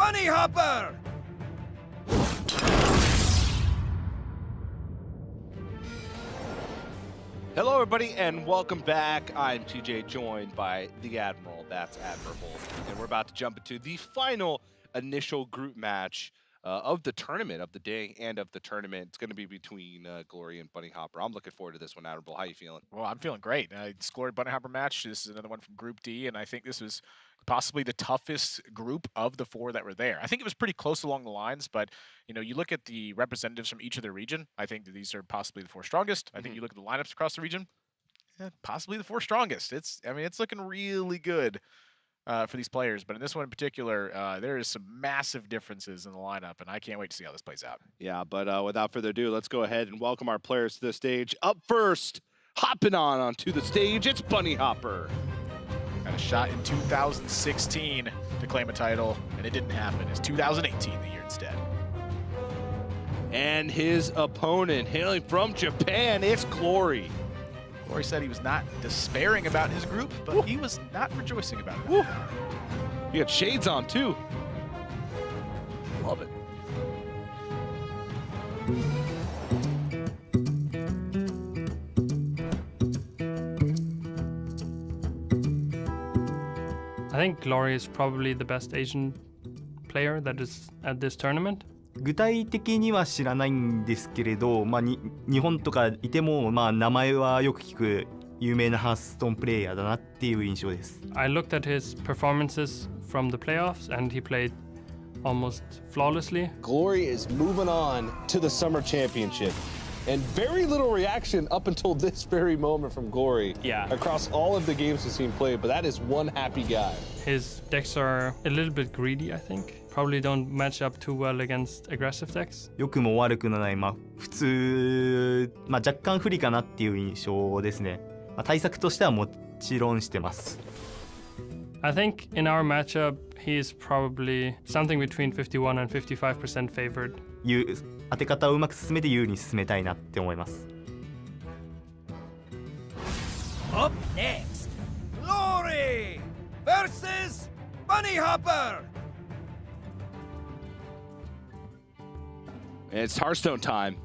Bunnyhoppor! Hello, everybody, and welcome back. I'm TJ, joined by the Admiral. That's Admirable, and we're about to jump into the final initial group match of the tournament, of the day and of the tournament. It's going to be between Glory and Bunnyhoppor. I'm looking forward to this one, Admirable. How you feeling? Well, I'm feeling great. It's Glory Bunnyhoppor match. This is another one from Group D, and I think this was possibly the toughest group of the four that were there. I think it was pretty close along the lines, but you know, you look at the representatives from each of the region. I think that these are possibly the four strongest. I think you look at the lineups across the region, possibly the four strongest. I mean, it's looking really good for these players, but in this one in particular, there is some massive differences in the lineup, and I can't wait to see how this plays out. Yeah, but without further ado, let's go ahead and welcome our players to the stage. Up first, hopping onto the stage, it's Bunnyhoppor. Got a shot in 2016 to claim a title, and it didn't happen. It's 2018 the year instead. And his opponent, hailing from Japan, it's Glory. Glory said he was not despairing about his group, but he was not rejoicing about it. You got shades on, too. Love it. I think Glory is probably the best Asian player that is at this tournament. 具体的には知らないんですけれど、日本とかいても、名前はよく聞く有名なハースストーンプレイヤーだなっていう印象です。I looked at his performances from the playoffs and he played almost flawlessly. Glory is moving on to the Summer Championship. And very little reaction up until this very moment from Glory. Yeah. Across all of the games we've seen played, but that is one happy guy. His decks are a little bit greedy, I think. Probably don't match up too well against aggressive decks. 良くも悪くもない、普通、若干不利かなっていう印象ですね。対策としてはもちろんしてます。I think in our matchup, he is probably something between 51 and 55% favored. 当て方をうまく進めて有利に進めたいなって思います。Up next, Glory versus Bunnyhoppor! It's Hearthstone time.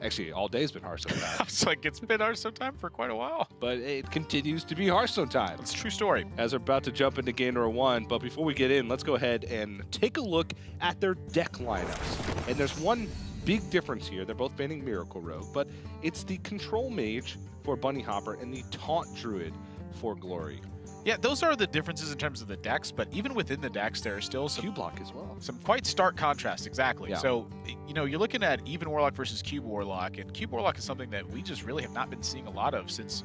Actually, all day's been Hearthstone time. It's like it's been Hearthstone time for quite a while. But it continues to be Hearthstone time. It's a true story. As we're about to jump into game number one, but before we get in, let's go ahead and take a look at their deck lineups. And there's one big difference here. They're both banning Miracle Rogue, but it's the Control Mage for Bunnyhoppor and the Taunt Druid for Glory. Yeah, those are the differences in terms of the decks, but even within the decks, there are still some Q-Block as well. Some quite stark contrast, exactly. Yeah. So, you know, you're looking at even Warlock versus Cube Warlock, and Cube Warlock is something that we just really have not been seeing a lot of since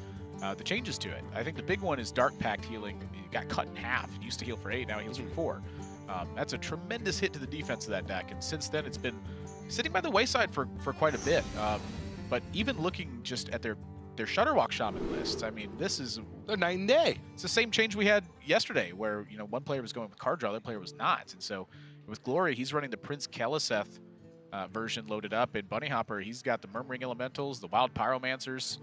the changes to it. I think the big one is Dark Pact healing. It got cut in half. It used to heal for 8, now it heals for 4. That's a tremendous hit to the defense of that deck, and since then it's been sitting by the wayside for quite a bit. But even looking just at their Shutterwalk Shaman lists, I mean, this is They're night and day. It's the same change we had yesterday, where you know one player was going with card draw, the other player was not, and so with Glory, he's running the Prince Keliseth version loaded up. In Bunnyhoppor, he's got the Murmuring Elementals, the Wild Pyromancers.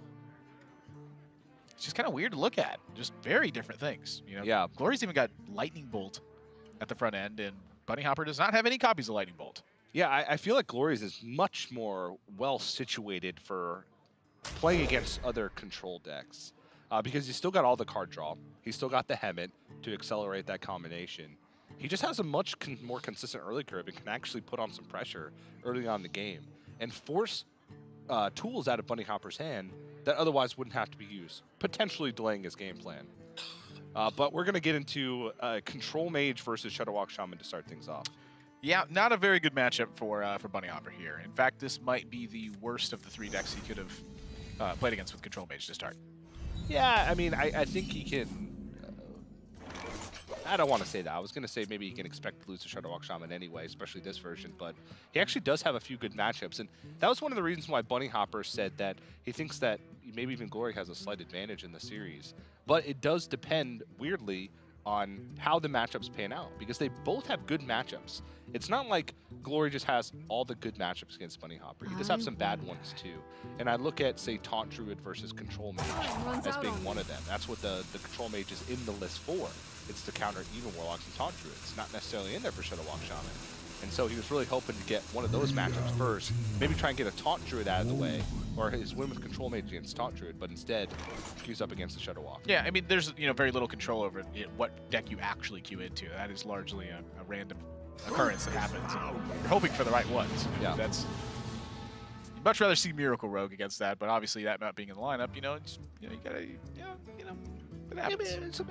It's just kind of weird to look at. Just very different things, you know. Yeah. Glory's even got Lightning Bolt at the front end, and Bunnyhoppor does not have any copies of Lightning Bolt. Yeah, I feel like Glory's is much more well situated for playing against other control decks because he's still got all the card draw. He's still got the Hemet to accelerate that combination. He just has a much more consistent early curve and can actually put on some pressure early on in the game and force tools out of Bunnyhoppor's hand that otherwise wouldn't have to be used, potentially delaying his game plan. But we're going to get into Control Mage versus Shutterwalk Shaman to start things off. Yeah, not a very good matchup for Bunnyhoppor here. In fact, this might be the worst of the 3 decks he could have played against with Control Mage to start. Yeah, I mean, I think he can... I don't want to say that. I was going to say maybe he can expect to lose to Shutterwalk Shaman anyway, especially this version, but he actually does have a few good matchups, and that was one of the reasons why Bunnyhoppor said that he thinks that maybe even Glory has a slight advantage in the series. But it does depend, weirdly, on how the matchups pan out, because they both have good matchups. It's not like Glory just has all the good matchups against Bunnyhoppor. He does have some bad ones too. And I look at, say, Taunt Druid versus Control Mage as being one of them. That's what the Control Mage is in the list for. it's to counter even Warlocks and Taunt Druids, not necessarily in there for Shadow Walk Shaman. And so he was really hoping to get one of those matchups first, maybe try and get a Taunt Druid out of the way, or his win with Control Mage against Taunt Druid, but instead queues up against the Shadow Walk. Yeah, I mean, there's very little control over what deck you actually queue into. That is largely a random occurrence that happens. And you're hoping for the right ones. Yeah. That's. You'd much rather see Miracle Rogue against that, but obviously that not being in the lineup, you gotta, it happens.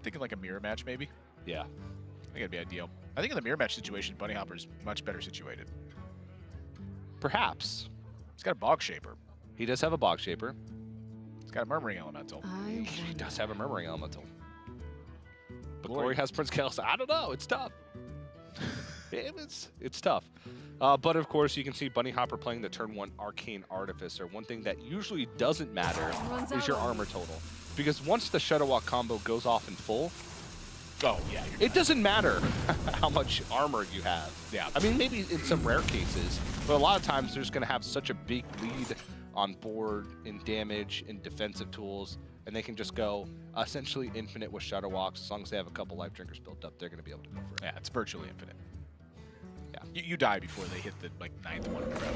Thinking like a mirror match, maybe. Yeah. I think it'd be ideal. I think in the mirror match situation, Bunnyhopper's much better situated. Perhaps. He's got a Bog Shaper. He does have a Bog Shaper. He's got a Murmuring Elemental. He does have a Murmuring Elemental. But Glory has Prince Kalos. I don't know. It's tough. It's tough. But of course, you can see Bunnyhoppor playing the turn 1 Arcane Artificer. One thing that usually doesn't matter is your armor total. Because once the Shadow Walk combo goes off in full, oh, yeah. It doesn't matter how much armor you have. Yeah. I mean, maybe in some rare cases, but a lot of times they're just going to have such a big lead on board in damage and defensive tools, and they can just go essentially infinite with Shadow Walks. As long as they have a couple Life Drinkers built up, they're going to be able to go for it. Yeah, it's virtually infinite. Yeah. You die before they hit the 9th one in a row.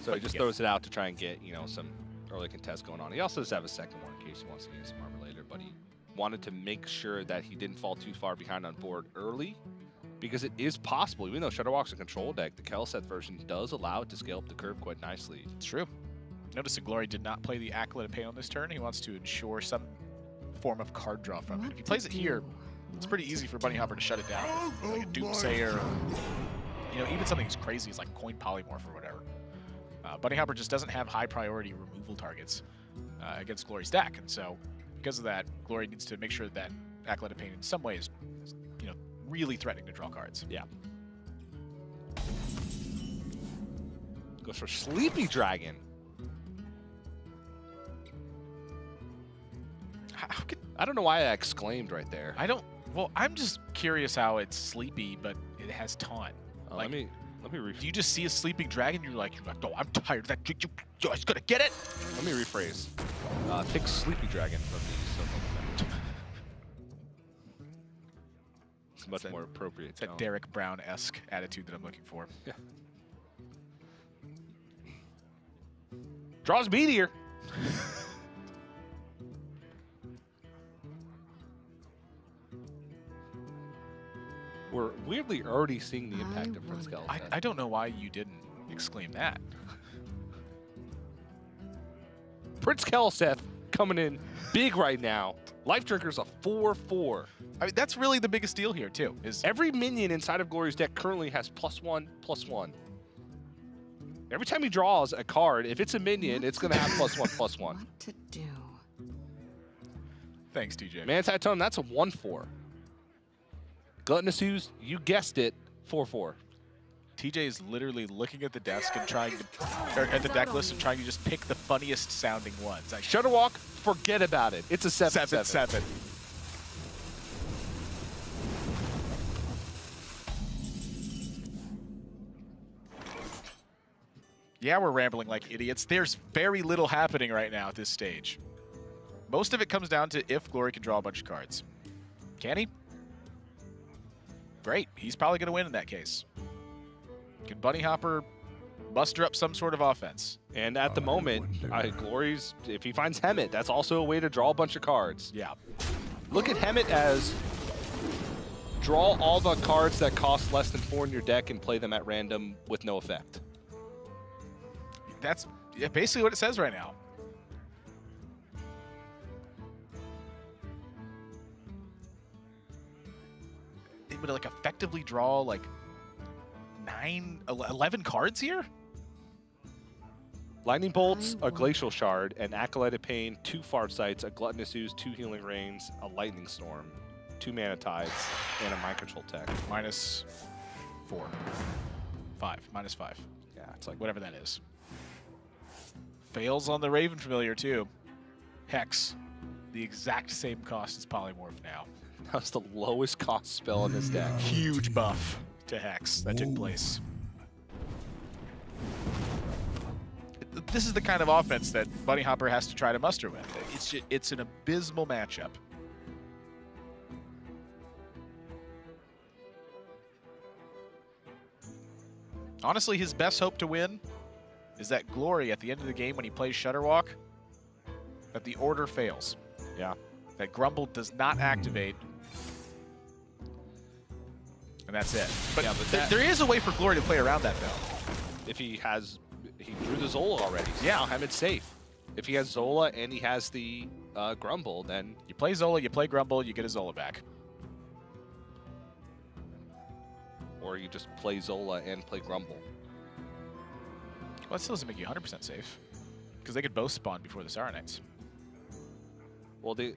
So he just throws it out to try and get, some early contest going on. He also does have a second one in case he wants to get some armor later, but he wanted to make sure that he didn't fall too far behind on board early, because it is possible, even though Shadow Walk's a control deck, the Kel'Seth version does allow it to scale up the curve quite nicely. It's true. Notice that Glory did not play the Acolyte of Pain on this turn. He wants to ensure some form of card draw from it. If he plays it here, it's pretty easy for Bunnyhoppor to shut it down. Like a Doomsayer, even something as crazy as like Coin Polymorph or whatever. Bunnyhoppor just doesn't have high priority removal targets against Glory's deck, and so because of that, Glory needs to make sure that Acolyte of Pain in some ways, really threatening to draw cards. Yeah. Goes for Sleepy Dragon. I don't know why I exclaimed right there. Well, I'm just curious how it's sleepy, but it has taunt. Let me rephrase. Do you just see a sleeping dragon? You're like, oh, I'm tired of that. You guys gonna get it? Let me rephrase. Pick Sleepy Dragon from the Silver. It's much more appropriate. It's that Derek Brown-esque attitude that I'm looking for. Yeah. Draws Meteor. We're weirdly already seeing the impact of Prince Kel'Seth. I don't know why you didn't exclaim that. Prince Kel'Seth coming in big right now. Life Drinker's a 4/4. I mean, that's really the biggest deal here, too. Is Every minion inside of Glory's deck currently has +1/+1. Every time he draws a card, if it's a minion, it's going to have +1/+1. What to do? Thanks, TJ. Manti-Tone, that's a 1/4. Gluttonous Ooze, you guessed it, 4/4. TJ is literally looking at the desk and trying to, or at the deck list and trying to just pick the funniest sounding ones. Like, Shadow Walk, forget about it. It's a 7/7. 7/7. Yeah, we're rambling like idiots. There's very little happening right now at this stage. Most of it comes down to if Glory can draw a bunch of cards. Can he? Great. He's probably going to win in that case. Can Bunnyhoppor muster up some sort of offense? And at the moment, Glory's, if he finds Hemet, that's also a way to draw a bunch of cards. Yeah. Look at Hemet as draw all the cards that cost less than 4 in your deck and play them at random with no effect. That's basically what it says right now. It would like effectively draw like 11 cards here? Lightning Bolts, a Glacial Shard, an Acolyte of Pain, 2 Farsights, a Gluttonous Ooze, 2 Healing Rains, a Lightning Storm, 2 Mana Tides, and a Mind Control tech. -4. 5. -5. Yeah, it's like Whatever that is. Fails on the Raven Familiar too. Hex. The exact same cost as Polymorph now. that was the lowest cost spell in this deck. Huge buff to Hex that took place. this is the kind of offense that Bunnyhoppor has to try to muster with. It's an abysmal matchup. Honestly, his best hope to win is that Glory at the end of the game when he plays Shutterwalk, that the order fails. Yeah. That Grumble does not activate. And that's it. But, yeah, but there is a way for Glory to play around that, though. If he drew the Zola already. So yeah, Hammond's safe. If he has Zola and he has the Grumble, then you play Zola, you play Grumble, you get a Zola back. Or you just play Zola and play Grumble. Well, that still doesn't make you 100% safe. Because they could both spawn before the Saranites. Well, if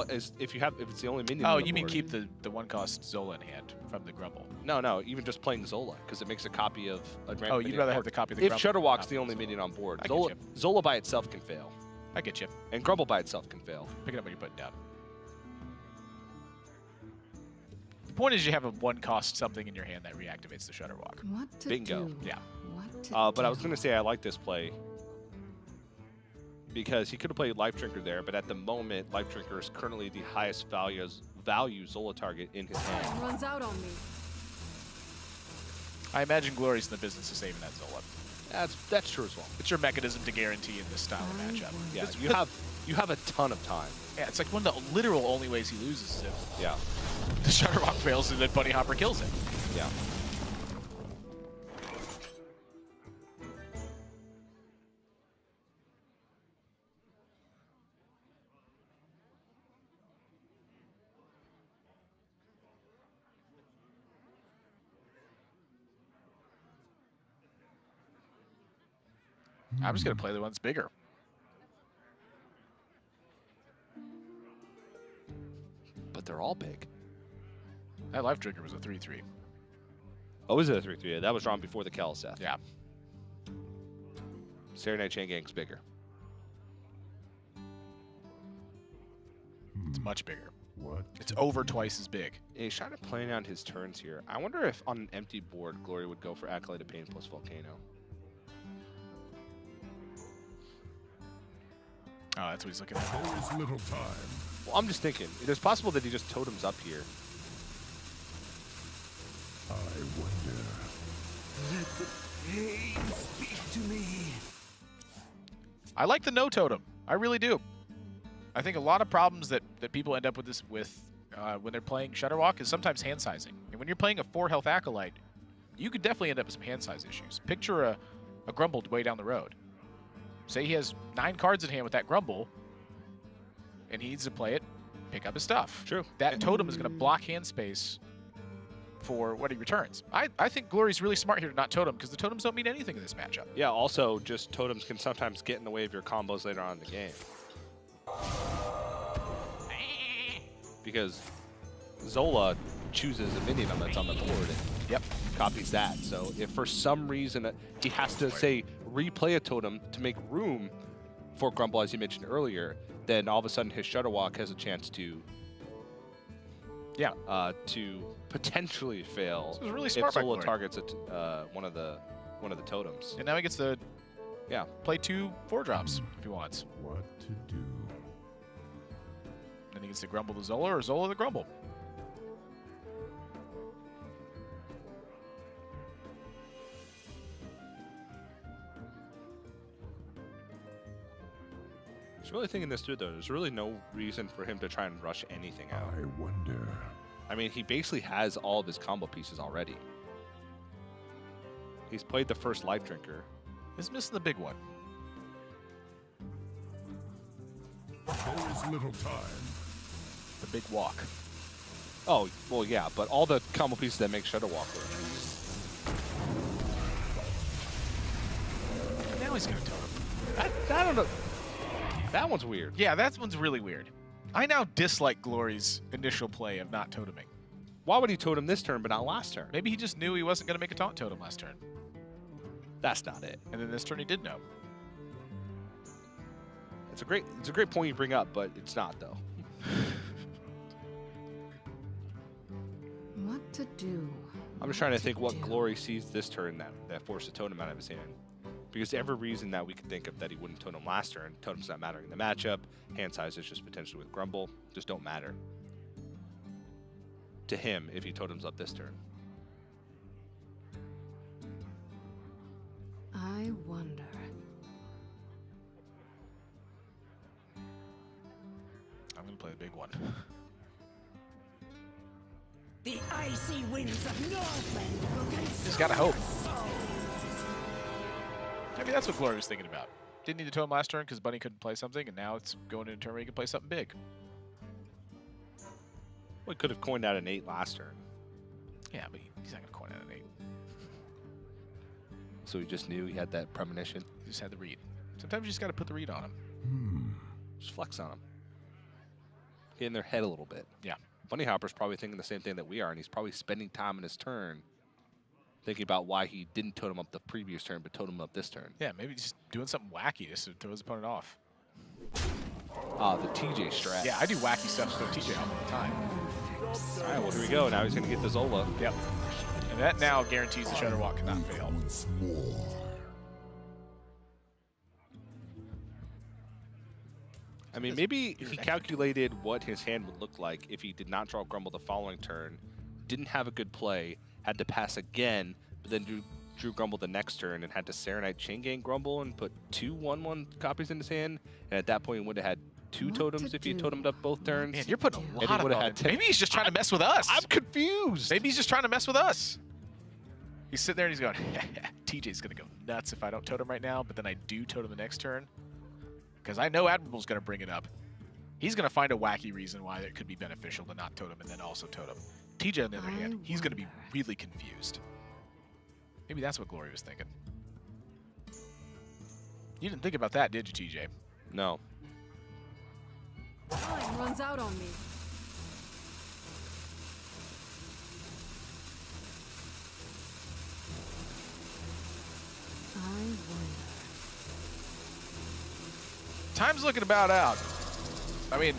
it's the only minion. Oh, on the you mean board. keep the one-cost Zola in hand from the Grumble? No, even just playing Zola, because it makes a copy of a grand. Oh, you'd rather have the copy of the If Grumble. Shutterwalk's the only minion on board, I get you. Zola by itself can fail, I get you. and Grumble by itself can fail. Pick it up when you're putting down. The point is you have a one-cost something in your hand that reactivates the Shutterwalk. What to Bingo. do? Yeah. What to But I was do? going to say I like this play because he could have played Life Drinker there, but at the moment, Life Drinker is currently the highest value Zola target in his hand. Runs out on me. I imagine Glory's in the business of saving that Zola. That's true as well. It's your mechanism to guarantee in this style of matchup. Yeah, you have a ton of time. Yeah, it's like one of the literal only ways he loses is if Yeah, the Shutterwalk fails and then Bunnyhoppor kills it. yeah. I'm just going to play the ones bigger. But they're all big. That Life Drinker was a 3-3. Oh, is it a 3-3? That was drawn before the Kaliseth. Yeah. Saturday Night Chain Gang's bigger. It's much bigger. It's over twice as big. Yeah, he's trying to plan out his turns here. I wonder if on an empty board, Glory would go for Acolyte of Pain plus Volcano. Oh, that's what he's looking at. There is little time. Well, I'm just thinking, it is possible that he just totems up here. I wonder. Let the pain speak to me. I like the no totem. I really do. I think a lot of problems that people end up with this when they're playing Shutterwalk is sometimes hand sizing. And when you're playing a 4-health Acolyte, you could definitely end up with some hand size issues. Picture a Grumble way down the road. Say he has 9 cards in hand with that Grumble, and he needs to play it, pick up his stuff. True. That totem is going to block hand space for what he returns. I think Glory's really smart here to not totem, because the totems don't mean anything in this matchup. Yeah, also, just totems can sometimes get in the way of your combos later on in the game. Because Zola chooses a minion that's on the board and copies that. So if for some reason he has to, say, replay a totem to make room for Grumble, as you mentioned earlier, then all of a sudden his Shutterwalk has a chance to potentially fail. This was really smart if by Zola Glory. targets one of the totems. And now he gets to Yeah. play 2 4-drops if he wants. What to do? Then he gets to Grumble the Zola or Zola the Grumble. Just really thinking this through, though. There's really no reason for him to try and rush anything out. I wonder. I mean, he basically has all of his combo pieces already. He's played the first Life Drinker. He's missing the big one. There is little time. The big walk. Oh, well, yeah, but all the combo pieces that make Shutterwalk work. Now he's going to totem. I don't know. That one's weird. Yeah, that one's really weird. I now dislike Glory's initial play of not toteming. Why would he totem this turn but not last turn? Maybe he just knew he wasn't going to make a taunt totem last turn. That's not it. And then this turn he did know. It's a great point you bring up, but it's not, though. What to do? I'm just trying to think what Glory sees this turn that forced a totem out of his hand. Because every reason that we could think of that he wouldn't totem last turn, totem's not mattering in the matchup, hand size is just potentially with Grumble, just don't matter to him if he totems up this turn. I wonder. I'm going to play the big one. The icy winds of Northland will Just gotta hope. I mean, that's what Glory was thinking about. Didn't need to totem last turn because Bunny couldn't play something, and now it's going into a turn where he can play something big. Well, he could have coined out an 8 last turn. Yeah, but he's not going to coin out an 8. So he just knew he had that premonition. He just had the read. Sometimes you just got to put the read on him. Just flex on him. Get in their head a little bit. Yeah. Bunnyhopper's probably thinking the same thing that we are, and he's probably spending time in his turn thinking about why he didn't totem up the previous turn, but totem up this turn. Yeah, maybe just doing something wacky just to throw his opponent off. The TJ strat. Yeah, I do wacky stuff to throw TJ off all the time. All right, well, here we go. Now he's going to get the Zola. Yep. And that now guarantees the Shudderwalk cannot fail. Once more. I mean, maybe he calculated what his hand would look like if he did not draw Grumble the following turn, didn't have a good play, had to pass again, but then drew Grumble the next turn and had to Serenite Chain Gang Grumble and put 2 1/1 copies in his hand. And at that point, he would have had 2 totems if he had totemed up both turns. Man, you're putting a And he lot of would've thought had into 10. Maybe he's just trying to mess with us. I'm confused. Maybe he's just trying to mess with us. He's sitting there and he's going, TJ's going to go nuts if I don't totem right now, but then I do totem the next turn. Because I know Admiral's going to bring it up. He's going to find a wacky reason why it could be beneficial to not totem and then also totem. TJ, on the other hand, he's going to be really confused. Maybe that's what Glory was thinking. You didn't think about that, did you, TJ? No. Time runs out on me. I wonder. Time's looking about out. I mean,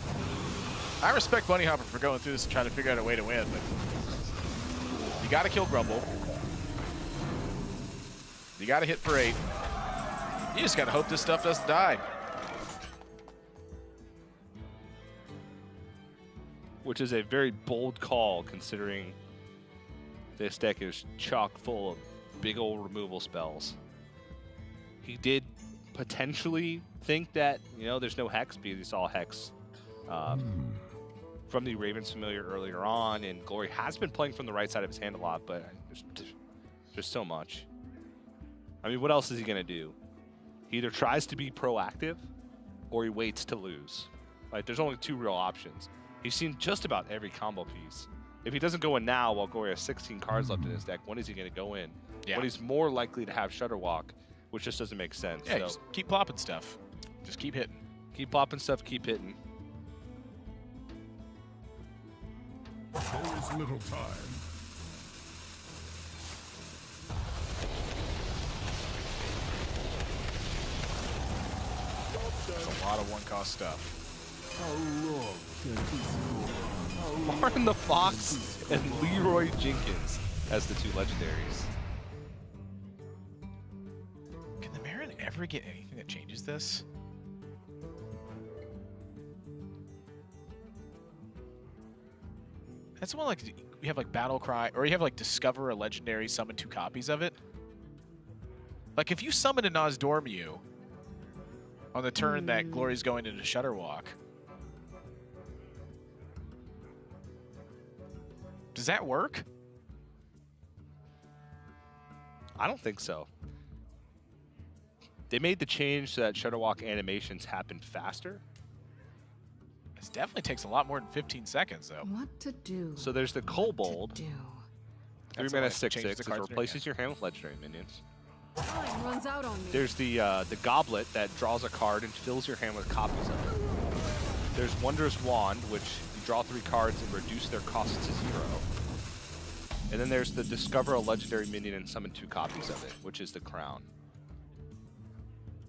I respect Bunnyhoppor for going through this and trying to figure out a way to win, but you got to kill Grumble. You got to hit for 8. You just got to hope this stuff doesn't die. Which is a very bold call considering this deck is chock full of big old removal spells. He did potentially think that, you know, there's no Hex because he saw Hex from the Raven's Familiar earlier on, and Glory has been playing from the right side of his hand a lot, but there's so much. I mean, what else is he going to do? He either tries to be proactive or he waits to lose. Like, there's only 2 real options. He's seen just about every combo piece. If he doesn't go in now while Glory has 16 cards left in his deck, when is he going to go in? Yeah. When he's more likely to have Shudderwalk, which just doesn't make sense. Yeah, So just keep plopping stuff. Just keep hitting. keep popping stuff, keep hitting. There is little time. That's a lot of one-cost stuff. Martin the Fox and Leroy Jenkins as the 2 legendaries. Can the Marin ever get anything that changes this? That's the one like you have like Battle Cry, or you have like Discover a legendary, summon 2 copies of it. Like if you summon a Nozdormu on the turn that Glory's going into Shudderwalk, does that work? I don't think so. They made the change so that Shudderwalk animations happen faster. This definitely takes a lot more than 15 seconds, though. What to do? So there's the Kobold, Do. 3 That's mana the one that changes 6/6. the It cards in your replaces your hand with legendary minions. Time runs out on me. There's the Goblet that draws a card and fills your hand with copies of it. There's Wondrous Wand, which you draw 3 cards and reduce their cost to 0. And then there's the Discover a legendary minion and summon 2 copies of it, which is the Crown.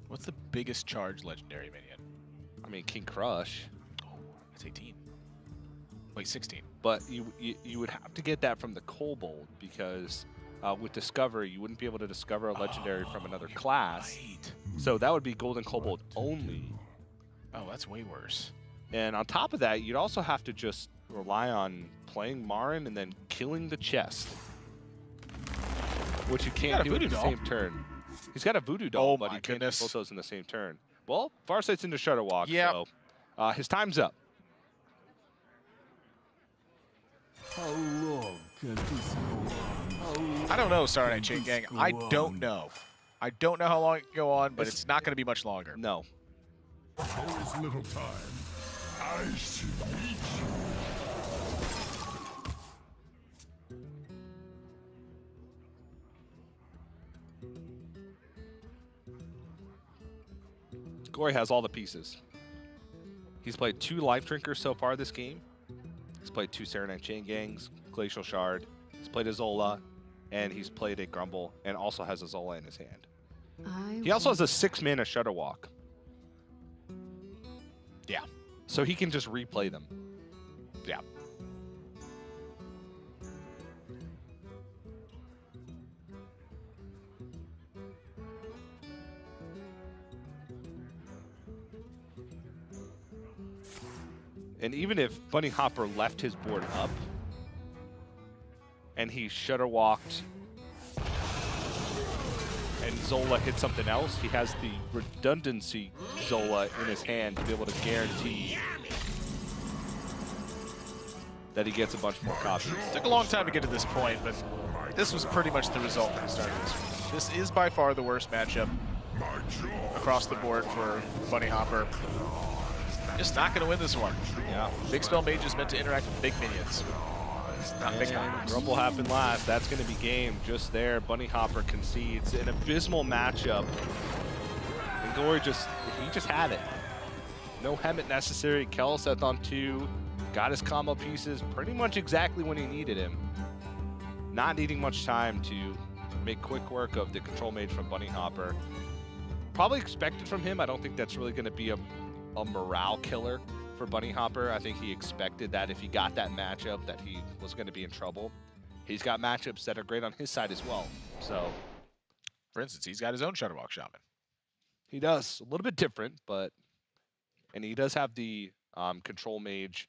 What's the biggest charge legendary minion? I mean, King Crush. Oh, that's 18. Wait, 16. But you would have to get that from the Kobold because with Discovery, you wouldn't be able to discover a legendary from another class. So that would be Gold and Kobold only. Oh, that's way worse. And on top of that, you'd also have to just rely on playing Marin and then killing the chest, which you can't do in the same turn. He's got a Voodoo Doll, Oh but my he can't do goodness. both those in the same turn. Well, Farsight's into Shudderwalk, Yep. so his time's up. How long can this go on? I don't know, Saturday Night Chain Gang. I don't know. I don't know how long it can go on, but it's not going to be much longer. No. There is little time. I should meet you. Gory has all the pieces. He's played 2 Life Drinkers so far this game. He's played 2 Saturday Night Chain Gangs, Glacial Shard. He's played a Zola, and he's played a Grumble, and also has a Zola in his hand. He also has a 6-mana Shudderwalk. Yeah. So he can just replay them. Yeah. And even if Bunnyhoppor left his board up and he Shudderwalked and Zola hit something else, he has the redundancy Zola in his hand to be able to guarantee that he gets a bunch more copies. It took a long time to get to this point, but this was pretty much the result when we started this one. This is by far the worst matchup across the board for Bunnyhoppor. Just not going to win this one. Yeah. Big Spell Mage is meant to interact with big minions, not big combos. Rumble happened last. That's going to be game just there. Bunnyhoppor concedes an abysmal matchup. And Gory he just had it. No Hemet necessary. Kel'Seth on 2. Got his combo pieces pretty much exactly when he needed him. Not needing much time to make quick work of the Control Mage from Bunnyhoppor. Probably expected from him. I don't think that's really going to be a morale killer for Bunnyhoppor. I think he expected that if he got that matchup that he was going to be in trouble. He's got matchups that are great on his side as well. So, for instance, he's got his own Shudderwalk Shaman. He does. A little bit different, and he does have the Control Mage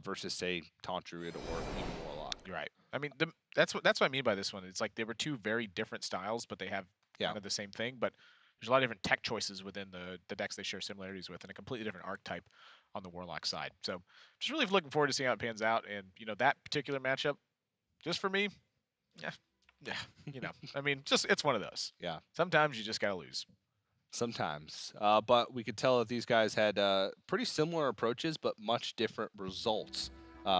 versus, say, Taunt Druid or even Warlock. You're right. I mean, that's what I mean by this one. It's like they were 2 very different styles, but they have kind of the same thing. But there's a lot of different tech choices within the decks they share similarities with, and a completely different archetype on the Warlock side. So just really looking forward to seeing how it pans out. And, that particular matchup, just for me, yeah, I mean, it's one of those. Yeah. Sometimes you just got to lose. Sometimes. But we could tell that these guys had pretty similar approaches, but much different results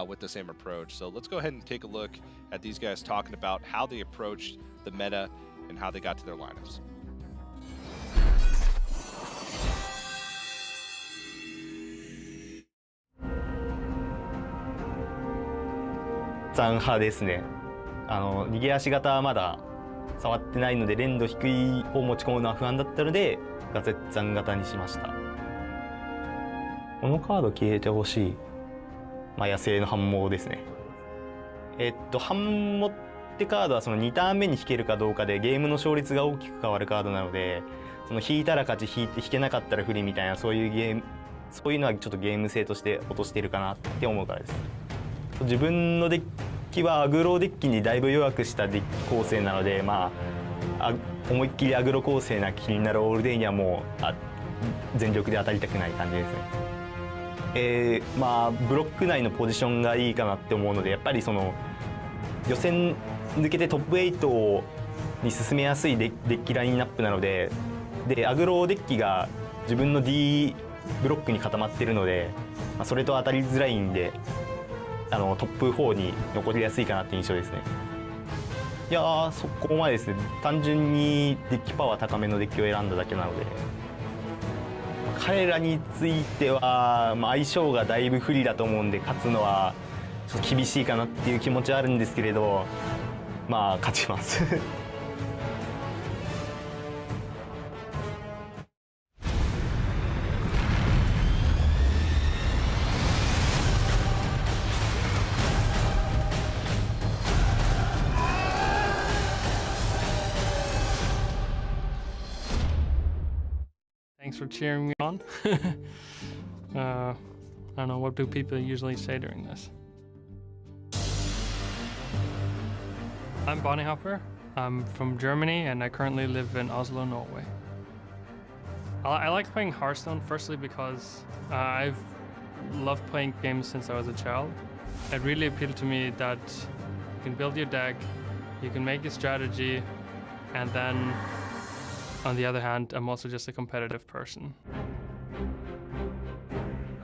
with the same approach. So let's go ahead and take a look at these guys talking about how they approached the meta and how they got to their lineups.残派ですね。逃げ足型はまだ触ってないので連度低いを持ち込むのは不安だったのでガゼッツァン型にしました。このカード消えてほしい。野生の反毛ですね。反毛ってカードはその2ターン目に引けるかどうかでゲームの勝率が大きく変わるカードなので、その引いたら勝ち、引けなかったら不利みたいなそういうのはちょっとゲーム性として落としてるかなって思うからです。自分のデッキはアグロデッキにだいぶ弱くしたデッキ構成なので、思いっきりアグロ構成な気になるオールデイにはもう全力で当たりたくない感じですね。ブロック内のポジションがいいかなって思うので、やっぱりその予選抜けてトップ8に進めやすいデッキラインナップなので、アグロデッキが自分の D ブロックに固まっているので、それと当たりづらいんでトップ4に残りやすいかなって印象ですね。いやー、そこまでですね。単純にデッキパワー高めのデッキを選んだだけなので、彼らについては、相性がだいぶ不利だと思うんで勝つのはちょっと厳しいかなっていう気持ちはあるんですけれど、勝ちます。Thanks for cheering me on. I don't know, what do people usually say during this? I'm Bunnyhoppor. I'm from Germany and I currently live in Oslo, Norway. I like playing Hearthstone firstly because I've loved playing games since I was a child. It really appealed to me that you can build your deck, you can make a strategy, and then on the other hand, I'm also just a competitive person.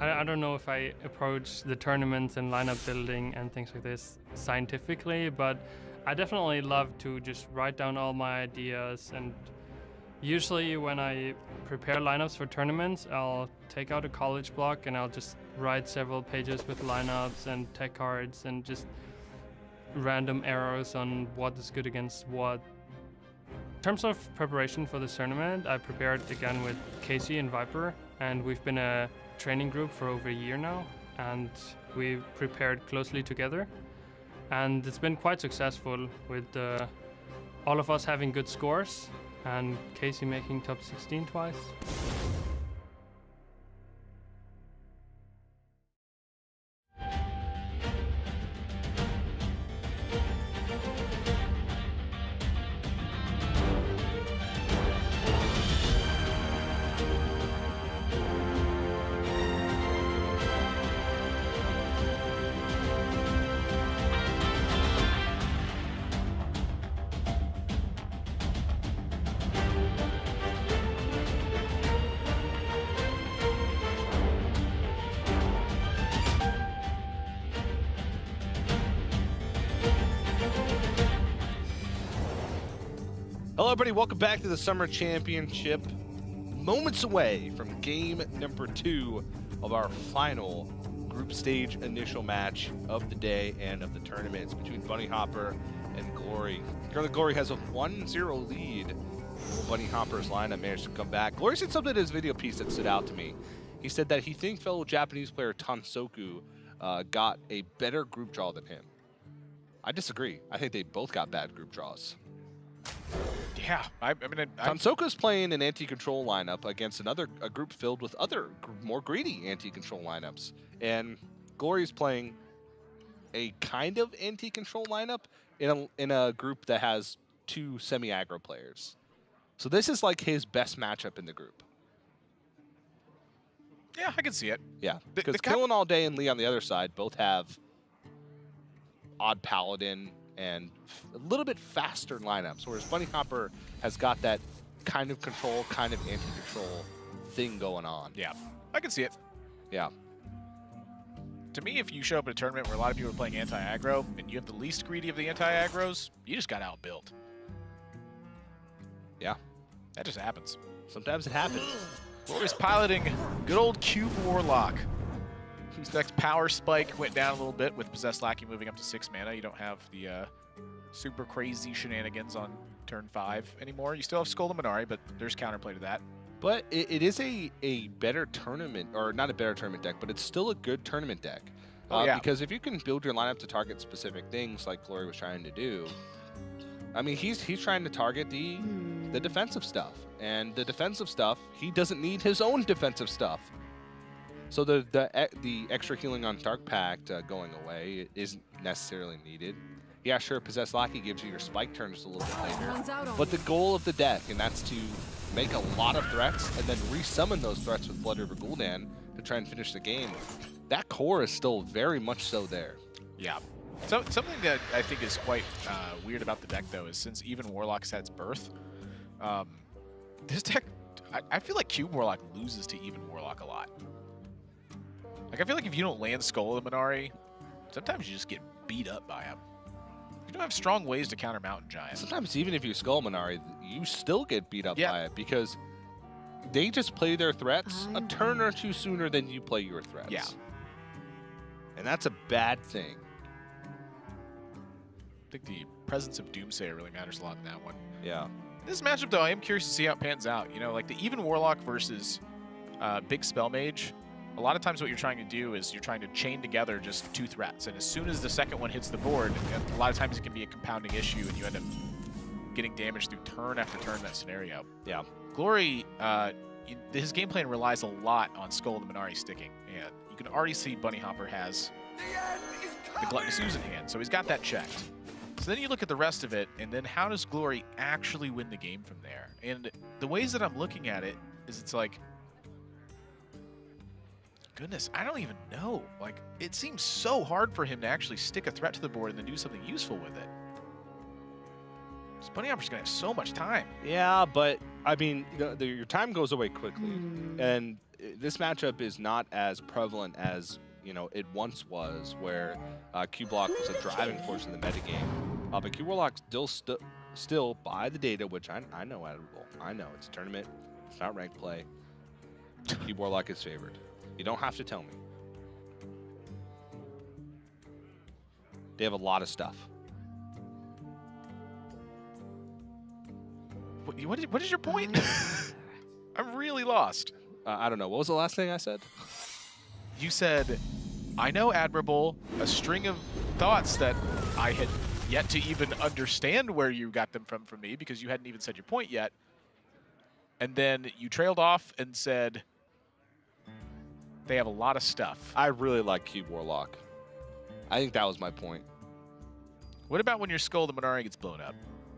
I don't know if I approach the tournaments and lineup building and things like this scientifically, but I definitely love to just write down all my ideas, and usually when I prepare lineups for tournaments, I'll take out a college block and I'll just write several pages with lineups and tech cards and just random arrows on what is good against what. In terms of preparation for this tournament, I prepared again with Casey and Viper, and we've been a training group for over a year now, and we've prepared closely together. And it's been quite successful with all of us having good scores and Casey making top 16 twice. Hello, everybody. Welcome back to the Summer Championship. Moments away from game number 2 of our final group stage initial match of the day and of the tournament. It's between Bunnyhoppor and Glory. Currently, Glory has a 1-0 lead. Bunnyhoppor's lineup managed to come back. Glory said something in his video piece that stood out to me. He said that he thinks fellow Japanese player Tansoku got a better group draw than him. I disagree. I think they both got bad group draws. Yeah, I mean, Tansoku's playing an anti-control lineup against a group filled with other more greedy anti-control lineups, and Glory's playing a kind of anti-control lineup in a group that has 2 semi-aggro players. So this is like his best matchup in the group. yeah, I can see it. Yeah, because Killing All Day and Lee on the other side both have odd Paladin and a little bit faster lineups, whereas Bunnyhoppor has got that kind of control, kind of anti-control thing going on. Yeah, I can see it. Yeah. To me, if you show up at a tournament where a lot of people are playing anti-aggro and you have the least greedy of the anti-aggros, you just got outbuilt. Yeah. That just happens. Sometimes it happens. Glory's piloting good old Cube Warlock. Whose deck's power spike went down a little bit with Possessed Lackey moving up to 6 mana. You don't have the super crazy shenanigans on turn 5 anymore. You still have Skull and Minari, but there's counterplay to that. But it is a better tournament, or not a better tournament deck, but it's still a good tournament deck. Yeah. Because if you can build your lineup to target specific things like Glory was trying to do, I mean, he's trying to target the defensive stuff. And the defensive stuff, he doesn't need his own defensive stuff. So the extra healing on Dark Pact going away isn't necessarily needed. Yeah, sure, Possessed Lackey gives you your spike turn just a little bit later. But the goal of the deck, and that's to make a lot of threats and then resummon those threats with Blood River Gul'dan to try and finish the game. That core is still very much so there. Yeah. So something that I think is quite weird about the deck, though, is since even Warlock's had its birth, this deck, I feel like Cube Warlock loses to even Warlock a lot. Like, I feel like if you don't land Skull of the Minari, sometimes you just get beat up by him. You don't have strong ways to counter Mountain Giant. Sometimes even if you Skull Minari, you still get beat up by it because they just play their threats a turn or 2 sooner than you play your threats. Yeah. And that's a bad thing. I think the presence of Doomsayer really matters a lot in that one. Yeah. This matchup, though, I am curious to see how it pans out. You know, like the even Warlock versus Big Spell Mage, a lot of times what you're trying to do is you're trying to chain together just 2 threats. And as soon as the second one hits the board, a lot of times it can be a compounding issue and you end up getting damage through turn after turn in that scenario. Yeah. Glory his game plan relies a lot on Skull and the Minari sticking, and you can already see Bunnyhoppor has the Gluttonous Ooze in hand, so he's got that checked. So then you look at the rest of it, and then how does Glory actually win the game from there? And the ways that I'm looking at it is it's like, goodness, I don't even know. Like, it seems so hard for him to actually stick a threat to the board and then do something useful with it. So Bunnyhoppor's gonna have so much time. Yeah, but I mean, your time goes away quickly, and this matchup is not as prevalent as it once was, where Q Block was a driving force in the metagame. But Q Warlock still by the data, which I know admirable. I know it's a tournament, it's not ranked play. Q Warlock is favored. You don't have to tell me. They have a lot of stuff. What is your point? I'm really lost. I don't know. What was the last thing I said? You said, I know admirable, a string of thoughts that I had yet to even understand where you got them from me because you hadn't even said your point yet. And then you trailed off and said, they have a lot of stuff. I really like Cube Warlock. I think that was my point. What about when your Skull the Minari gets blown up?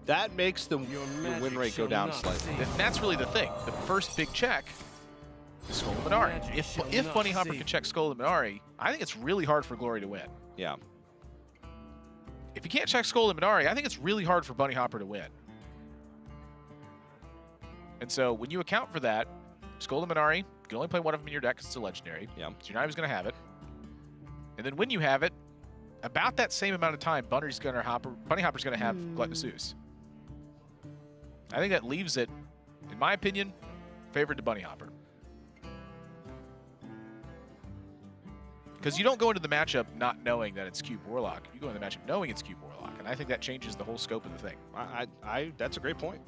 That makes the win rate go down slightly. That's really the thing. The first big check is Skull the Minari. If Bunnyhoppor can check Skull the Minari, I think it's really hard for Glory to win. Yeah. If you can't check Skull the Minari, I think it's really hard for Bunnyhoppor to win. And so when you account for that, Skull the Minari, you can only play one of them in your deck because it's a legendary. Yeah. So you're not always going to have it. And then when you have it, about that same amount of time, Bunnyhoppor's going to have Gluttonous Ooze. I think that leaves it, in my opinion, favored to Bunnyhoppor. Because you don't go into the matchup not knowing that it's Cube Warlock. You go into the matchup knowing it's Cube Warlock, and I think that changes the whole scope of the thing. That's a great point.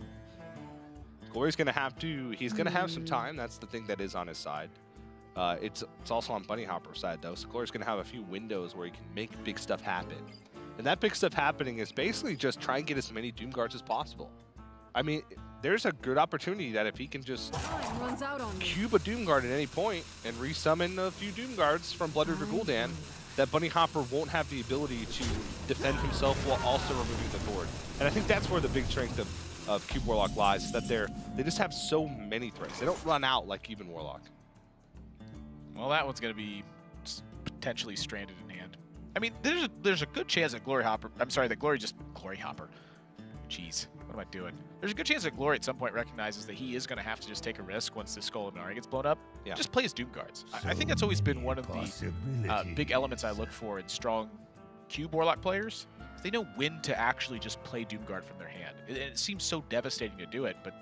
Glory's going to have to, he's going to have some time. That's the thing that is on his side. It's also on Bunnyhoppor's side, though. So Glory's going to have a few windows where he can make big stuff happen. And that big stuff happening is basically just try and get as many Doom Guards as possible. I mean, there's a good opportunity that if he can just cube a Doom Guard at any point and resummon a few Doom Guards from Blood River Gul'dan, that Bunnyhoppor won't have the ability to defend himself while also removing the board. And I think that's where the big strength of Cube Warlock lies, is that they just have so many threats. They don't run out like even Warlock. Well, that one's going to be potentially stranded in hand. I mean, there's a good chance that Gloryhoppor. Jeez, what am I doing? There's a good chance that Glory at some point recognizes that he is going to have to just take a risk once the Skull of Minari gets blown up. Yeah. Just play his Doom Guards. I think that's always been one of the big elements I look for in strong Cube Warlock players. They know when to actually just play Doom Guard from their hand. It seems so devastating to do it, but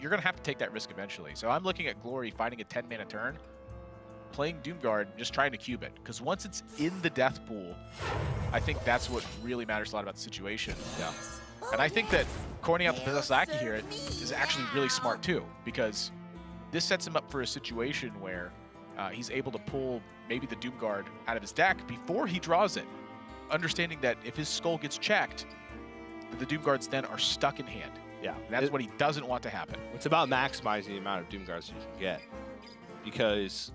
you're going to have to take that risk eventually. So I'm looking at Glory finding a 10-mana turn, playing Doom Guard, and just trying to cube it. Because once it's in the death pool, I think that's what really matters a lot about the situation. Yeah. And I think that corning out the Possessaki here is actually really smart too, because this sets him up for a situation where he's able to pull maybe the Doom Guard out of his deck before he draws it, understanding that if his Skull gets checked, the Doom Guards then are stuck in hand. Yeah. And that's what he doesn't want to happen. It's about maximizing the amount of Doom Guards you can get. Because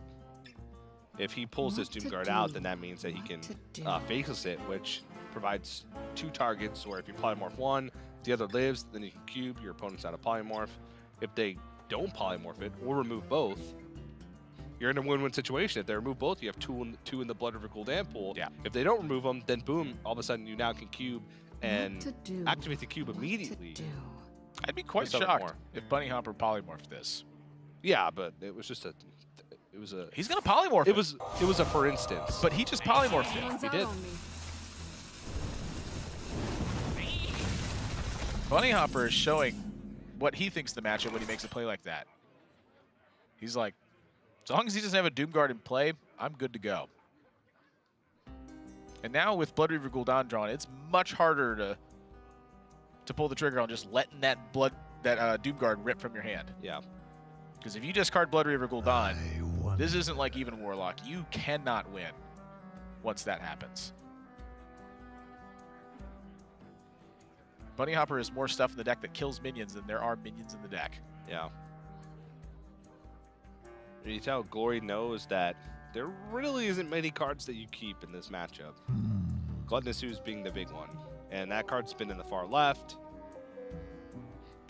if he pulls this Doom Guard out, then that means that he can Faceless it, which provides 2 targets, or if you polymorph one, the other lives, then you can cube your opponent's out of polymorph. If they don't polymorph it or remove both, you're in a win-win situation. If they remove both, you have two in the Blood River Gul'dan pool. Yeah. If they don't remove them, then boom, all of a sudden you now can cube and activate the cube immediately. I'd be quite shocked if Bunnyhoppor polymorphed this. Yeah, but it was just He's gonna polymorph. It was a for instance. But he just polymorphed it. He did. Bunnyhoppor is showing what he thinks the matchup when he makes a play like that. He's like, as long as he doesn't have a Doom Guard in play, I'm good to go. And now with Blood Reaver Gul'dan drawn, it's much harder to pull the trigger on just letting that Doom Guard rip from your hand. Yeah. Because if you discard Blood Reaver Gul'dan, this isn't like even Warlock. You cannot win once that happens. Bunnyhoppor has more stuff in the deck that kills minions than there are minions in the deck. Yeah. You tell Glory knows that there really isn't many cards that you keep in this matchup. Gluttonous Ooze being the big one. And that card's been in the far left.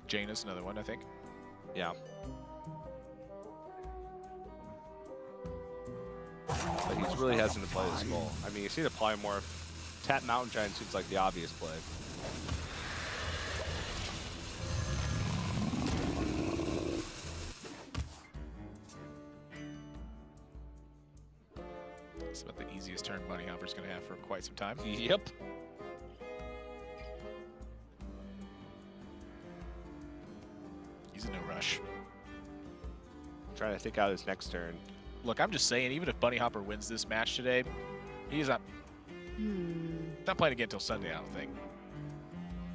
Jaina's another one, I think. Yeah. But he really hasn't to play the Skull. I mean, you see the Polymorph. Tap Mountain Giant seems like the obvious play. It's about the easiest turn Bunnyhopper's going to have for quite some time. Yep. He's in no rush. Trying to think out his next turn. Look, I'm just saying, even if Bunnyhoppor wins this match today, he's not playing again until Sunday, I don't think.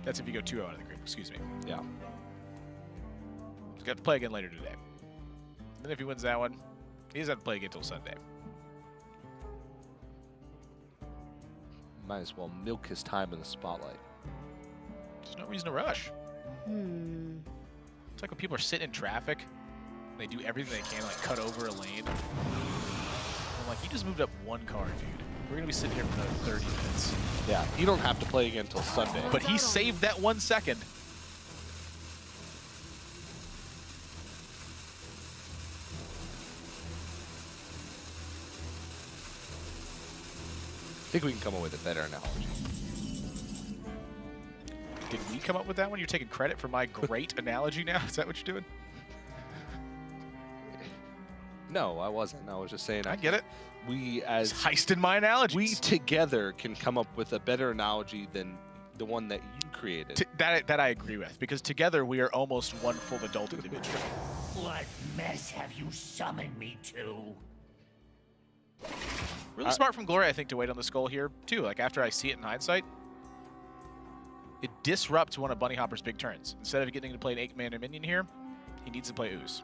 That's if you go 2-0 out of the group, excuse me. Yeah. He's got to play again later today. Then if he wins that one, he doesn't have to play again until Sunday. Might as well milk his time in the spotlight. There's no reason to rush. It's like when people are sitting in traffic, they do everything they can, like cut over a lane. I'm like, you just moved up one card, dude. We're gonna be sitting here for another 30 minutes. Yeah, you don't have to play again until Sunday. But he saved that 1 second. I think we can come up with a better analogy. Did we come up with that one? You're taking credit for my great analogy now? Is that what you're doing? No, I wasn't. I was just saying. I get it. We as Heisting my analogies. we together can come up with a better analogy than the one that you created. That I agree with, because together we are almost one full adult individual. What mess have you summoned me to? Really smart from Glory, I think, to wait on the Skull here, too. Like, after I see it in hindsight, it disrupts one of Bunnyhopper's big turns. Instead of getting to play an 8-mana minion here, he needs to play Ooze.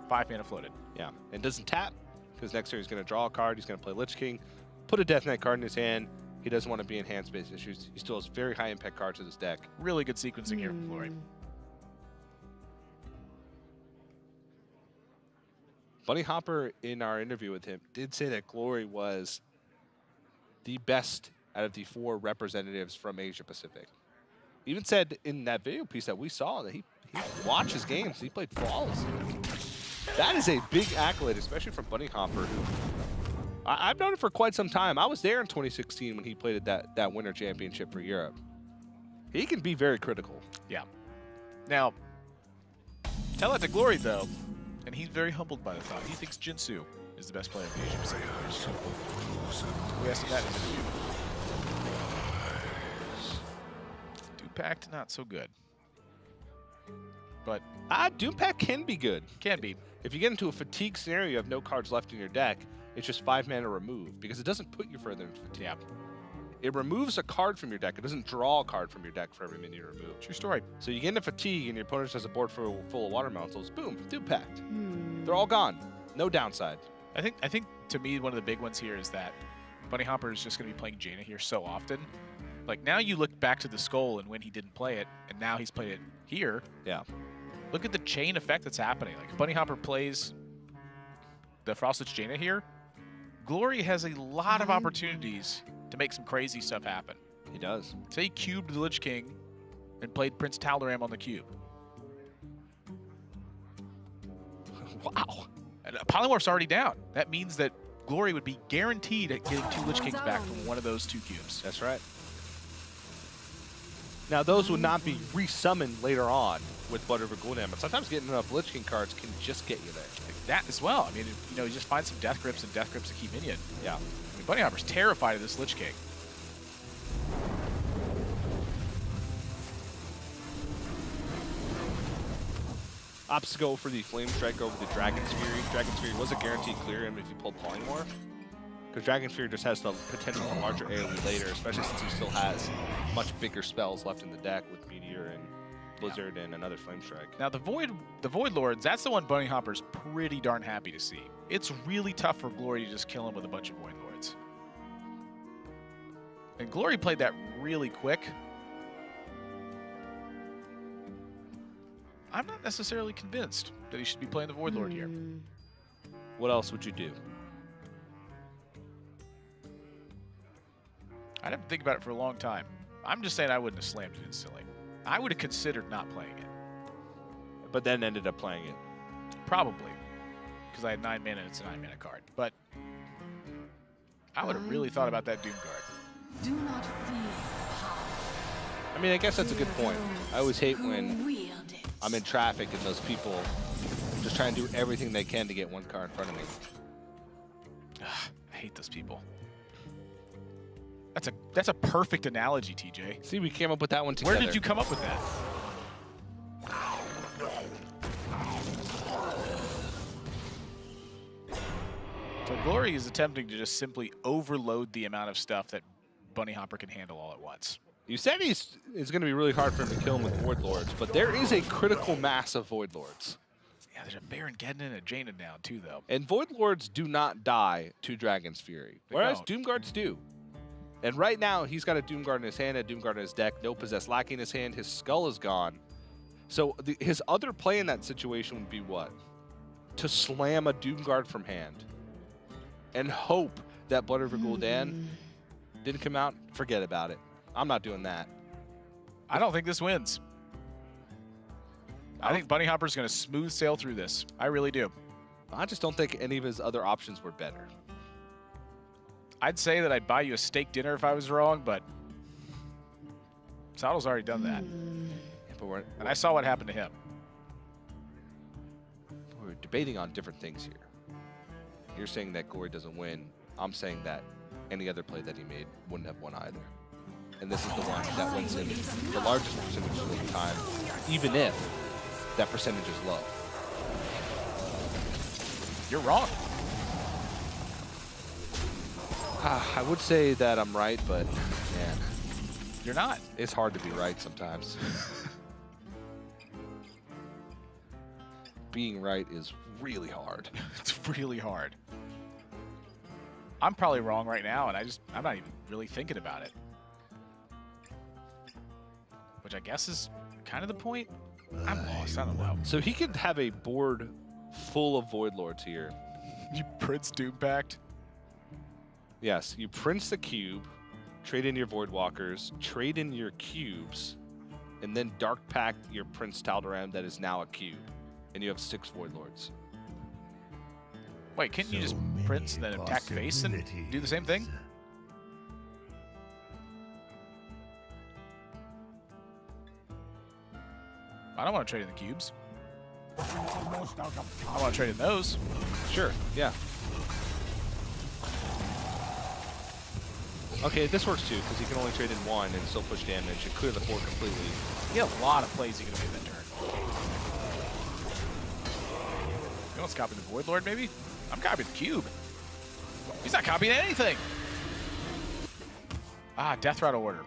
5 mana floated. Yeah, and doesn't tap, because next turn he's going to draw a card, he's going to play Lich King, put a Death Knight card in his hand. He doesn't want to be in hand space issues. He still has very high impact cards in his deck. Really good sequencing here from Glory. Bunnyhoppor, in our interview with him, did say that Glory was the best out of the 4 representatives from Asia Pacific. He even said in that video piece that we saw that he watches games, he played flawlessly. That is a big accolade, especially from Bunnyhoppor, who I've known it for quite some time. I was there in 2016 when he played at that Winter Championship for Europe. He can be very critical. Yeah. Now, tell that to Glory, though, and he's very humbled by the thought. He thinks Jinsu is the best player in the Asia Pacific. We asked him that in the interview. Doompact, not so good. But Doompact can be good. Can be. If you get into a fatigue scenario, you have no cards left in your deck, it's just 5 mana remove, because it doesn't put you further into fatigue. Yeah. It removes a card from your deck. It doesn't draw a card from your deck for every minion you remove. True story. So you get into fatigue and your opponent has a board full of water elementals. Boom, Doompact. They're all gone. No downside. I think to me, one of the big ones here is that Bunnyhoppor is just going to be playing Jaina here so often. Like, now you look back to the Skull and when he didn't play it, and now he's played it here. Yeah. Look at the chain effect that's happening. Like, if Bunnyhoppor plays the Frostlich Jaina here, Glory has a lot of opportunities to make some crazy stuff happen. He does. Say he cubed the Lich King and played Prince Taldaram on the cube. Wow. And Polymorph's already down. That means that Glory would be guaranteed at getting 2 Lich Kings back from one of those 2 cubes. That's right. Now, those would not be resummoned later on with Butterfur Gul'dan, but sometimes getting enough Lich King cards can just get you there. Like that as well. I mean, you just find some Death Grips and Death Grips to keep minion. Yeah. I mean, Bunnyhopper's terrified of this Lich King. Opts to go for the Flame Strike over the Dragon's Fury. Dragon's Fury was a guaranteed clear him if you pulled Polymorph, because Dragon's Fury just has the potential for larger AoE later, especially since he still has much bigger spells left in the deck with Meteor and Blizzard and another Flame Strike. Now the Void Lords, that's the one Bunnyhopper's pretty darn happy to see. It's really tough for Glory to just kill him with a bunch of Void Lords. And Glory played that really quick. I'm not necessarily convinced that he should be playing the Void Lord here. What else would you do? I'd have to think about it for a long time. I'm just saying I wouldn't have slammed it instantly. I would have considered not playing it. But then ended up playing it. Probably. Because I had 9 mana and it's a 9 mana card. But I would have really thought about that Doom Guard. Do not fear power. I mean, I guess that's a good point. I always hate when Wield it. I'm in traffic and those people just try and do everything they can to get one car in front of me. I hate those people. That's a perfect analogy, TJ. See, we came up with that one together. Where did you come up with that? So Glory is attempting to just simply overload the amount of stuff that Bunnyhoppor can handle all at once. You said it's going to be really hard for him to kill him with Void Lords, but there is a critical mass of Void Lords. Yeah, there's a Baron Geddon and a Jaina down too, though. And Void Lords do not die to Dragon's Fury, They whereas don't. Doom Guards do. And right now, he's got a Doom Guard in his hand, a Doom Guard in his deck, no Possess Lacking in his hand, his Skull is gone. So his other play in that situation would be what? To slam a Doom Guard from hand and hope that Blood River Gul'dan didn't come out. Forget about it. I'm not doing that. I don't think this wins. I think Bunnyhopper's going to smooth sail through this. I really do. I just don't think any of his other options were better. I'd say that I'd buy you a steak dinner if I was wrong, but Saddle's already done that. Yeah, but And I saw what happened to him. we're debating on different things here. You're saying that Glory doesn't win. I'm saying that any other play that he made wouldn't have won either. And this is the one that wins him the largest percentage of the time, even if that percentage is low. You're wrong. I would say that I'm right, but man, You're not. it's hard to be right sometimes. Being right is really hard. It's really hard. I'm probably wrong right now, and I'm not even really thinking about it. Which I guess is kind of the point. I'm lost. I don't know. So he could have a board full of Void Lords here. You Prince Doom Pact. Yes, you Prince the cube, trade in your Void Walkers, trade in your cubes, and then Dark Pact your Prince Tal'Daram that is now a cube, and you have 6 Void Lords. Wait, can't you just Prince and then attack face and do the same thing? I don't want to trade in the cubes. I want to trade in those. Sure, yeah. Okay, this works too, because he can only trade in 1 and still push damage and clear the 4 completely. You have a lot of plays you can make that turn. You want to copy the Void Lord, maybe? I'm copying the cube. He's not copying anything. Ah, Death Rattle Order.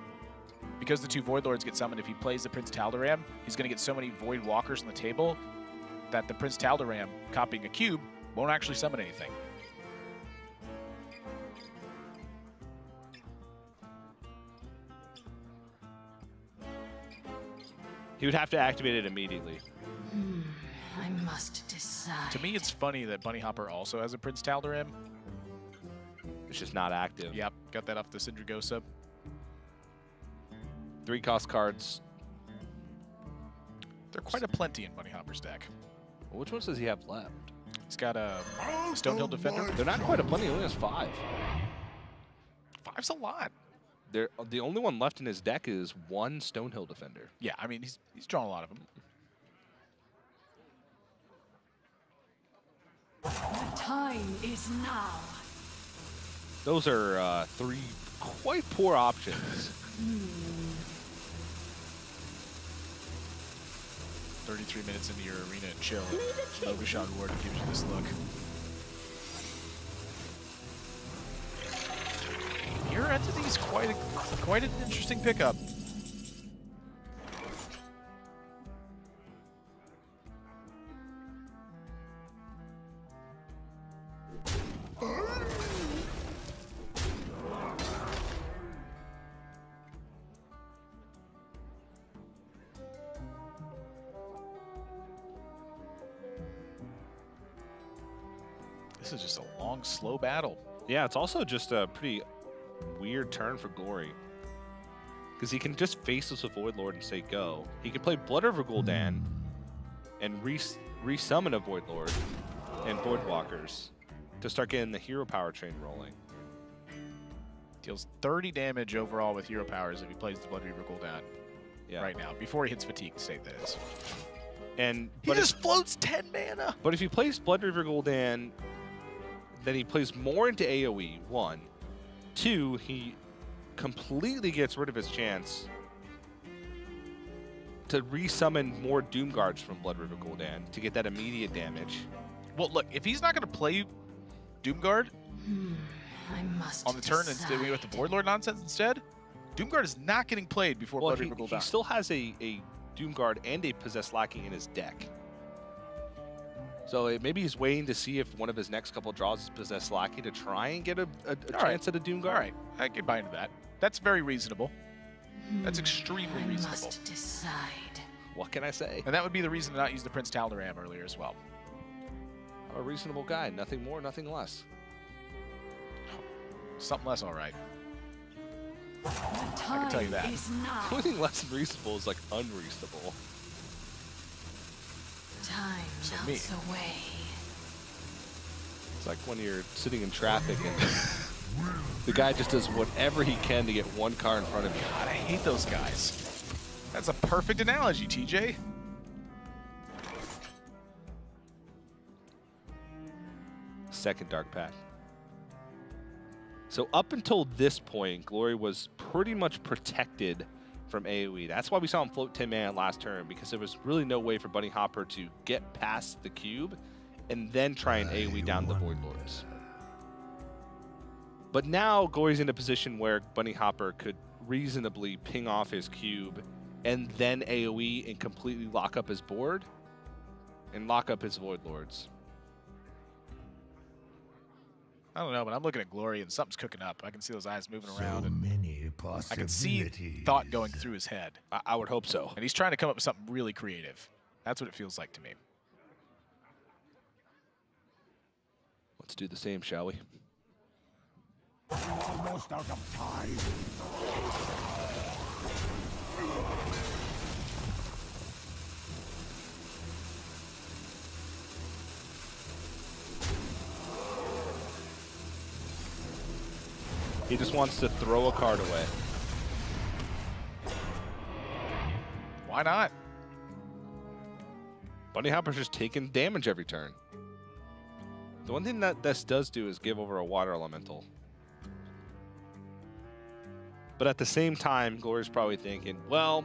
Because the 2 Void Lords get summoned, if he plays the Prince Tal'Daram, he's going to get so many Void Walkers on the table that the Prince Tal'Daram, copying a cube, won't actually summon anything. He would have to activate it immediately. I must decide. To me, it's funny that Bunnyhoppor also has a Prince Tal'Daram. It's just not active. Yep, got that off the Syndragosa. 3-cost cards. They're quite a plenty in Bunnyhoppor's deck. Which ones does he have left? He's got a Stonehill Defender. They're not quite a plenty, he only has 5. 5's a lot. The only one left in his deck is 1 Stonehill Defender. Yeah, I mean, he's drawn a lot of them. The time is now. Those are 3 quite poor options. 33 minutes into your arena and chill. Mogashan Ward gives you this look. Your entity is quite an interesting pickup. This is just a long, slow battle. Yeah, it's also just a pretty weird turn for Glory. Because he can just face us with Void Lord and say go. He can play Blood River Gul'dan and resummon a Void Lord and Voidwalkers to start getting the hero power train rolling. Deals 30 damage overall with hero powers if he plays the Blood Reaver Gul'dan right now, before he hits fatigue state, that is. And He just floats 10 mana! But if he plays Blood River Gul'dan, then he plays more into AoE, 1. 2, he completely gets rid of his chance to resummon more Doom Guards from Blood River Gul'dan to get that immediate damage. Well, look, if he's not going to play Doomguard I must on the turn and stay with the Void Lord nonsense instead, Doomguard is not getting played before Blood Reaver Gul'dan. He still has a Doom Guard and a Possessed Lackey in his deck. So maybe he's waiting to see if one of his next couple draws is Possessed Lackey to try and get a chance at a Doom Guard. All right, I can buy into that. That's very reasonable. That's extremely reasonable. I must decide. What can I say? And that would be the reason to not use the Prince Tal'Daram earlier as well. I'm a reasonable guy. Nothing more, nothing less. Something less, all right. The I time can tell you that. is now. The only thing less than reasonable is like unreasonable. Time So melts me. away. It's like when you're sitting in traffic and the guy just does whatever he can to get one car in front of you. God, I hate those guys. That's a perfect analogy, TJ. Second Dark Path. So up until this point, Glory was pretty much protected from AoE. That's why we saw him float 10 mana last turn, because there was really no way for Bunnyhoppor to get past the cube and then try and AoE down the Void Lords. But now Glory's in a position where Bunnyhoppor could reasonably ping off his cube and then AoE and completely lock up his board and lock up his Void Lords. I don't know, but I'm looking at Glory and something's cooking up. I can see those eyes moving around, and many I can see thought going through his head. I would hope so. And he's trying to come up with something really creative. That's what it feels like to me. Let's do the same, shall we? Almost out of time. He just wants to throw a card away. Why not? Bunnyhoppor's just taking damage every turn. The one thing that this does do is give over a water elemental. But at the same time, Glory's probably thinking, well,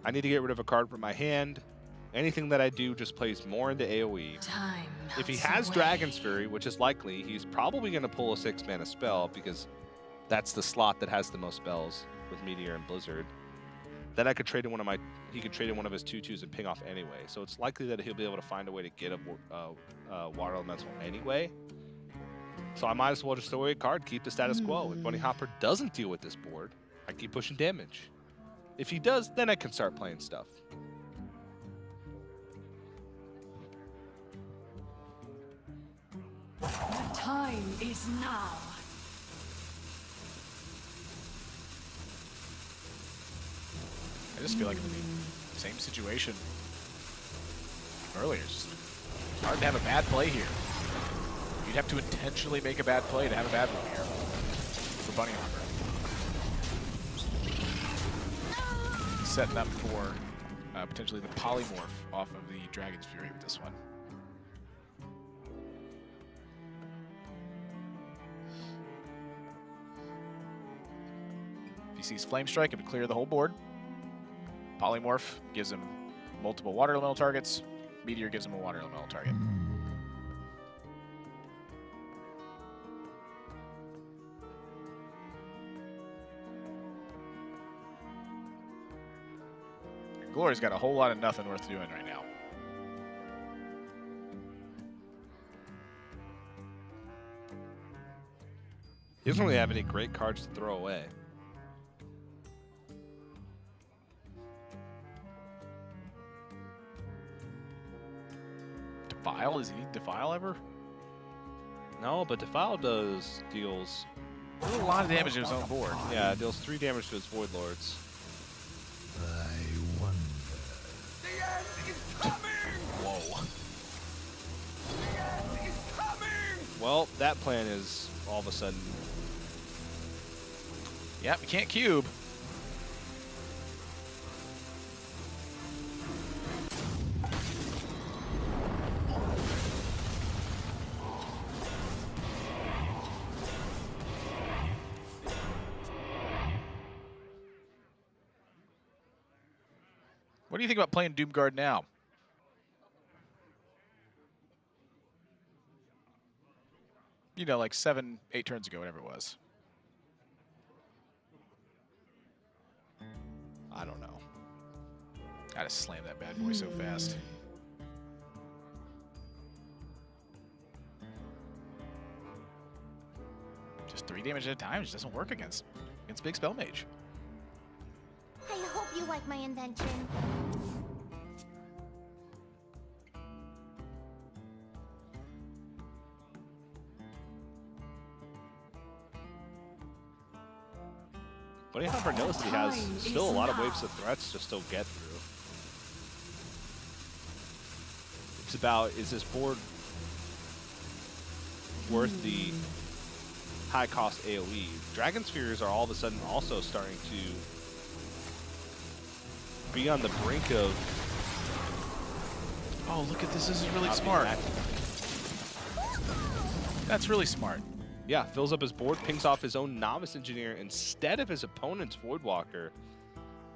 I need to get rid of a card from my hand. Anything that I do just plays more into AoE. Time If he melts has away. Dragon's Fury, which is likely, he's probably going to pull a 6-mana spell because that's the slot that has the most spells with Meteor and Blizzard. Then I could trade in he could trade in one of his 2/2s and ping off anyway. So it's likely that he'll be able to find a way to get a water elemental anyway. So I might as well just throw away a card, keep the status quo. If Bunnyhoppor doesn't deal with this board, I keep pushing damage. If he does, then I can start playing stuff. The time is now. I just feel like I'm in the same situation earlier. It's hard to have a bad play here. You'd have to intentionally make a bad play to have a bad one here for Bunnyhoppor. Setting up for potentially the polymorph off of the Dragon's Fury with this one. If he sees Flame Strike, it would clear the whole board. Polymorph gives him multiple water elemental targets. Meteor gives him a water elemental target. Glory's got a whole lot of nothing worth doing right now. He doesn't really have any great cards to throw away. Defile? Does he need Defile ever? No, but Defile deals. A lot of damage to his own board. Yeah, deals 3 damage to his Void Lords. I wonder. The end is coming! Whoa. The end is coming! Well, that plan is all of a sudden. Yep, you can't cube. What do you think about playing Doomguard now? You know, like 7, 8 turns ago, whatever it was. I don't know. Gotta slam that bad boy so fast. Just 3 damage at a time just doesn't work against big spell mage. I hope you like my invention. Bunnyhoppor knows that he has still a lot of waves of threats to still get through. It's about, is this board worth the high cost AoE? Dragon Spheres are all of a sudden also starting to be on the brink of. Oh, look at this. This is really not being smart. active. That's really smart. Yeah, fills up his board, pings off his own Novice Engineer instead of his opponent's Voidwalker.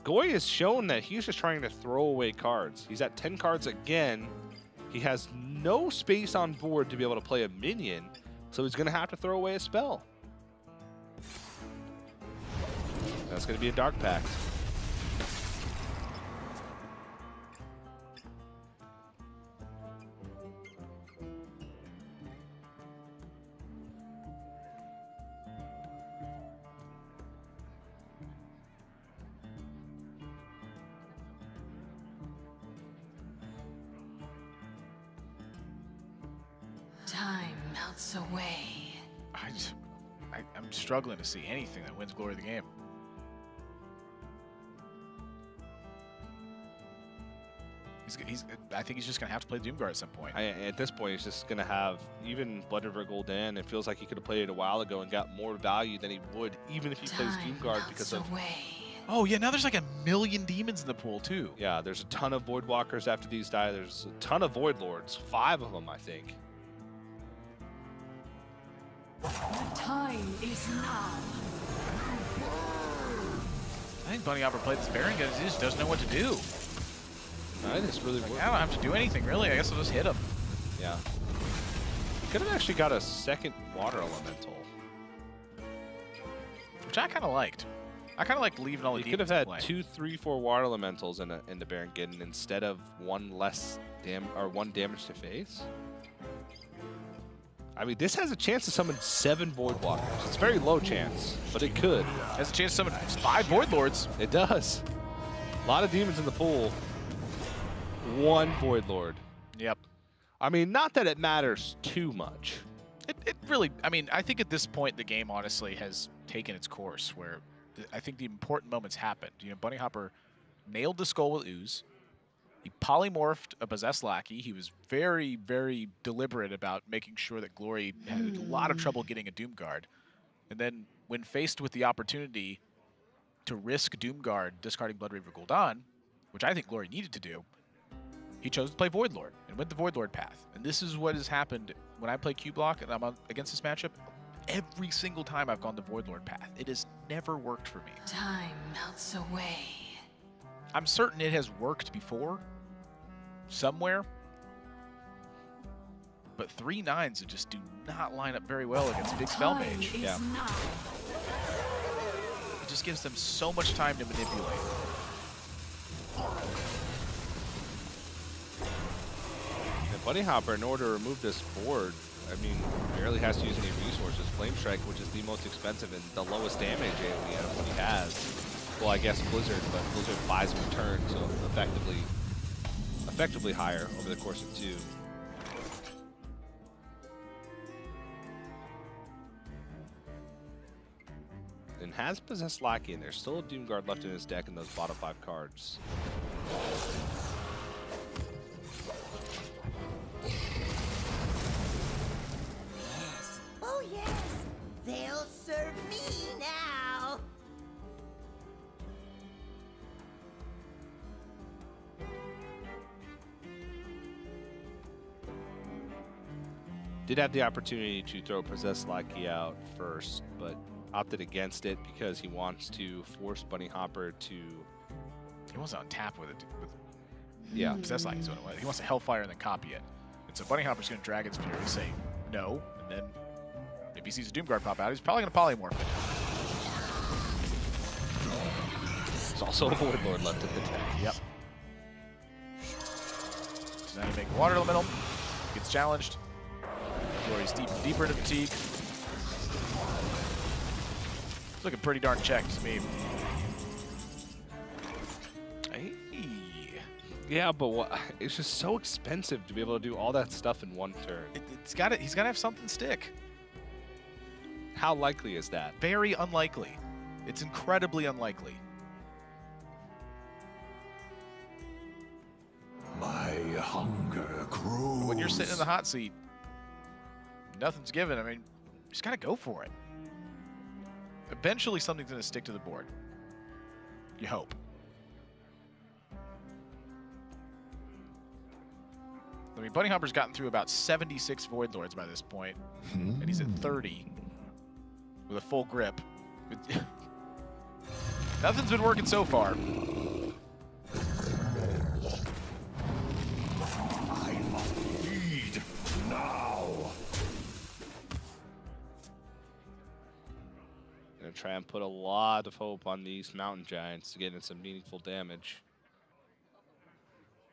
Goy has shown that he's just trying to throw away cards. He's at 10 cards again. He has no space on board to be able to play a minion, so he's going to have to throw away a spell. That's going to be a Dark Pact. Time melts away. I'm struggling to see anything that wins Glory of the Game. I think he's just going to have to play Doomguard at some point. At this point, he's just going to have even Blood River Gul'dan. It feels like he could have played it a while ago and got more value than he would even if he plays Doomguard because of. Oh, yeah, now there's like 1,000,000 demons in the pool, too. Yeah, there's a ton of Voidwalkers after these die. There's a ton of Void Lords. 5 of them, I think. The time is now. I think Bunnyhoppor played this Baron because he just doesn't know what to do. I just really Like, I don't have to do anything, really. I guess I'll just hit him. Yeah. He could have actually got a second Water Elemental. Which I kind of liked. I kind of liked leaving all the He demons could have had in play. 2, 3, 4 Water Elementals in the Baron Geddon instead of one damage to face. I mean, this has a chance to summon 7 Voidwalkers. It's a very low chance, but it could. Has a chance to summon 5 Void Lords. It does. A lot of demons in the pool. 1 Void Lord. Yep. I mean, not that it matters too much. It really, I mean, I think at this point the game honestly has taken its course where I think the important moments happened. You know, Bunnyhoppor nailed the skull with Ooze. He polymorphed a Possessed Lackey. He was very, very deliberate about making sure that Glory had a lot of trouble getting a Doomguard. And then when faced with the opportunity to risk Doomguard discarding Blood River Gul'dan, which I think Glory needed to do, he chose to play Void Lord and went the Void Lord path. And this is what has happened when I play Q-Block and I'm against this matchup. Every single time I've gone the Void Lord path. It has never worked for me. Time melts away. I'm certain it has worked before, somewhere, but 3 9s just do not line up very well against big spell mage. Yeah. It just gives them so much time to manipulate. And Bunnyhoppor, in order to remove this board, I mean, barely has to use any resources. Flame Strike, which is the most expensive and the lowest damage AoE out of what he has. Well, I guess Blizzard, but Blizzard buys him a turn, so effectively higher over the course of 2. has Possessed Lackey, and there's still a Doomguard left in his deck in those bottom 5 cards. Yes. Oh, yes. They'll serve me now. Did have the opportunity to throw Possessed Lackey out first, but opted against it because he wants to force Bunnyhoppor to... He wants to untap with it. Yeah. Possessed Lackey's what it was. He wants to Hellfire and then copy it. And so Bunnyhopper's going to Dragon's Fury, say no, and then if he sees a Doomguard pop out, he's probably going to polymorph it. There's also a Void Lord left in the deck. Yep. So now you make Water Elemental. Gets challenged. Glory's deeper into Fatigue. It's looking pretty darn checked to me. Hey. Yeah, but what, it's just so expensive to be able to do all that stuff in one turn. He's got to have something stick. How likely is that? Very unlikely. It's incredibly unlikely. My hunger grows. When you're sitting in the hot seat, nothing's given. I mean, you just got to go for it. Eventually, something's going to stick to the board. You hope. I mean, Bunnyhopper's gotten through about 76 Void Lords by this point, and he's at 30 with a full grip. Nothing's been working so far. I must feed now. Gonna try and put a lot of hope on these Mountain Giants to get in some meaningful damage.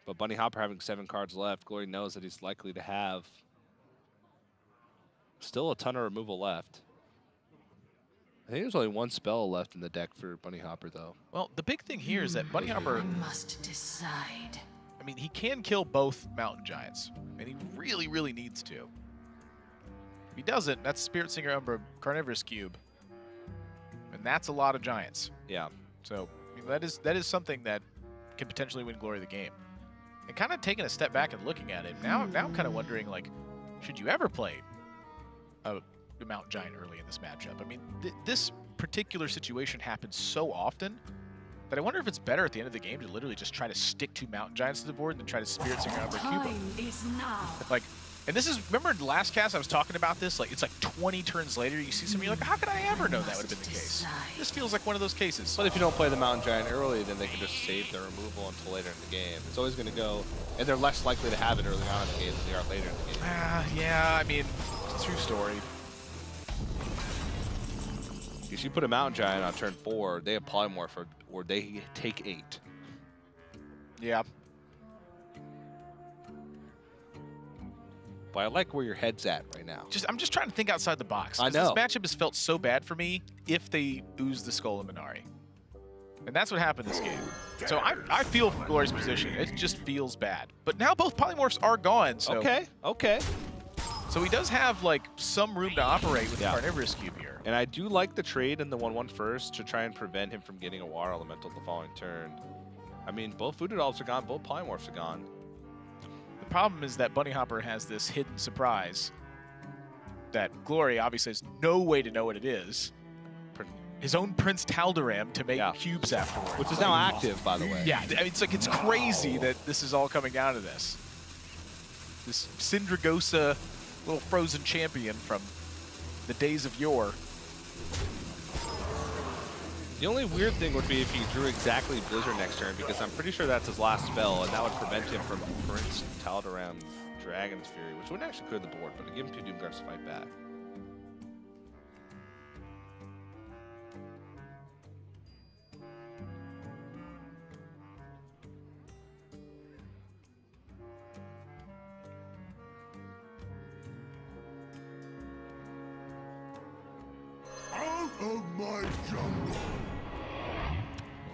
But Bunnyhoppor having 7 cards left, Glory knows that he's likely to have still a ton of removal left. I think there's only 1 spell left in the deck for Bunnyhoppor, though. Well, the big thing here is that Bunnyhoppor, I must decide. I mean, he can kill both Mountain Giants, and he really, really needs to. If he doesn't, that's Spirit Singer Umbra Carnivorous Cube, and that's a lot of Giants. Yeah. So I mean, that is something that can potentially win Glory the game. And kind of taking a step back and looking at it, now I'm kind of wondering, like, should you ever play a Mountain Giant early in this matchup? I mean, this particular situation happens so often that I wonder if it's better at the end of the game to literally just try to stick 2 Mountain Giants to the board and then try to Spirit Singer Umbra Cube them. Time is now. Like, and this is, remember in the last cast I was talking about this? Like, it's like 20 turns later, you see something, you're like, how could I ever know that would have been the case? This feels like one of those cases. But if you don't play the Mountain Giant early, then they can just save their removal until later in the game. It's always going to go, and they're less likely to have it early on in the game than they are later in the game. Yeah, I mean, it's a true story. If you put a Mountain Giant on turn 4, they have Polymorph, or they take 8. Yeah. But I like where your head's at right now. I'm just trying to think outside the box. I 'Cause know. This matchup has felt so bad for me if they ooze the Skull and Minari. And that's what happened this game. So I feel from Glory's position. It just feels bad. But now both Polymorphs are gone, so... Okay. So he does have, like, some room to operate with the Carnivorous Cube here. And I do like the trade in the 1/1 first to try and prevent him from getting a Water Elemental the following turn. I mean, both Voodoo Dolls are gone, both Polymorphs are gone. The problem is that Bunnyhoppor has this hidden surprise that Glory obviously has no way to know what it is. His own Prince Taldaram to make cubes afterwards. Which is now active, by the way. Yeah, I mean, it's like, it's crazy that this is all coming down to this. This Syndragosa little frozen champion from the days of yore. The only weird thing would be if he drew exactly Blizzard next turn, because I'm pretty sure that's his last spell, and that would prevent him from Prince Taldaram Dragon's Fury, which wouldn't actually clear the board, but it'd give him 2 Doomguards to fight back. Out of my jungle.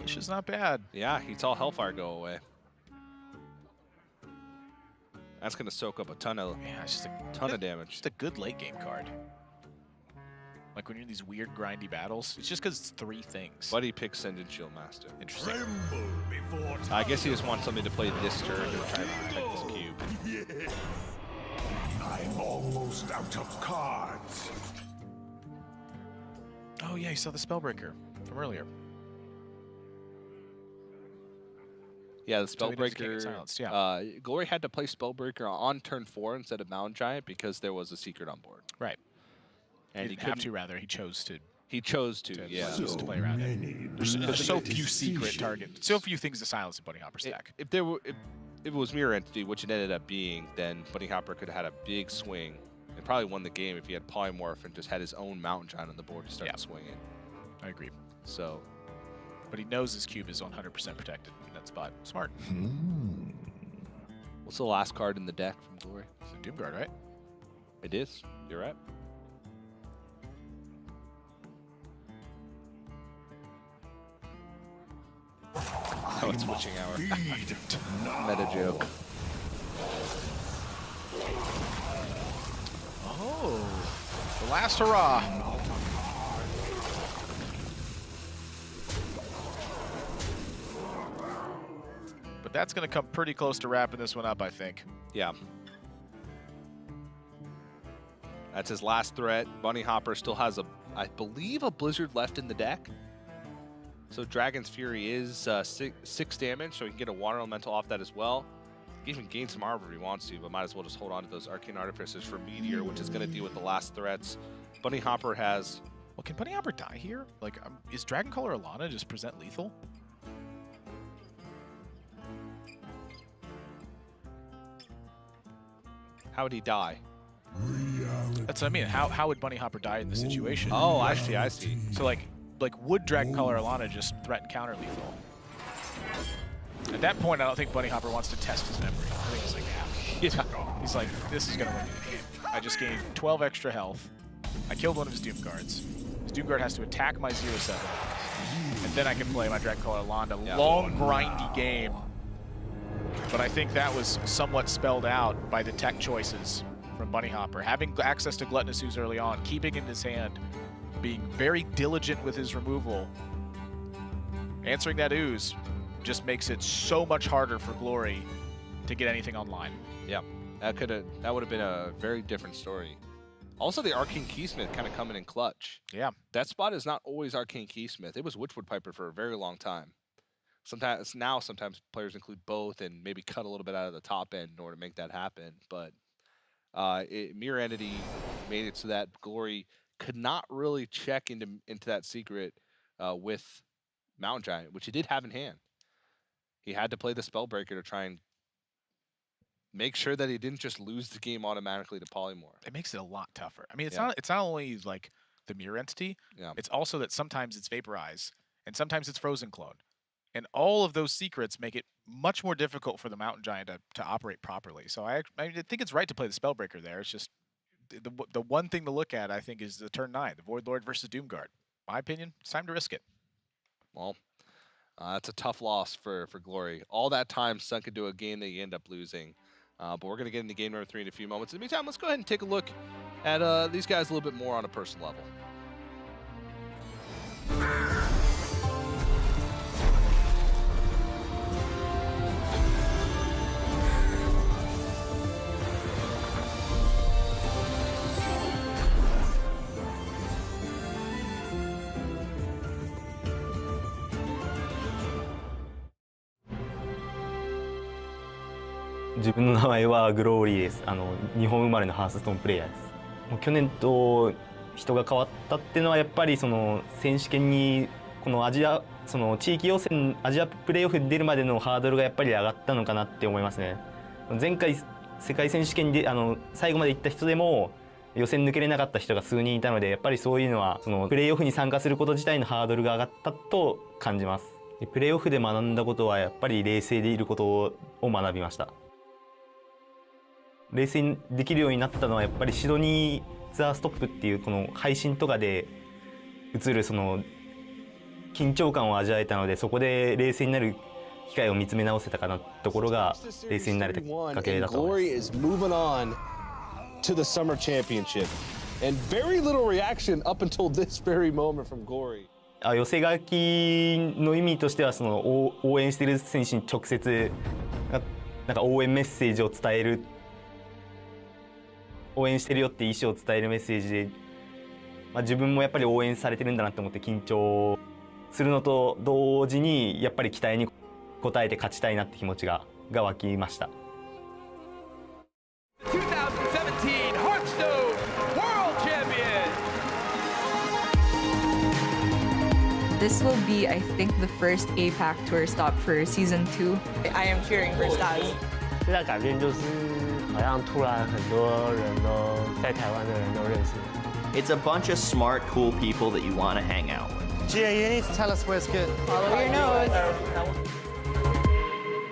Which is not bad. Yeah, he saw Hellfire go away. That's going to soak up a ton of, Yeah, it's just ton of damage. Just a good late game card. Like when you're in these weird grindy battles, it's just because it's 3 things. Buddy picks Send and Shield Master. Interesting. Tremble before I guess he just wants something to play this turn to try to protect his cube. Yes. I'm almost out of cards. Oh yeah, you saw the Spellbreaker from earlier. Yeah, the So he knows he can't get Spellbreaker. silenced, yeah. Glory had to play Spellbreaker on turn 4 instead of Mountain Giant because there was a secret on board. Right. And he he didn't have couldn't. to, rather. He chose to. He chose to. to Yeah. just play around it. There's so few secret targets, so few things to silence in Bunnyhoppor stack. If it was Mirror Entity, which it ended up being, then Bunnyhoppor could have had a big swing and probably won the game if he had Polymorph and just had his own Mountain Giant on the board to start swinging. I agree. So, But he knows his cube is 100% protected in that spot. Smart. what's the last card in the deck from Glory? It's a Doomguard, right? It is. You're right. Oh, it's witching hour. Meta joke. Oh, the last hurrah. But that's going to come pretty close to wrapping this one up, I think. Yeah. That's his last threat. Bunnyhoppor still has I believe, a Blizzard left in the deck. So Dragon's Fury is 6 damage, so he can get a Water Elemental off that as well. He can even gain some armor if he wants to, but might as well just hold on to those Arcane Artificers for Meteor, which is going to deal with the last threats. Bunnyhoppor has... Well, can Bunnyhoppor die here? Like, is Dragoncaller Alana just present lethal? How would he die? That's what I mean. How would Bunnyhoppor die in this situation? Oh, actually, I see. So like would Dragoncaller Alana just threaten counter lethal? At that point, I don't think Bunnyhoppor wants to test his memory. I think he's like, yeah. He's like, this is gonna win me the game. I just gained 12 extra health. I killed one of his Doomguards. His Doomguard has to attack my 0/7, and then I can play my Dragoncaller Alana. Yeah. Long, grindy game. But I think that was somewhat spelled out by the tech choices from Bunnyhoppor. Having access to Gluttonous Ooze early on, keeping it in his hand, being very diligent with his removal, answering that ooze just makes it so much harder for Glory to get anything online. Yeah, that would have been a very different story. Also, the Arcane Keysmith kind of coming in clutch. Yeah. That spot is not always Arcane Keysmith. It was Witchwood Piper for a very long time. Sometimes players include both and maybe cut a little bit out of the top end in order to make that happen. But Mirror Entity made it so that Glory could not really check into that secret with Mountain Giant, which he did have in hand. He had to play the Spellbreaker to try and make sure that he didn't just lose the game automatically to Polymorph. It makes it a lot tougher. I mean, it's not only like the Mirror Entity, it's also that sometimes it's Vaporize and sometimes it's Frozen Clone. And all of those secrets make it much more difficult for the Mountain Giant to operate properly. So I think it's right to play the Spellbreaker there. It's just the one thing to look at, I think, is the turn 9, the Void Lord versus Doomguard. My opinion, it's time to risk it. Well, that's a tough loss for Glory. All that time sunk into a game that you end up losing. But we're going to get into game number 3 in a few moments. In the meantime, let's go ahead and take a look at these guys a little bit more on a personal level.自分の名前はグローリーです。日本生まれのハースストーンプレイヤーです。もう去年と人が変わったっていうのはやっぱりその選手権にこのその地域予選アジアプレーオフに出るまでのハードルがやっぱり上がったのかなって思いますね。前回世界選手権で最後まで行った人でも予選抜けれなかった人が数人いたので、やっぱりそういうのはそのプレーオフに参加すること自体のハードルが上がったと感じます。プレーオフで学んだことはやっぱり冷静でいることを学びました。冷静にできるようになったのはやっぱりシドニーツアーストップっていうこの配信とかで映るその緊張感を味わえたので、そこで冷静になる機会を見つめ直せたかなところが冷静になれたきっかけだと思います。Glory is moving on to the Summer Championship. And very little reaction up until this very moment from Glory. 寄せ書きの意味としてはその応援している選手に直接なんか応援メッセージを伝える応援してるよって意思を伝えるメッセージで、自分もやっぱり応援されてるんだなと思って緊張するのと同時にやっぱり期待に応えて勝ちたいなって気持ちが湧きました。2017 Hearthstone World Champion! This will be, I think, the first APAC tour stop for season 2. I am cheering for Stars. 最大改变就是好像突然很多人都在台湾的人都认识。It's a bunch of smart, cool people that you want to hang out with. Gia, you need to tell us where's good. Follow your nose.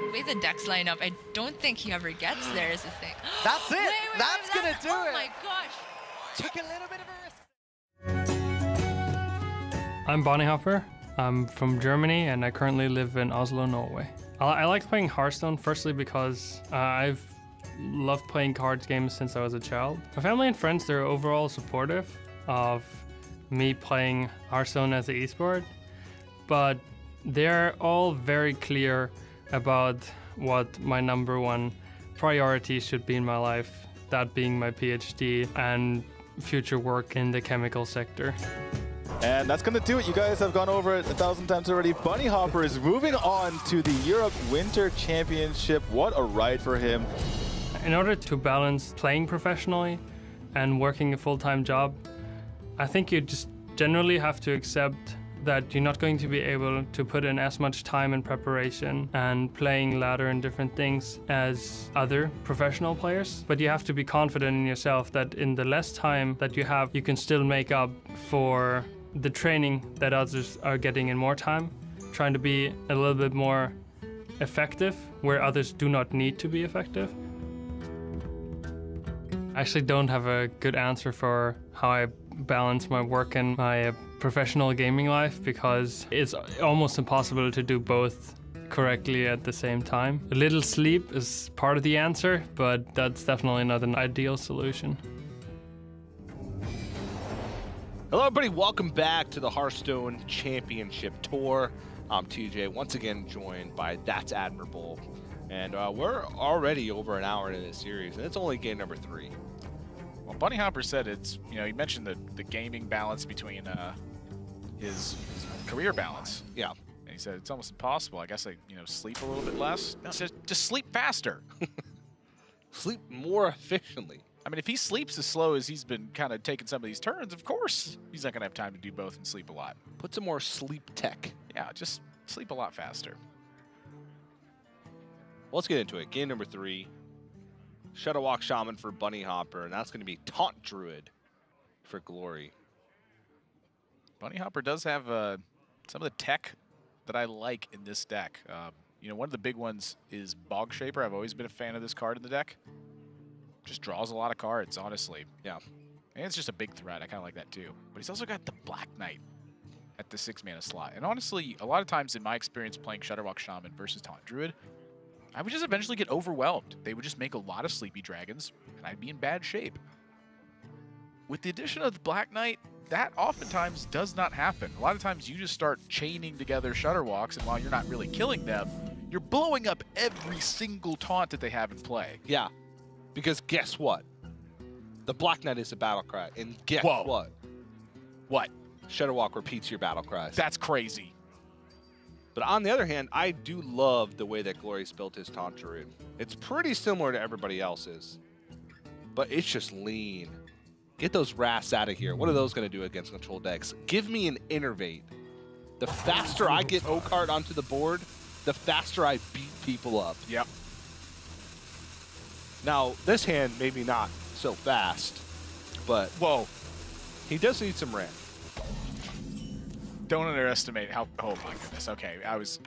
The way the decks line up, I don't think he ever gets there is the thing. That's it. That's gonna do oh it. Oh my gosh. Took a little bit of a risk. I'm Bunnyhoppor. I'm from Germany and I currently live in Oslo, Norway. I like playing Hearthstone firstly because I've loved playing cards games since I was a child. My family and friends, they're overall supportive of me playing Hearthstone as an esport, but they're all very clear about what my #1 priority should be in my life, that being my PhD and future work in the chemical sector. And that's going to do it. You guys have gone over it 1,000 times already. Bunnyhoppor is moving on to the Europe Winter Championship. What a ride for him. In order to balance playing professionally and working a full-time job, I think you just generally have to accept that you're not going to be able to put in as much time in preparation and playing ladder and different things as other professional players. But you have to be confident in yourself that in the less time that you have, you can still make up for the training that others are getting in more time, trying to be a little bit more effective where others do not need to be effective. I actually don't have a good answer for how I balance my work and my professional gaming life because it's almost impossible to do both correctly at the same time. A little sleep is part of the answer, but that's definitely not an ideal solution. Hello, everybody. Welcome back to the Hearthstone Championship Tour. I'm TJ, once again joined by That's Admirable. And we're already over an hour into this series, and it's only game number 3. Well, Bunnyhoppor said it's, you know, he mentioned the gaming balance between his career balance. Yeah. And he said it's almost impossible. I guess I, sleep a little bit less. No, just sleep faster. Sleep more efficiently. I mean, if he sleeps as slow as he's been kind of taking some of these turns, of course he's not going to have time to do both and sleep a lot. Put some more sleep tech. Yeah, just sleep a lot faster. Well, let's get into it. Game number 3. Shadowwalk Shaman for Bunnyhoppor, and that's going to be Taunt Druid for Glory. Bunnyhoppor does have some of the tech that I like in this deck. One of the big ones is Bog Shaper. I've always been a fan of this card in the deck. Just draws a lot of cards, honestly. Yeah. And it's just a big threat. I kind of like that too. But he's also got the Black Knight at the 6-mana slot. And honestly, a lot of times in my experience playing Shadowwalk Shaman versus Taunt Druid, I would just eventually get overwhelmed. They would just make a lot of Sleepy Dragons, and I'd be in bad shape. With the addition of the Black Knight, that oftentimes does not happen. A lot of times you just start chaining together Shudderwalks, and while you're not really killing them, you're blowing up every single taunt that they have in play. Yeah, because guess what? The Black Knight is a battle cry, and guess what? What? Shudderwalk repeats your battle cries. That's crazy. But on the other hand, I do love the way that Glory's built his Taunt Druid. It's pretty similar to everybody else's, but it's just lean. Get those Wraths out of here. What are those going to do against control decks? Give me an Innervate. The faster I get O-Card onto the board, the faster I beat people up. Yep. Now, this hand, maybe not so fast, but whoa, he does need some ramp. Don't underestimate how, oh my goodness, okay. I was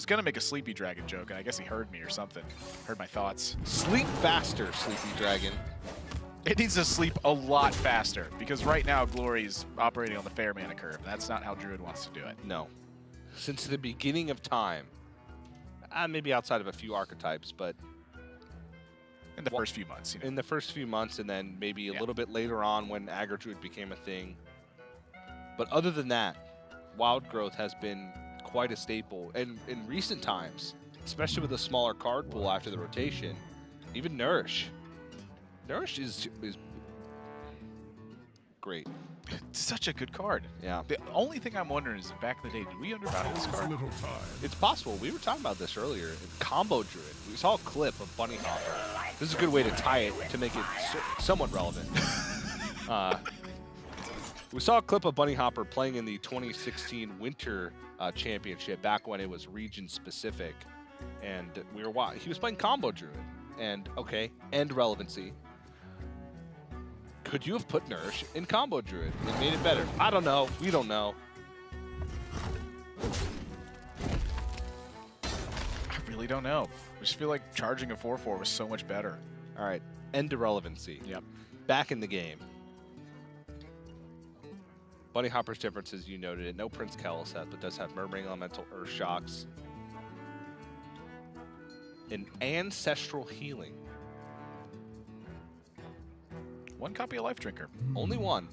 gonna make a Sleepy Dragon joke, and I guess he heard me or something. Heard my thoughts. Sleep faster, Sleepy Dragon. It needs to sleep a lot faster, because right now Glory's operating on the fair mana curve. That's not how Druid wants to do it. No. Since the beginning of time, maybe outside of a few archetypes, but In the first few months. In the first few months, and then maybe a little bit later on when Aggro Druid became a thing. But other than that, Wild Growth has been quite a staple. And in recent times, especially with a smaller card pool after the rotation, even Nourish. Nourish is great. It's such a good card. Yeah. The only thing I'm wondering is, back in the day, did we undervalue this card? It's possible. We were talking about this earlier. In Combo Druid, we saw a clip of Bunnyhoppor. This is a good way to tie it to make it somewhat relevant. We saw a clip of Bunnyhoppor playing in the 2016 Winter Championship back when it was region specific, and we were watching. He was playing Combo Druid, and okay, end relevancy. Could you have put Nourish in Combo Druid and made it better? I don't know. We don't know. I really don't know. I just feel like charging a 4/4 was so much better. All right, end irrelevancy. Yep. Back in the game. Bunnyhoppor's difference, as you noted it, no Prince Kel set, but does have Murmuring Elemental, Earth Shocks, and Ancestral Healing. One copy of Life Drinker. Only one.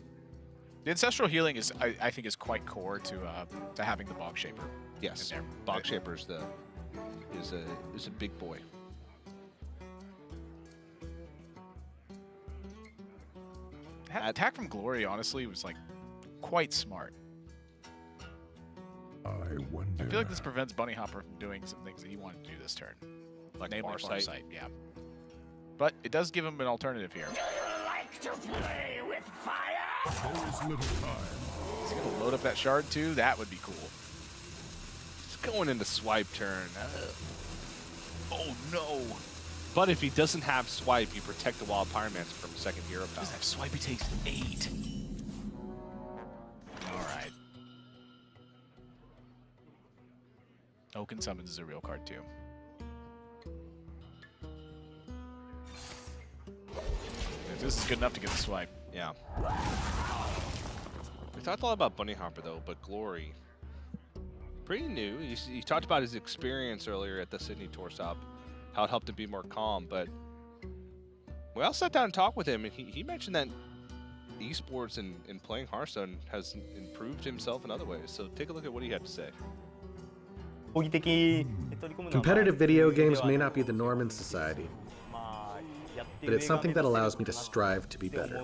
The Ancestral Healing is, I think, is quite core to having the Bog Shaper. Yes, in there. Bog Shaper's is a big boy. Attack from Glory, honestly, was like quite smart. I wonder. I feel like this prevents Bunnyhoppor from doing some things that he wanted to do this turn, Like namely Farsight. Farsight. Yeah, but it does give him an alternative here. To play with fire? Always little time. He's gonna load up that shard too. That would be cool. It's going into swipe turn. Oh no! But if he doesn't have swipe, you protect the Wild Pyromancer from second hero He power. doesn't have swipe. He takes 8. All right. Oaken Summons is a real card too. If this is good enough to get the swipe. Yeah. We talked a lot about Bunnyhoppor though, but Glory, pretty new. You talked about his experience earlier at the Sydney Tour Stop, how it helped him be more calm, but we all sat down and talked with him, and he mentioned that esports and playing Hearthstone has improved himself in other ways. So take a look at what he had to say. Competitive video games may not be the norm in society, but it's something that allows me to strive to be better.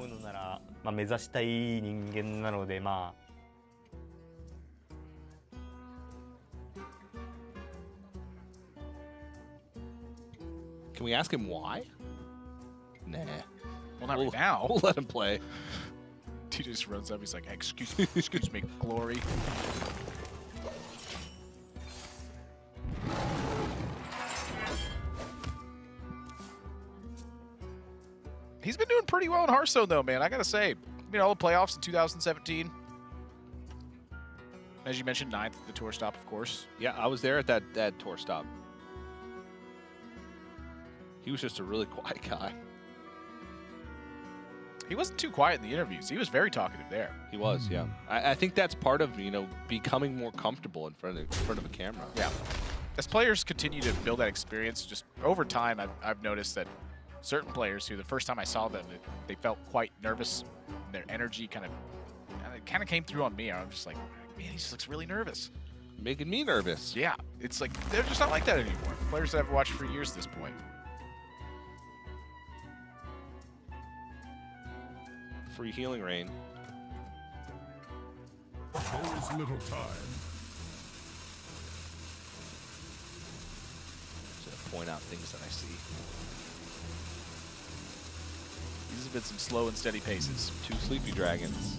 Can we ask him why? Nah. Well, not right now. We'll let him play. He just runs up. He's like, excuse me, Glory. He's been doing pretty well in Hearthstone, though, man. I gotta say, all the playoffs in 2017. As you mentioned, 9th at the tour stop, of course. Yeah, I was there at that tour stop. He was just a really quiet guy. He wasn't too quiet in the interviews. He was very talkative there. He was, yeah. I think that's part of becoming more comfortable in front of a camera. Yeah. As players continue to build that experience, just over time, I've noticed that certain players who the first time I saw them, they felt quite nervous. And their energy kind of came through on me. I'm just like, man, he just looks really nervous. Making me nervous. Yeah, it's like they're just not like that anymore. Players that I've watched for years at this point. Free healing rain. Always little time. Just to point out things that I see. These have been some slow and steady paces. 2 Sleepy Dragons.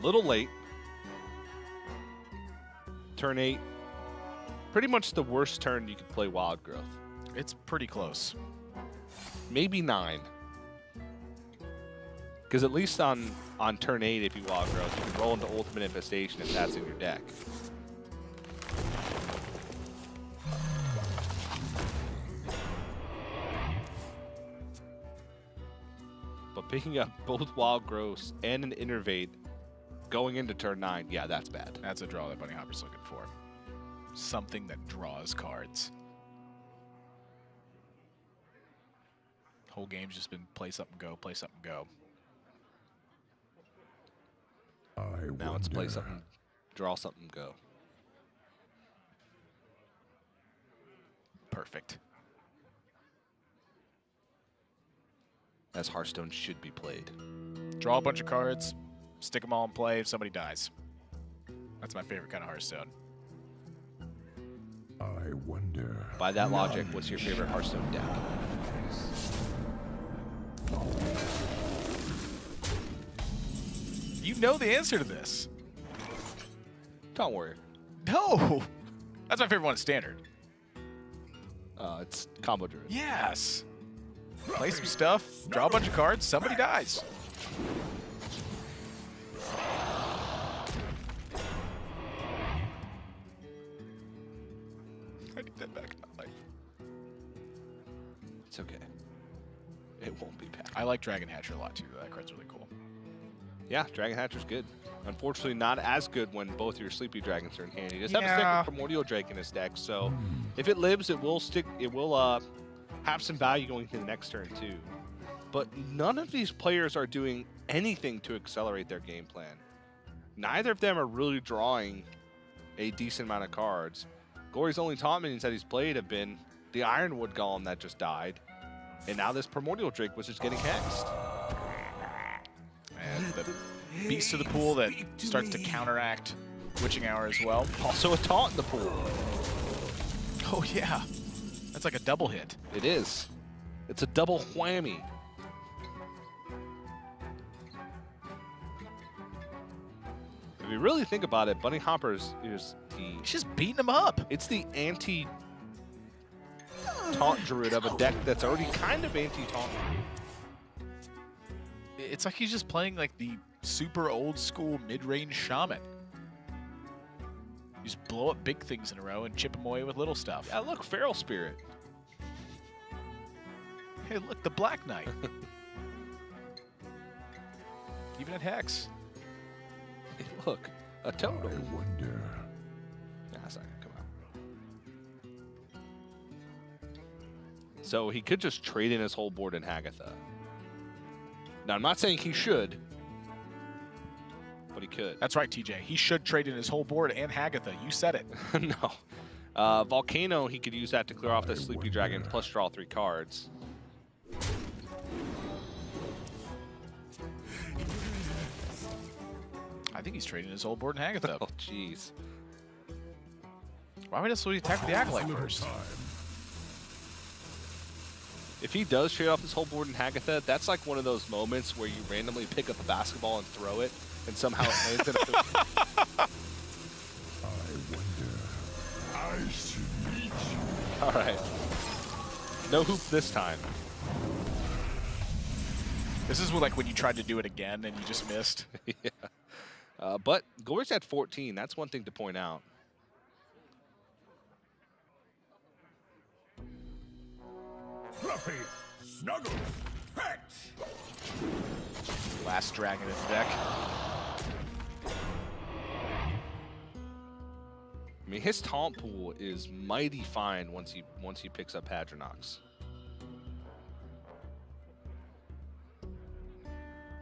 Little late. Turn 8. Pretty much the worst turn you could play Wild Growth. It's pretty close. Maybe 9. Because at least on turn 8, if you Wild Growth, you can roll into Ultimate Infestation if that's in your deck. But picking up both Wild Growths and an Innervate going into turn 9, yeah, that's bad. That's a draw that Bunnyhoppor's looking for. Something that draws cards. Whole game's just been play something, go, play something, go. Now it's play something, draw something, go. Perfect. As Hearthstone should be played. Draw a bunch of cards, stick them all in play if somebody dies. That's my favorite kind of Hearthstone. I wonder. By that logic, what's your favorite Hearthstone deck? You know the answer to this. Don't worry. No! That's my favorite one, Standard. It's combo driven. Yes! Play some stuff, draw a bunch of cards, somebody dies. I need that back in my life. It's okay. It won't be back. I like Dragon Hatcher a lot too, though. That card's really cool. Yeah, Dragon Hatcher's good. Unfortunately, not as good when both your Sleepy Dragons are in hand. He does have a second Primordial Drake in his deck, so if it lives, it will stick. It will have some value going into the next turn too. But none of these players are doing anything to accelerate their game plan. Neither of them are really drawing a decent amount of cards. Glory's only taunt minions that he's played have been the Ironwood Golem that just died, and now this Primordial Drake, which is getting hexed. And the Beast of the Pool that starts to counteract Witching Hour as well. Also a taunt in the pool. Oh yeah, that's like a double hit. It is. It's a double whammy. If you really think about it, Bunnyhoppor is the... He's just beating him up. It's the anti-taunt druid of a deck that's already kind of anti-taunt. It's like he's just playing like the super old school mid-range shaman. You just blow up big things in a row and chip them away with little stuff. Yeah, look, Feral Spirit. Hey, look, the Black Knight. Even at Hex. Hey, look, a totem. I wonder. Nah, that's not gonna come out. So he could just trade in his whole board in Hagatha. Now, I'm not saying he should, but he could. That's right, TJ. He should trade in his whole board and Hagatha. You said it. No. Volcano, he could use that to clear off the Sleepy Dragon, plus draw 3 cards. I think he's trading his whole board in Hagatha. Oh, jeez. Why would he attack with the Acolyte first? If he does trade off his whole board in Hagatha, that's like one of those moments where you randomly pick up a basketball and throw it, and somehow it lands in a hoop. I wonder. I should meet you. All right. No hoop this time. This is like when you tried to do it again and you just missed. Yeah. But Glory's at 14. That's one thing to point out. Fluffy, snuggle, pet. Last dragon in the deck. I mean, his taunt pool is mighty fine once he picks up Hadronox.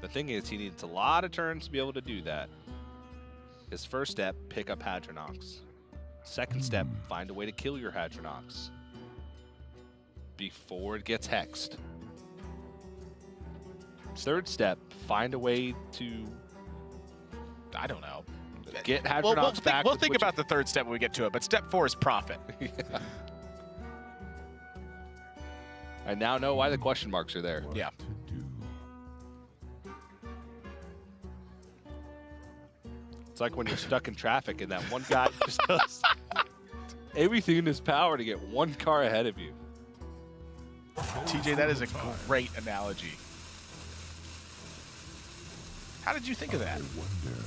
The thing is, he needs a lot of turns to be able to do that. His first step, pick up Hadronox. Second step, find a way to kill your Hadronox before it gets hexed. Third step, find a way to... I don't know. Get Hadronox back. We'll think about the third step when we get to it, but step 4 is profit. Yeah. I now know why the question marks are there. Yeah. It's like when you're stuck in traffic and that one guy just does everything in his power to get one car ahead of you. TJ, that is a great analogy. How did you think of that? I wonder.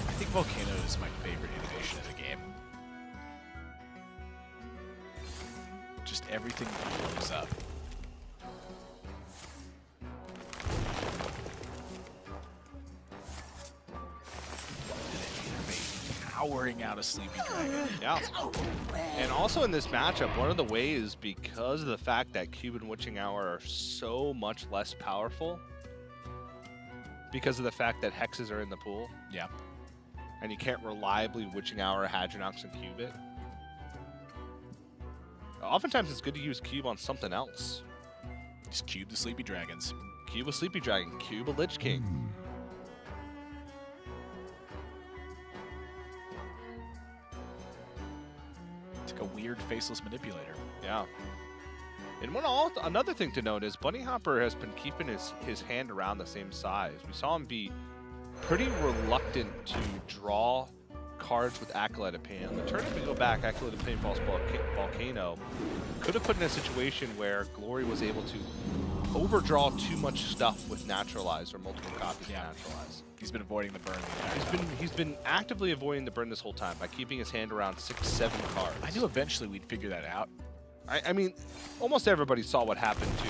I think Volcano is my favorite innovation in the game. just everything blows up. Powering out a Sleepy Dragon. Yeah. And also in this matchup, one of the ways, because of the fact that Cube and Witching Hour are so much less powerful, because of the fact that hexes are in the pool. Yeah. And you can't reliably Witching Hour, Hadronox, and Cube it. Oftentimes it's good to use Cube on something else. Just Cube the Sleepy Dragons. Cube a Sleepy Dragon, Cube a Lich King. It's like a weird faceless manipulator. Yeah. And another thing to note is Bunnyhoppor has been keeping his hand around the same size. We saw him be pretty reluctant to draw cards with Acolyte of Pain. On the turn, if we go back, Acolyte of Pain False Volcano could have put in a situation where Glory was able to overdraw too much stuff with Naturalize or multiple copies of Naturalize. He's been avoiding the burn. He's been actively avoiding the burn this whole time by keeping his hand around 6-7 cards. I knew eventually we'd figure that out. I mean, almost everybody saw what happened to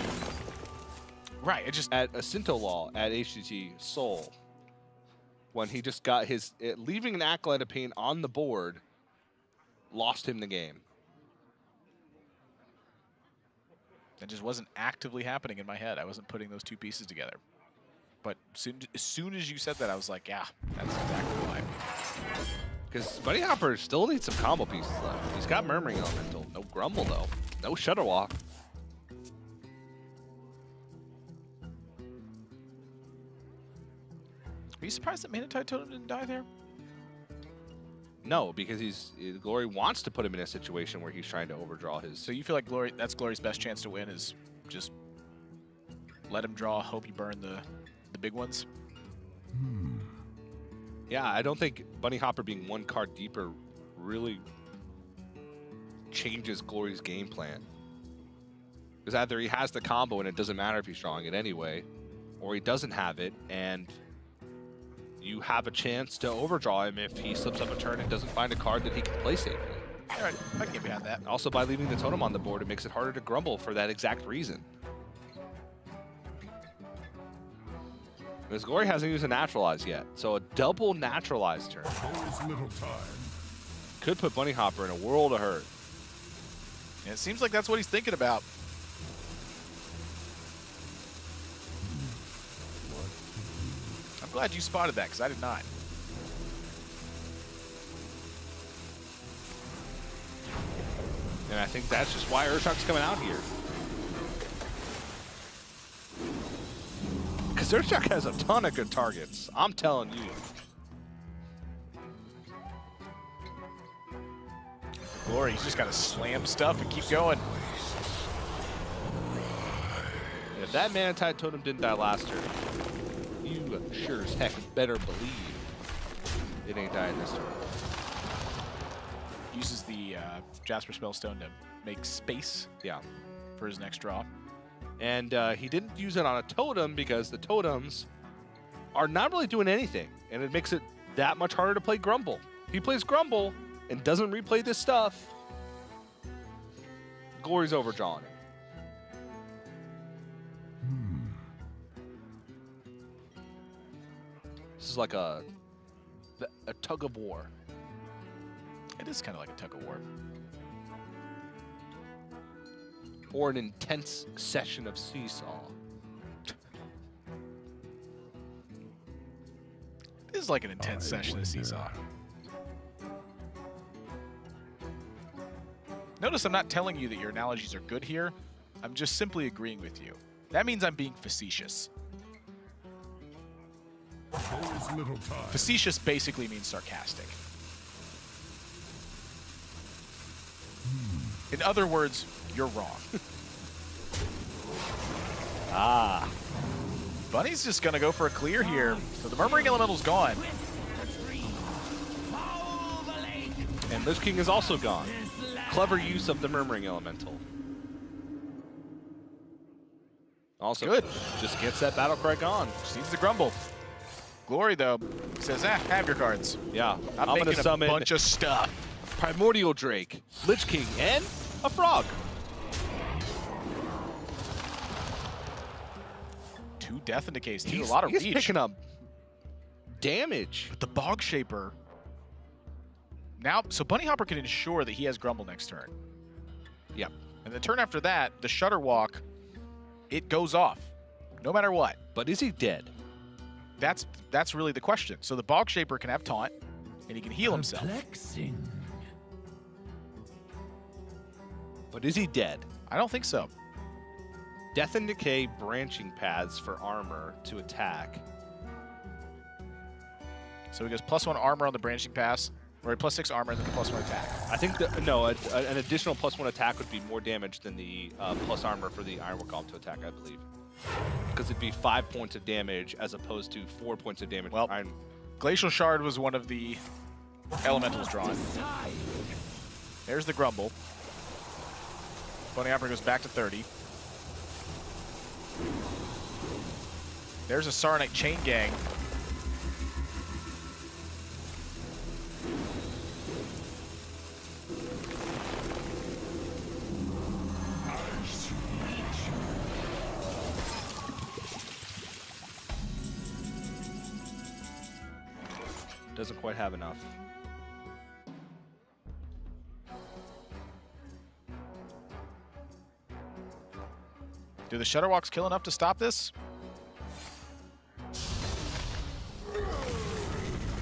at Asinto Law at HCT Seoul when he just got leaving an Acolyte of Pain on the board lost him the game. That just wasn't actively happening in my head. I wasn't putting those two pieces together. But as soon as you said that, I was like, yeah, that's exactly why. Because Bunnyhoppor still needs some combo pieces left. He's got Murmuring Elemental. No Grumble, though. No Shudderwalk. Are you surprised that Manatide Totem didn't die there? No, because Glory wants to put him in a situation where he's trying to overdraw his... So you feel like that's Glory's best chance to win is just let him draw, hope you burn the big ones? Yeah, I don't think Bunnyhoppor being one card deeper really changes Glory's game plan. Because either he has the combo and it doesn't matter if he's drawing it anyway, or he doesn't have it and you have a chance to overdraw him if he slips up a turn and doesn't find a card that he can play safely. All right, I can get behind that. Also, by leaving the totem on the board, it makes it harder to grumble for that exact reason. Because Glory hasn't used a Naturalize yet, so a double Naturalize turn could put Bunnyhoppor in a world of hurt. And it seems like that's what he's thinking about. I'm glad you spotted that, because I did not. And I think that's just why Urshock's coming out here. Because Urshock has a ton of good targets. I'm telling you. Glory, he's just got to slam stuff and keep going. If that Manatide Totem didn't die last turn, you sure as heck better believe it ain't dying this turn. Uses the Jasper Spellstone to make space for his next draw. And he didn't use it on a totem because the totems are not really doing anything. And it makes it that much harder to play Grumble. If he plays Grumble and doesn't replay this stuff, Glory's overdrawing it. This is like a tug of war. It is kind of like a tug of war. Or an intense session of seesaw. This is like an intense session of seesaw. Notice I'm not telling you that your analogies are good here. I'm just simply agreeing with you. That means I'm being facetious. Facetious basically means sarcastic. In other words, you're wrong. Bunny's just gonna go for a clear here. So the Murmuring Elemental's gone. And Lich King is also gone. Clever use of the Murmuring Elemental. Also, good. Just gets that battle cry gone. Just needs to grumble. Glory, though, says, have your cards. Yeah, I'm gonna making summon a bunch of stuff. Primordial Drake, Lich King, and a frog. 2 Death and Decays, too. A lot of reach. He's picking up damage. But the Bog Shaper. Now, so Bunnyhoppor can ensure that he has Grumble next turn. Yep. And the turn after that, the Shutter Walk, it goes off, no matter what. But is he dead? That's really the question. So the Bog Shaper can have Taunt, and he can heal himself. But is he dead? I don't think so. Death and Decay branching paths for armor to attack. So he goes +1 armor on the branching pass, or +6 armor and then +1 attack. I think an additional +1 attack would be more damage than the plus armor for the Ironwood Golem to attack, I believe. Because it'd be 5 points of damage as opposed to 4 points of damage. Well, Glacial Shard was one of the elementals drawn. There's the Grumble. Bunnyhoppor goes back to 30. There's a Saronite Chain Gang. Doesn't quite have enough. Do the Shutterwalks kill enough to stop this?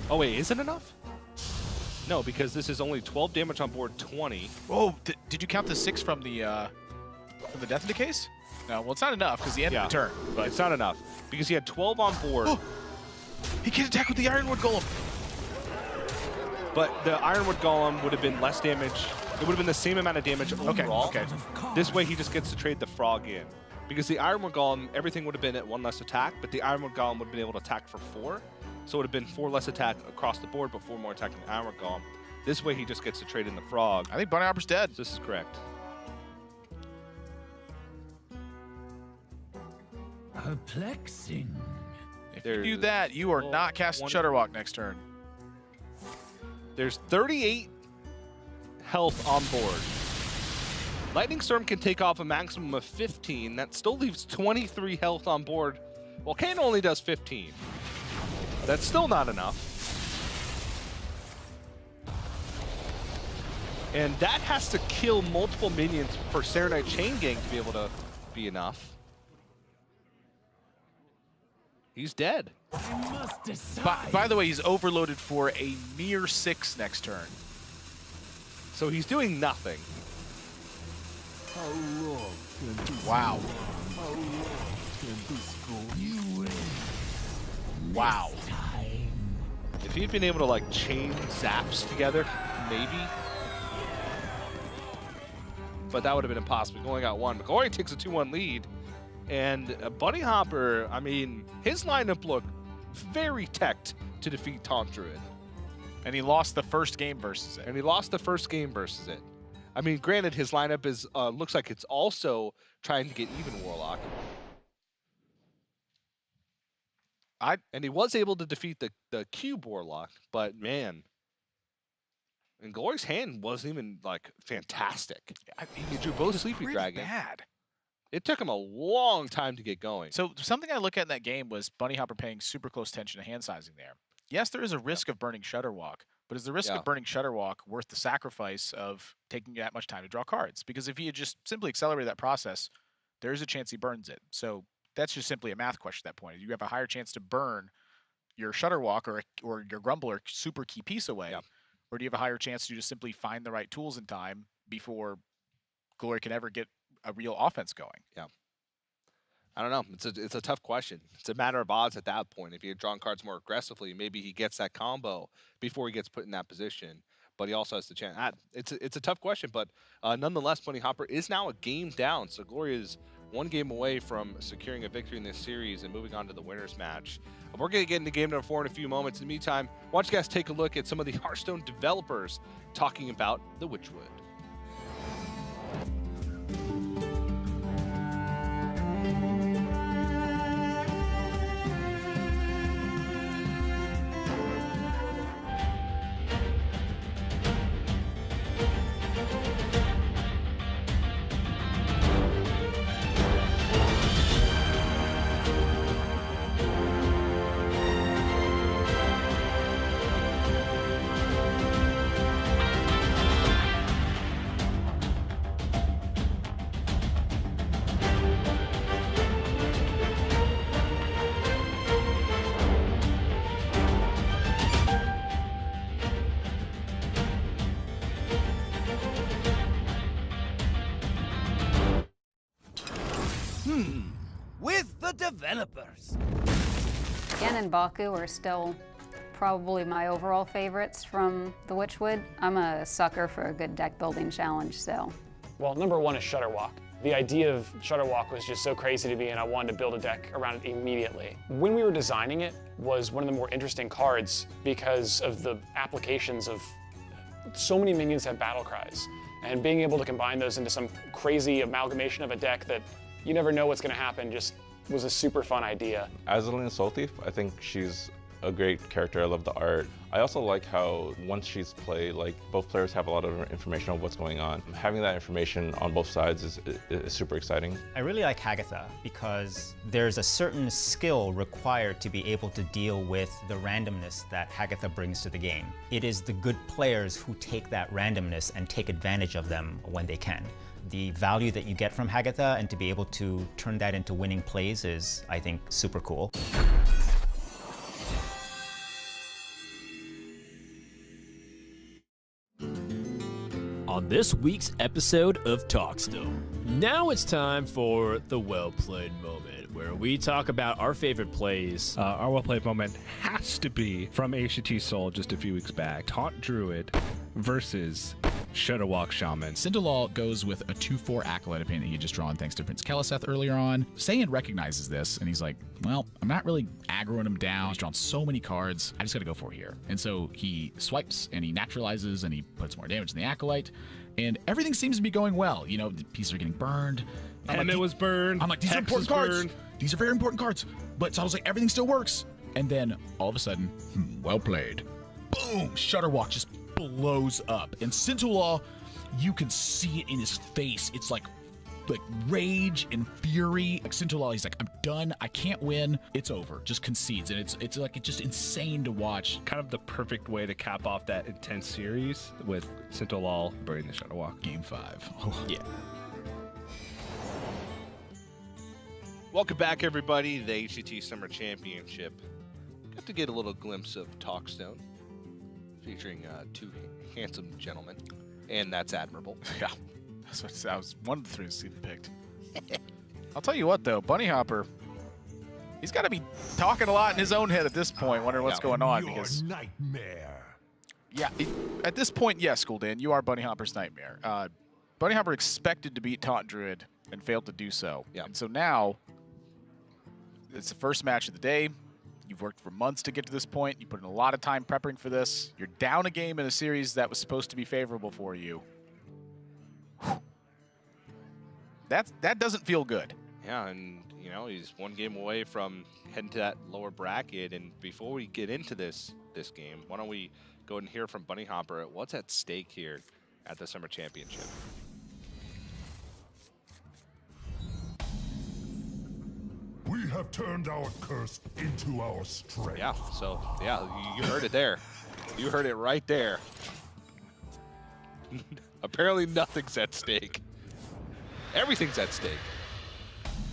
Oh wait, is it enough? No, because this is only 12 damage on board 20. Oh, did you count the 6 from the Death and Decays? No, well, it's not enough because he ended the turn. But it's not enough because he had 12 on board. Oh, he can attack with the Ironwood Golem. But the Ironwood Golem would have been less damage. It would have been the same amount of damage overall. Okay. This way he just gets to trade the Frog in. Because the Ironwood Golem, everything would have been at 1 less attack, but the Ironwood Golem would have been able to attack for 4. So it would have been 4 less attack across the board, but 4 more attack than the Ironwood Golem. This way he just gets to trade in the Frog. I think Bunnyhoppor's dead. This is correct. Perplexing. If you do that, you are not casting Shutterwalk next turn. There's 38 health on board. Lightning Storm can take off a maximum of 15. That still leaves 23 health on board. Well, Kane only does 15. That's still not enough. And that has to kill multiple minions for Saronite Chain Gang to be able to be enough. He's dead. By the way, he's overloaded for a mere 6 next turn. So he's doing nothing. Wow. Wow. If he'd been able to like chain zaps together, maybe. But that would have been impossible. He only got 1. McGlory takes a 2-1 lead. And Bunnyhoppor, I mean, his lineup looked very teched to defeat Taunt Druid. And he lost the first game versus it. I mean, granted, his lineup is looks like it's also trying to get even Warlock. And he was able to defeat the Cube Warlock, but man, and Glory's hand wasn't even like fantastic. He drew both Sleepy Dragon. Bad. It took him a long time to get going. So something I look at in that game was Bunnyhoppor paying super close attention to hand sizing there. Yes, there is a risk of burning Shutterwalk, but is the risk of burning Shutterwalk worth the sacrifice of taking that much time to draw cards? Because if he had just simply accelerated that process, there is a chance he burns it. So that's just simply a math question at that point. You have a higher chance to burn your Shutterwalk or your Grumble or super key piece away, or do you have a higher chance to just simply find the right tools in time before Glory can ever get a real offense going? Yeah. I don't know. It's a tough question. It's a matter of odds at that point. If he had drawn cards more aggressively, maybe he gets that combo before he gets put in that position. But he also has the chance. It's a tough question, but nonetheless, Bunnyhoppor is now a game down. So Glory is 1 game away from securing a victory in this series and moving on to the winner's match. We're going to get into game number 4 in a few moments. In the meantime, why don't you guys take a look at some of the Hearthstone developers talking about the Witchwood. With the developers. Gen and Baku are still probably my overall favorites from the Witchwood. I'm a sucker for a good deck building challenge, so. Well, number one is Shutterwalk. The idea of Shutterwalk was just so crazy to me, and I wanted to build a deck around it immediately. When we were designing it was one of the more interesting cards because of the applications of so many minions have battle cries, and being able to combine those into some crazy amalgamation of a deck that you never know what's going to happen just was a super fun idea. Azalina Soul Thief, I think she's a great character. I love the art. I also like how once she's played, like both players have a lot of information on what's going on. Having that information on both sides is super exciting. I really like Hagatha because there's a certain skill required to be able to deal with the randomness that Hagatha brings to the game. It is the good players who take that randomness and take advantage of them when they can. The value that you get from Hagatha and to be able to turn that into winning plays is, I think, super cool. On this week's episode of Talkstone. Now it's time for the well-played moment, where we talk about our favorite plays. Our well-played moment has to be from HCT Soul just a few weeks back. Taunt Druid versus Shutterwalk Shaman. Cinderlaw goes with a 2/4 Acolyte opinion that he had just drawn thanks to Prince Keleseth earlier on. Saiyan recognizes this, and he's like, well, I'm not really aggroing him down. He's drawn so many cards. I just got to go for it here. And so he swipes, and he naturalizes, and he puts more damage in the Acolyte, and everything seems to be going well. You know, the pieces are getting burned. And it was burned. I'm like, these are important cards. These are very important cards. But so I was like, everything still works. And then all of a sudden, well played. Boom! Shutterwalk just blows up. And Cinderlaw, you can see it in his face. It's like rage and fury. Like Cinderlaw, he's like, I'm done. I can't win. It's over. Just concedes. And it's like, it's just insane to watch. Kind of the perfect way to cap off that intense series with Cinderlaw burning the Shutterwalk. Game 5. Oh. Yeah. Welcome back, everybody, to the HCT Summer Championship. Got to get a little glimpse of Talkstone, featuring two handsome gentlemen, and that's admirable. Yeah, that's what I was one of the three Stephen picked. I'll tell you what, though, Bunnyhoppor, he's got to be talking a lot in his own head at this point, wondering what's going on. Because nightmare. Yeah, at this point, yes, Gul'dan, you are Bunnyhoppor's nightmare. Bunnyhoppor expected to beat Taunt Druid and failed to do so. Yeah. And so now, it's the first match of the day. You've worked for months to get to this point. You put in a lot of time prepping for this. You're down a game in a series that was supposed to be favorable for you. Whew. That doesn't feel good. Yeah, and you know, he's one game away from heading to that lower bracket. And before we get into this game, why don't we go and hear from Bunnyhoppor at what's at stake here at the Summer Championship? We have turned our curse into our strength. Yeah, so, yeah, you heard it there. You heard it right there. Apparently nothing's at stake. Everything's at stake.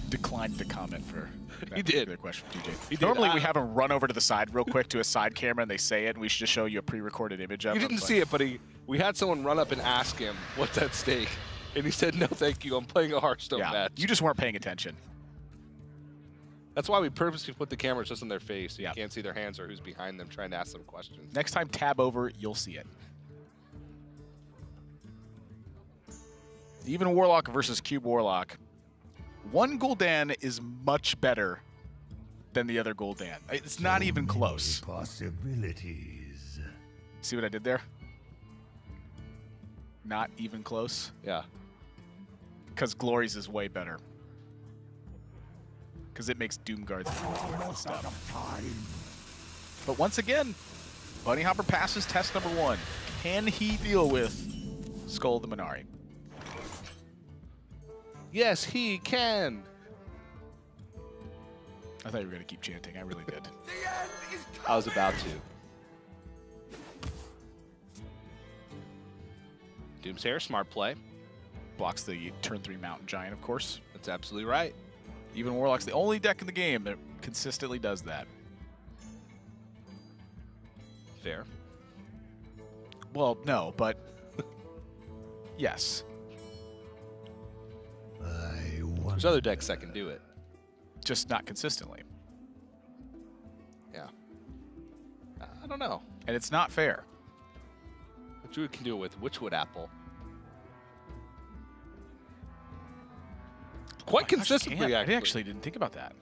Declined to comment for He did. The question from TJ. He did. Normally we have him run over to the side real quick to a side camera and they say it, and we should just show you a pre-recorded image of it. You didn't see it, but we had someone run up and ask him what's at stake. And he said, no, thank you. I'm playing a Hearthstone match. You just weren't paying attention. That's why we purposely put the cameras just on their face so you can't see their hands or who's behind them trying to ask them questions. Next time, tab over, you'll see it. Even Warlock versus Cube Warlock. One Gul'dan is much better than the other Gul'dan. It's not even close. Possibilities. See what I did there? Not even close? Yeah. Because Glory's is way better. Because it makes Doomguard stuff. But once again, Bunnyhoppor passes test number 1. Can he deal with Skull the Minari? Yes, he can. I thought you were going to keep chanting. I really did. I was about to. Doomsayer, smart play. Blocks the turn 3 Mountain Giant, of course. That's absolutely right. Even Warlock's the only deck in the game that consistently does that. Fair. Well, no, but yes. I There's other decks that can do it. Just not consistently. Yeah. I don't know. And it's not fair. But Druid can do it with Witchwood Apple. Quite consistently, I actually didn't think about that.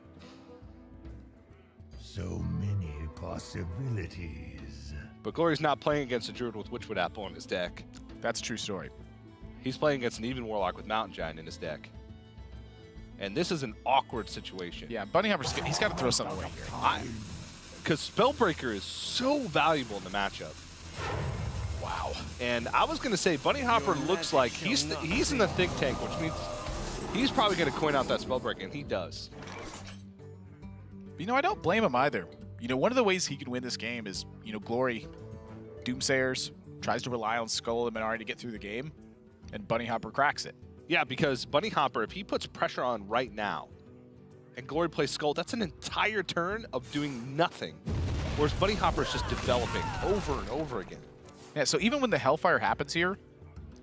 So many possibilities. But Glory's not playing against a Druid with Witchwood Apple in his deck. That's a true story. He's playing against an even Warlock with Mountain Giant in his deck. And this is an awkward situation. Yeah, Bunnyhoppor, he's got to throw something away here. Because Spellbreaker is so valuable in the matchup. Wow. And I was going to say, Bunnyhoppor looks like he's in the think tank, which means he's probably going to coin out that Spellbreaker, and he does. You know, I don't blame him either. You know, one of the ways he can win this game is, you know, Glory, Doomsayers, tries to rely on Skull and Minari to get through the game, and Bunnyhoppor cracks it. Yeah, because Bunnyhoppor, if he puts pressure on right now, and Glory plays Skull, that's an entire turn of doing nothing. Whereas Bunnyhoppor is just developing over and over again. Yeah, so even when the Hellfire happens here,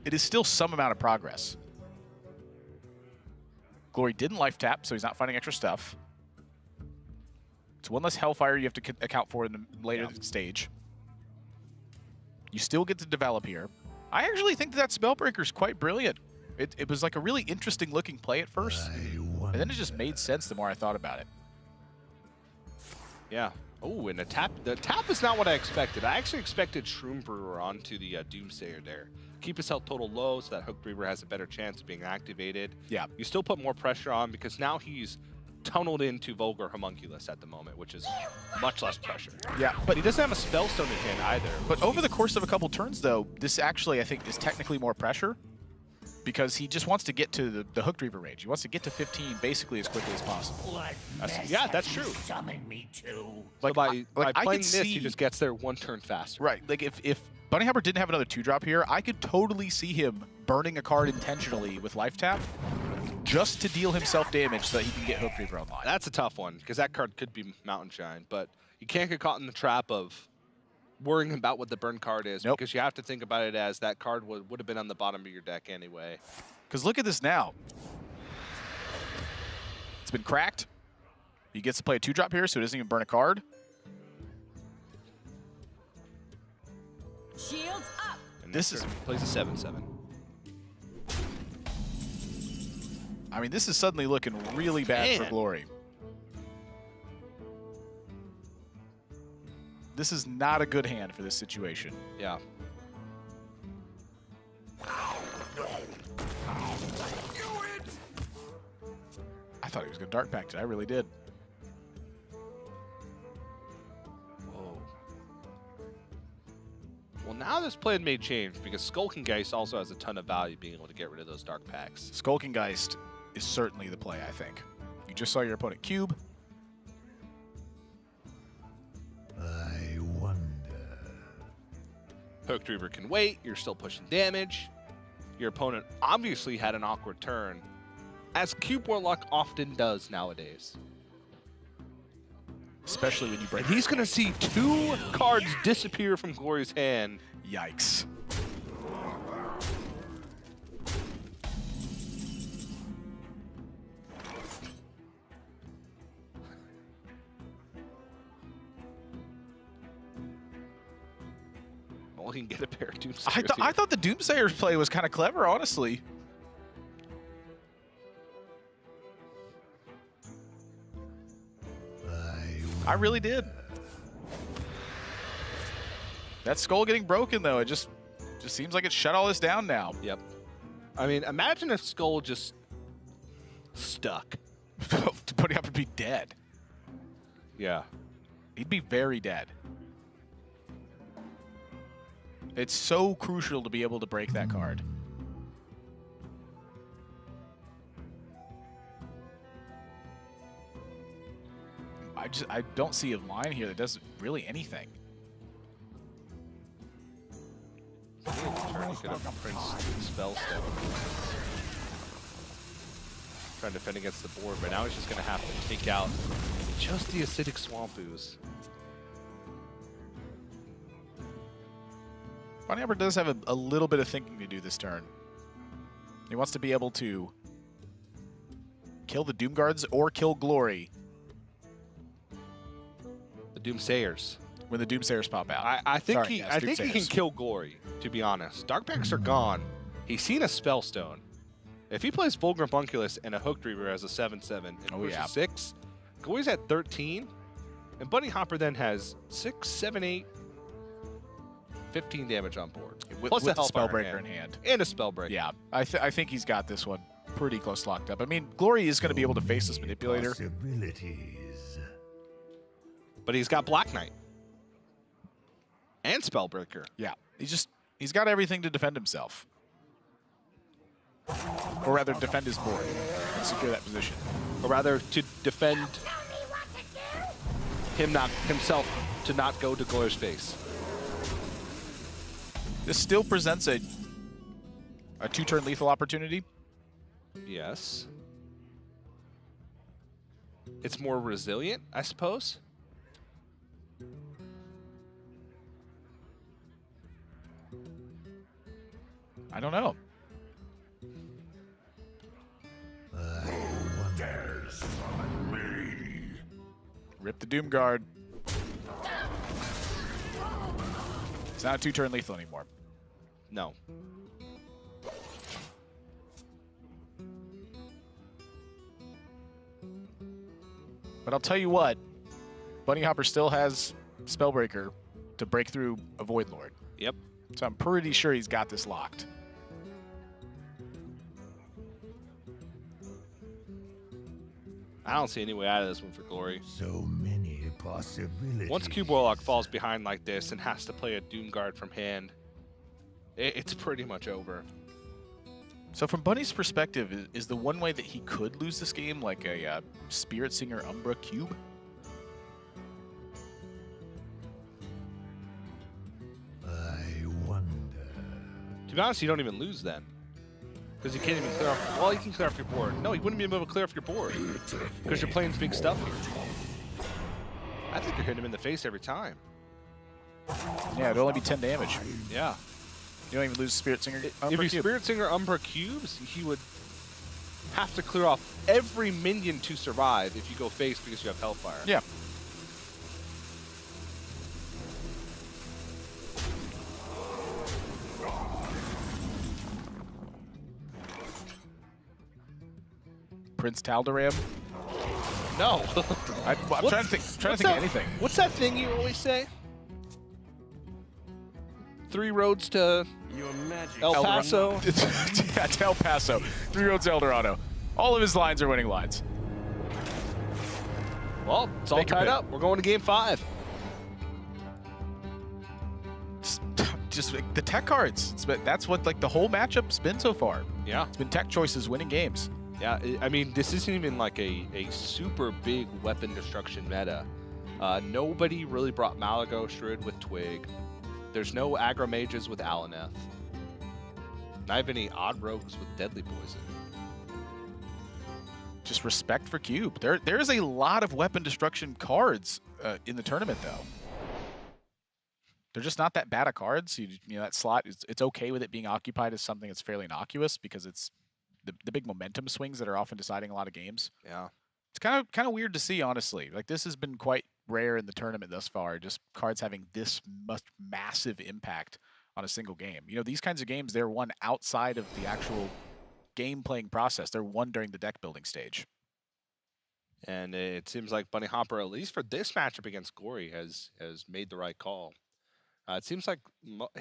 it is still some amount of progress. Glory didn't life tap, so he's not finding extra stuff. It's one less Hellfire you have to account for in the later stage. You still get to develop here. I actually think that Spellbreaker is quite brilliant. It was like a really interesting looking play at first, and then it just made sense the more I thought about it. Yeah. Oh, and the tap is not what I expected. I actually expected Shroom Brewer onto the Doomsayer there. Keep his health total low so that Hook Brewer has a better chance of being activated. Yeah. You still put more pressure on because now he's tunneled into Vulgar Homunculus at the moment, which is much less pressure. Yeah, but he doesn't have a Spellstone in hand either. But over the course of a couple turns, though, this actually, I think, is technically more pressure because he just wants to get to the Hook Reaver range. He wants to get to 15 basically as quickly as possible. Yeah, that's true. Summon me to. So by playing this, see, he just gets there one turn faster. Right. Like if Bunnyhoppor didn't have another 2-drop here, I could totally see him burning a card intentionally with life tap just to deal himself damage so that he can get Hook Reaver online. That's a tough one because that card could be Mountain Shine, but you can't get caught in the trap of worrying about what the burn card is because you have to think about it as that card would have been on the bottom of your deck anyway. Because look at this now. It's been cracked. He gets to play a 2-drop here, so he doesn't even burn a card. Shields up. And this is plays a 7/7. I mean, this is suddenly looking really bad for Glory. This is not a good hand for this situation. Yeah. I thought he was going to Dark Pact it. I really did. Whoa. Well, now this plan may change because Skulking Geist also has a ton of value being able to get rid of those Dark Packs. Skulking Geist is certainly the play, I think. You just saw your opponent cube. I wonder. Hook Reaver can wait. You're still pushing damage. Your opponent obviously had an awkward turn, as Cube Warlock often does nowadays. Especially when you break. And he's going to see 2 cards disappear from Glory's hand. Yikes. Well, he can get a pair of Doomsayers. I thought the Doomsayer's play was kind of clever, honestly. I really did. That skull getting broken, though, it just seems like it shut all this down now. Yep. I mean, imagine if Skull just stuck. To put him up to be dead. Yeah. He'd be very dead. It's so crucial to be able to break that card. I don't see a line here that does really anything. Turn, he could have Prince Spellstone. Trying to defend against the board, but now he's just going to have to take out just the Acidic Swamp Ooze. Bunnyhoppor does have a little bit of thinking to do this turn. He wants to be able to kill the Doom Guards or kill Glory. The Doomsayers. When the Doomsayers pop out. I think Sorry, I think he can kill Glory, to be honest. Dark Packs are gone. He's seen a Spellstone. If he plays Fulgrim Bunculus and a Hooked Reaver as a 7/7 and pushes 6, Glory's at 13, and Bunnyhoppor then has 6, 7, 8, 15 damage on board. Plus with a the Hellfire Spellbreaker in hand. And a Spellbreaker. Yeah, I think he's got this one pretty close locked up. I mean, Glory is going to be able to face this Manipulator. But he's got Black Knight. And Spellbreaker. Yeah, he's got everything to defend himself. Or rather, defend his board and secure that position. Or rather, to defend himself to not go to Glory's face. This still presents a 2-turn lethal opportunity. Yes. It's more resilient, I suppose. I don't know. Rip the Doom Guard. It's not a 2-turn lethal anymore. No. But I'll tell you what, Bunnyhoppor still has Spellbreaker to break through a Void Lord. Yep. So I'm pretty sure he's got this locked. I don't see any way out of this one for Glory. So many possibilities. Once Cube Warlock falls behind like this and has to play a Doom Guard from hand, it's pretty much over. So from Bunny's perspective, is the one way that he could lose this game like a Spirit Singer Umbra Cube? I wonder. To be honest, you don't even lose then. Because you can't even clear off. Well, you can clear off your board. No, you wouldn't be able to clear off your board. Because you're playing big stuff here. I think you're hitting him in the face every time. Yeah, it'd only be 10 damage. Yeah. You don't even lose Spirit Singer Umbra If you Cube. Spirit Singer Umbra cubes, he would have to clear off every minion to survive if you go face because you have Hellfire. Yeah. Prince Tal'Daram? No. I'm trying to think of anything. What's that thing you always say? 3 roads to El Paso. Yeah, to El Paso. 3 roads to El Dorado. All of his lines are winning lines. Well, it's all tied up. We're going to game 5. Just the tech cards. That's what like the whole matchup's been so far. Yeah. It's been tech choices winning games. Yeah, I mean, this isn't even like a super big weapon destruction meta. Nobody really brought Malagos Shrid with Twig. There's no aggro mages with Alaneth. Not even any odd rogues with Deadly Poison. Just respect for Cube. There is a lot of weapon destruction cards in the tournament, though. They're just not that bad of cards. You know that slot, it's okay with it being occupied as something that's fairly innocuous because it's the big momentum swings that are often deciding a lot of games. Yeah. It's kind of weird to see, honestly. Like, this has been quite rare in the tournament thus far, just cards having this massive impact on a single game. You know, these kinds of games, they're won outside of the actual game-playing process. They're won during the deck-building stage. And it seems like Bunnyhoppor, at least for this matchup against Glory, has made the right call. It seems like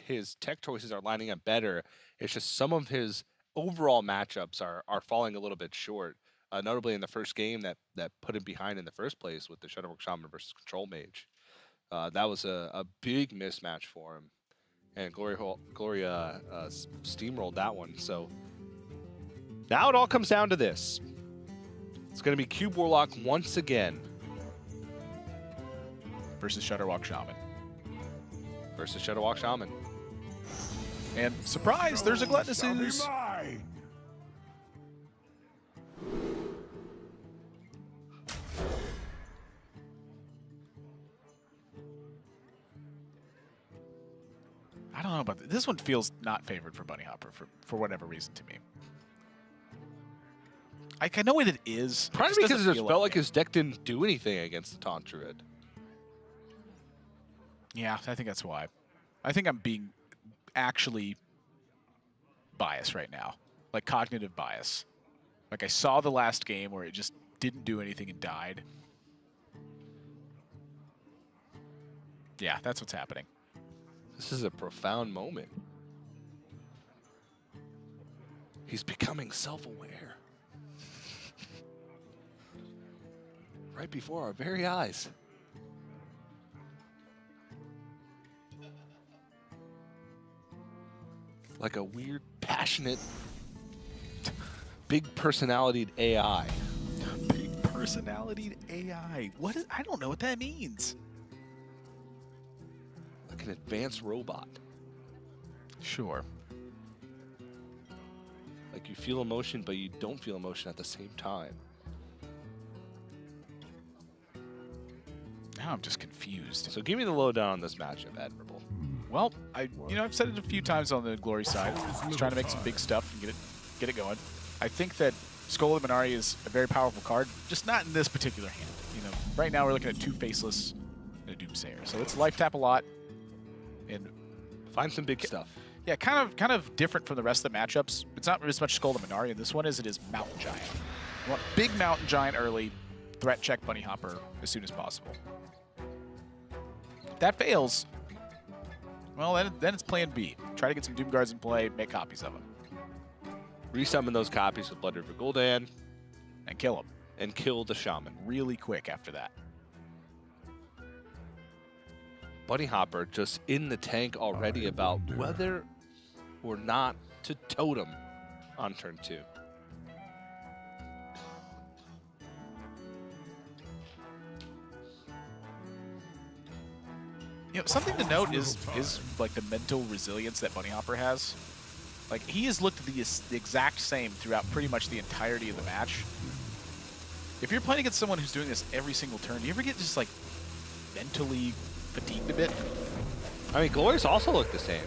his tech choices are lining up better. It's just some of his overall matchups are falling a little bit short. Notably in the first game that put him behind in the first place with the Shutterwork Shaman versus Control Mage. That was a big mismatch for him. And Glory steamrolled that one. So now it all comes down to this. It's going to be Cube Warlock once again. Versus Shutterwalk Shaman. Versus Shutterwalk Shaman. And surprise, there's a Gluttonous Ooze. I don't know about this. This one feels not favored for Bunnyhoppor for whatever reason to me. I know what it is. Probably because it just felt like his deck didn't do anything against the Taunt Druid. Yeah, I think that's why. I think I'm being actually biased right now. Like cognitive bias. Like I saw the last game where it just didn't do anything and died. Yeah, that's what's happening. This is a profound moment. He's becoming self-aware. Right before our very eyes. Like a weird, passionate, big personalitied AI. Big personalitied AI. What is, I don't know what that means. Like an advanced robot. Sure. Like you feel emotion, but you don't feel emotion at the same time. Now I'm just confused. So give me the lowdown on this matchup, Admirable. Well, I've said it a few times on the Glory side. He's trying to make some big stuff and get it going. I think that Skull of Minari is a very powerful card, just not in this particular hand. You know, right now we're looking at 2 Faceless and a Doomsayer, so it's life tap a lot and find some big stuff. Yeah, kind of different from the rest of the matchups. It's not as much Skull of Minari in this one as it is Mountain Giant. You want big Mountain Giant early, threat check Bunnyhoppor as soon as possible. If that fails, well, then it's plan B. Try to get some Doom Guards in play, make copies of them. Resummon those copies with Blood River Gul'dan. And kill them. And kill the Shaman. Really quick after that. Bunnyhoppor just in the tank already about whether or not to totem on turn 2. You know, something to note is like the mental resilience that Bunnyhoppor has. Like, he has looked the exact same throughout pretty much the entirety of the match. If you're playing against someone who's doing this every single turn, do you ever get just, like, mentally fatigued a bit? I mean, Glory's also looked the same.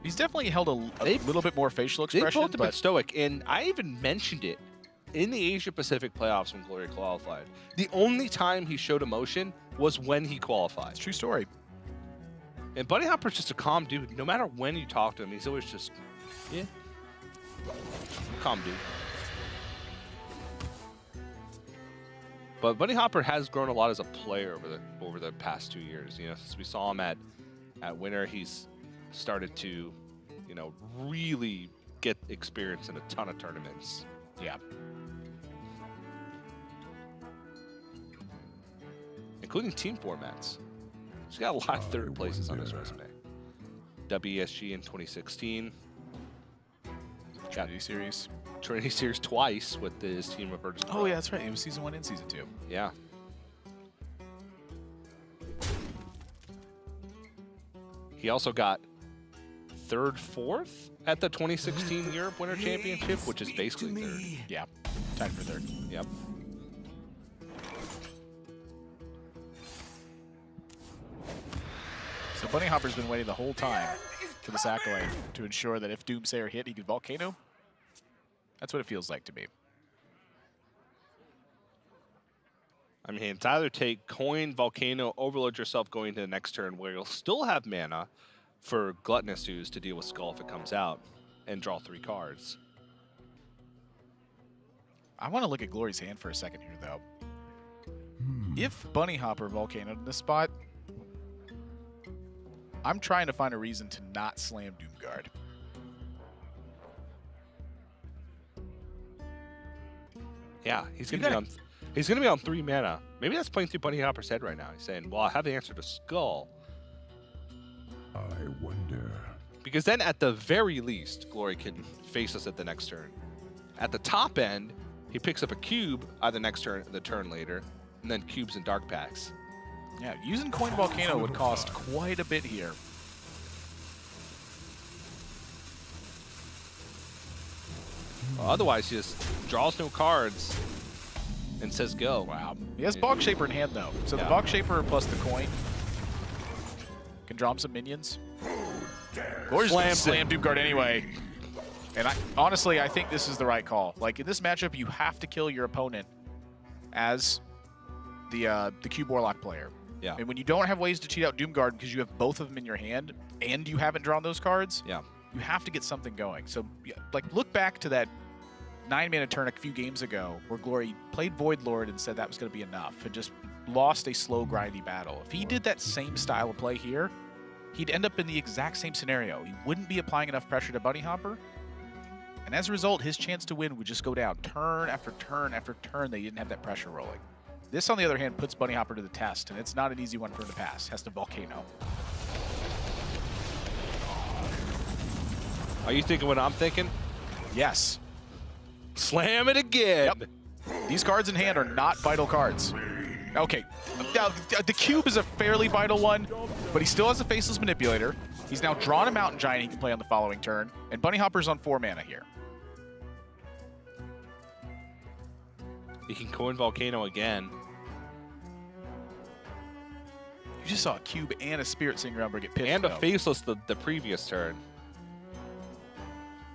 He's definitely held a little bit more facial expression. They've both been stoic, and I even mentioned it in the Asia-Pacific playoffs when Glory qualified. The only time he showed emotion was when he qualified. True story. And Bunnyhopper's just a calm dude. No matter when you talk to him, he's always just, yeah, calm dude. But Bunnyhoppor has grown a lot as a player over the past 2 years. You know, since we saw him at Winter, he's started to, you know, really get experience in a ton of tournaments. Yeah. Including team formats. He's got a lot of third places on his resume. WESG in 2016. Trinity Series. Trinity Series twice with his team of Virgin. Oh, yeah, that's right. It was Season 1 and Season 2. Yeah. He also got 3rd, 4th at the 2016 Europe Winter Championship, which is basically 3rd. Yeah, tied for 3rd. Yep. So Bunnyhopper's been waiting the whole time for this accolade to ensure that if Doomsayer hit, he could Volcano. That's what it feels like to me. I mean, it's either take Coin, Volcano, overload yourself going to the next turn where you'll still have mana for Gluttonous Ooze to deal with Skull if it comes out and draw 3 cards. I want to look at Glory's hand for a second here, though. If Bunnyhoppor Volcanoed in this spot, I'm trying to find a reason to not slam Doomguard. Yeah, he's gonna be on 3 mana. Maybe that's playing through Bunnyhopper's head right now. He's saying, "Well, I have the answer to Skull." I wonder. Because then, at the very least, Glory can face us at the next turn. At the top end, he picks up a cube either next turn or the turn later, and then cubes and dark packs. Yeah, using Coin Volcano would cost quite a bit here. Otherwise, he just draws no cards and says go. Wow. He has Bog Shaper in hand, though. So the Bog Shaper plus the coin can draw him some minions. Or just slam Doomguard anyway. And honestly, I think this is the right call. Like in this matchup, you have to kill your opponent as the Cube Warlock player. Yeah. And when you don't have ways to cheat out Doomguard because you have both of them in your hand and you haven't drawn those cards, yeah, you have to get something going. So like look back to that 9-mana turn a few games ago where Glory played Void Lord and said that was going to be enough and just lost a slow, grindy battle. If he did that same style of play here, he'd end up in the exact same scenario. He wouldn't be applying enough pressure to Bunnyhoppor. And as a result, his chance to win would just go down turn after turn after turn. They didn't have that pressure rolling. This, on the other hand, puts Bunnyhoppor to the test, and it's not an easy one for him to pass. Has to Volcano. Are you thinking what I'm thinking? Yes. Slam it again. Yep. These cards in hand are not vital cards. Okay, now the Cube is a fairly vital one, but he still has a Faceless Manipulator. He's now drawn a Mountain Giant he can play on the following turn, and Bunnyhopper's on 4 mana here. He can coin Volcano again. You just saw a Cube and a Spirit Singer Umber get pitched. And though. a Faceless the previous turn.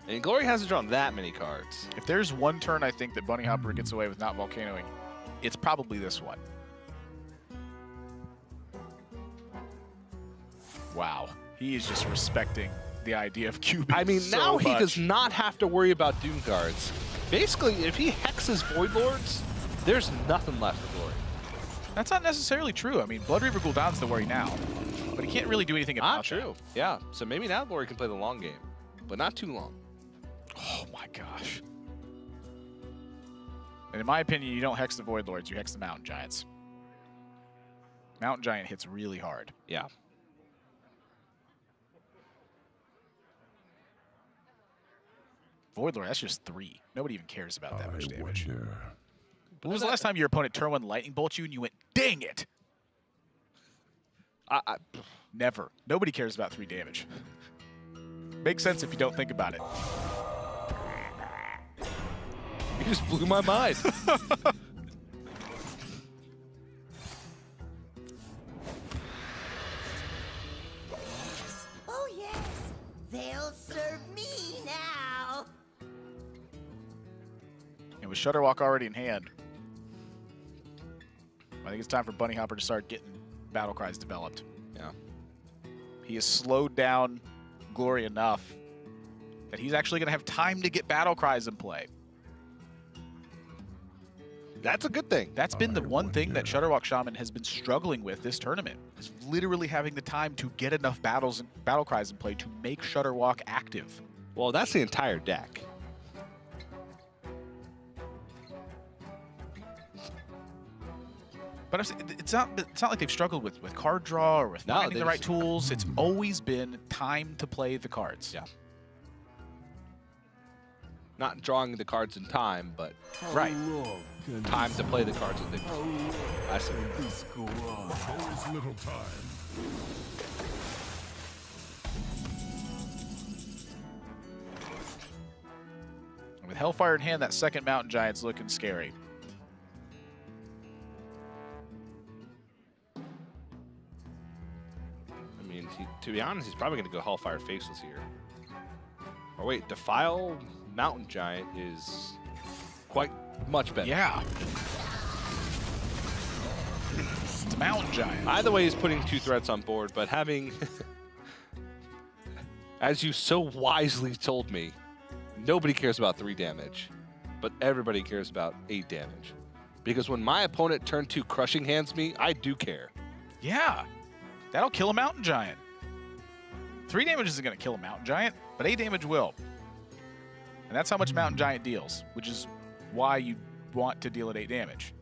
And Glory hasn't drawn that many cards. If there's one turn I think that Bunnyhoppor gets away with not Volcanoing, it's probably this one. Wow. He is just respecting the idea of cubing. I mean, so now much. he does not have to worry about Doom Guards. Basically, if he hexes Void Lords, there's nothing left for Glory. That's not necessarily true. I mean, Blood Reaver Gul'dan's the worry now, but he can't really do anything about Not true. that. Yeah. So maybe now Glory can play the long game, but not too long. Oh my gosh. And in my opinion, you don't hex the Void Lords, you hex the Mountain Giants. Mountain Giant hits really hard. Yeah. Void Lord, that's just 3. Nobody even cares about that much damage. When was the last time your opponent turn 1 lightning bolt you and you went, dang it? Never. Nobody cares about 3 damage. Makes sense if you don't think about it. You just blew my mind. Oh yes, they'll serve me now. And with Shudderwalk already in hand, I think it's time for Bunnyhoppor to start getting battle cries developed. Yeah. He has slowed down Glory enough that he's actually going to have time to get battle cries in play. That's a good thing. That's been the one thing that Shudderwalk Shaman has been struggling with this tournament, is literally having the time to get enough battles and battle cries in play to make Shudderwalk active. Well, that's the entire deck. But it's not like they've struggled with card draw or with finding the right tools. It's always been time to play the cards. Yeah. Not drawing the cards in time, but right. Time to play the cards with it. I see. This go on. Always little time. And with Hellfire in hand, that second Mountain Giant's looking scary. I mean, to be honest, he's probably going to go Hellfire Faceless here. Or wait, Defile Mountain Giant is quite much better. Yeah. It's a Mountain Giant. Either way, he's putting 2 threats on board, but having, as you so wisely told me, nobody cares about 3 damage, but everybody cares about 8 damage. Because when my opponent turn 2 crushing hands me, I do care. Yeah. That'll kill a Mountain Giant. 3 damage isn't going to kill a Mountain Giant, but 8 damage will. And that's how much Mountain Giant deals, which is why you want to deal at 8 damage.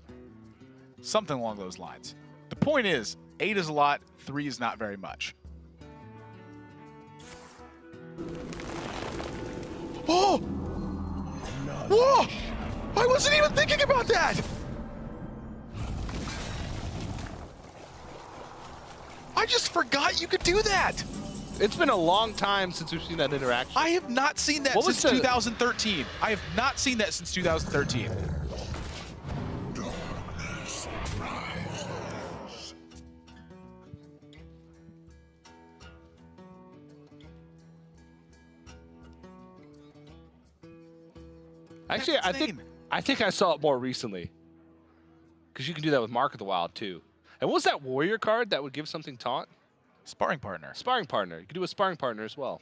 Something along those lines. The point is, 8 is a lot, 3 is not very much. Oh! Whoa! I wasn't even thinking about that! I just forgot you could do that! It's been a long time since we've seen that interaction. I have not seen that since 2013. I have not seen that since 2013. Actually, I think I saw it more recently. Because you can do that with Mark of the Wild too. And what was that warrior card that would give something taunt? Sparring partner. Sparring partner. You can do a sparring partner as well.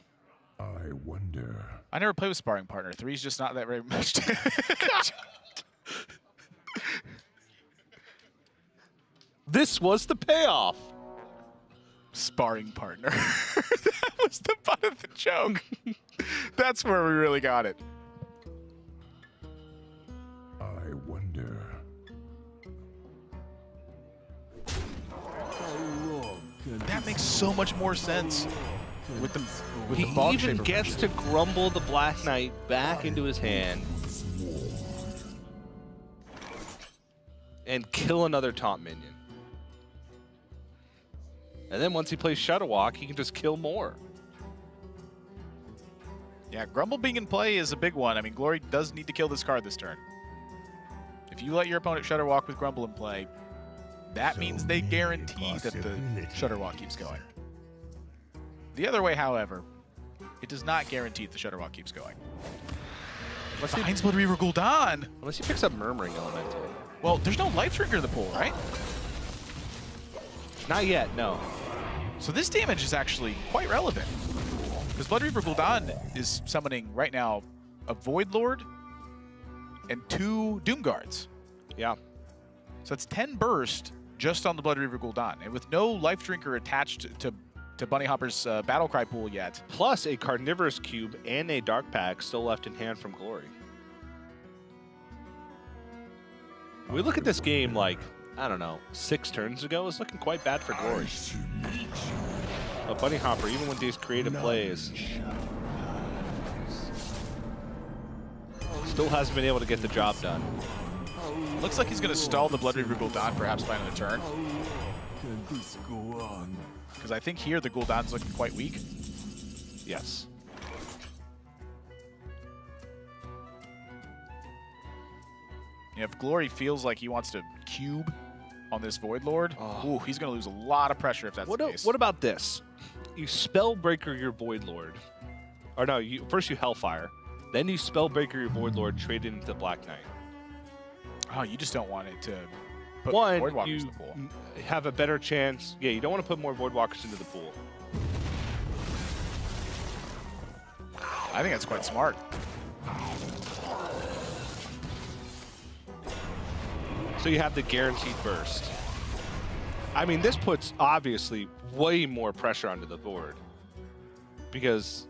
I wonder. I never played with sparring partner. 3's just not that very much. This was the payoff. Sparring partner. That was the butt of the joke. That's where we really got it. I wonder. That makes so much more sense with the He bog even shaper gets to grumble the Black Knight back into his hand and kill another taunt minion. And then once he plays Shadow Walk, he can just kill more. Yeah, Grumble being in play is a big one. I mean, Glory does need to kill this card this turn. If you let your opponent Shadow Walk with Grumble in play, that means they guarantee that the Shadow Walk keeps going. The other way, however, it does not guarantee that the Shadow Walk keeps going. Unless he finds Blood Reaver Gul'dan. Unless he picks up Murmuring Elemental. Well, there's no Life Drinker in the pool, right? Not yet, no. So this damage is actually quite relevant. Because Blood Reaver Gul'dan is summoning right now a Void Lord and 2 Doom Guards. Yeah. So that's 10 burst just on the Blood Reaver Gul'dan. And with no Life Drinker attached to Bunnyhoppor's Battle Cry pool yet. Plus a Carnivorous Cube and a Dark Pack still left in hand from Glory. We look at this game like, I don't know, 6 turns ago, it's looking quite bad for Glory. But Bunnyhoppor, even with these creative plays, still hasn't been able to get the job done. Looks like he's going to stall the Blood Reaver Gul'dan perhaps by another turn. Can this go on? Because I think here the Gul'dan's looking quite weak. Yes. You know, if Glory feels like he wants to cube on this Void Lord, ooh, he's going to lose a lot of pressure if that's the case. What about this? You Spellbreaker your Void Lord. Or no, first you Hellfire. Then you Spellbreaker your Void Lord, trade it into the Black Knight. Oh, you just don't want it to put One, Voidwalkers you in the pool. have a better chance. Yeah, you don't want to put more Voidwalkers into the pool. I think that's quite smart. So you have the guaranteed burst. I mean, this puts obviously way more pressure onto the board because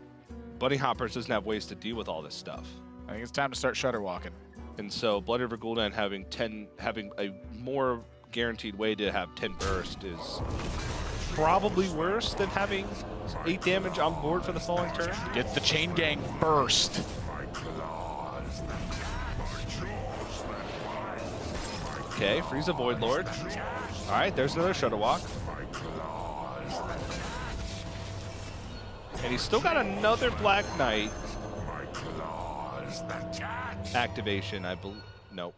Bunnyhoppor doesn't have ways to deal with all this stuff. I think it's time to start Shudder Walking. And so Blood River Gul'dan having a more guaranteed way to have 10 burst is probably worse than having 8 damage on board for the following turn. Get the Chain Gang burst. Okay, freeze a Void Lord. All right, there's another Shadow Walk. And he's still got another Black Knight activation, I believe. Nope.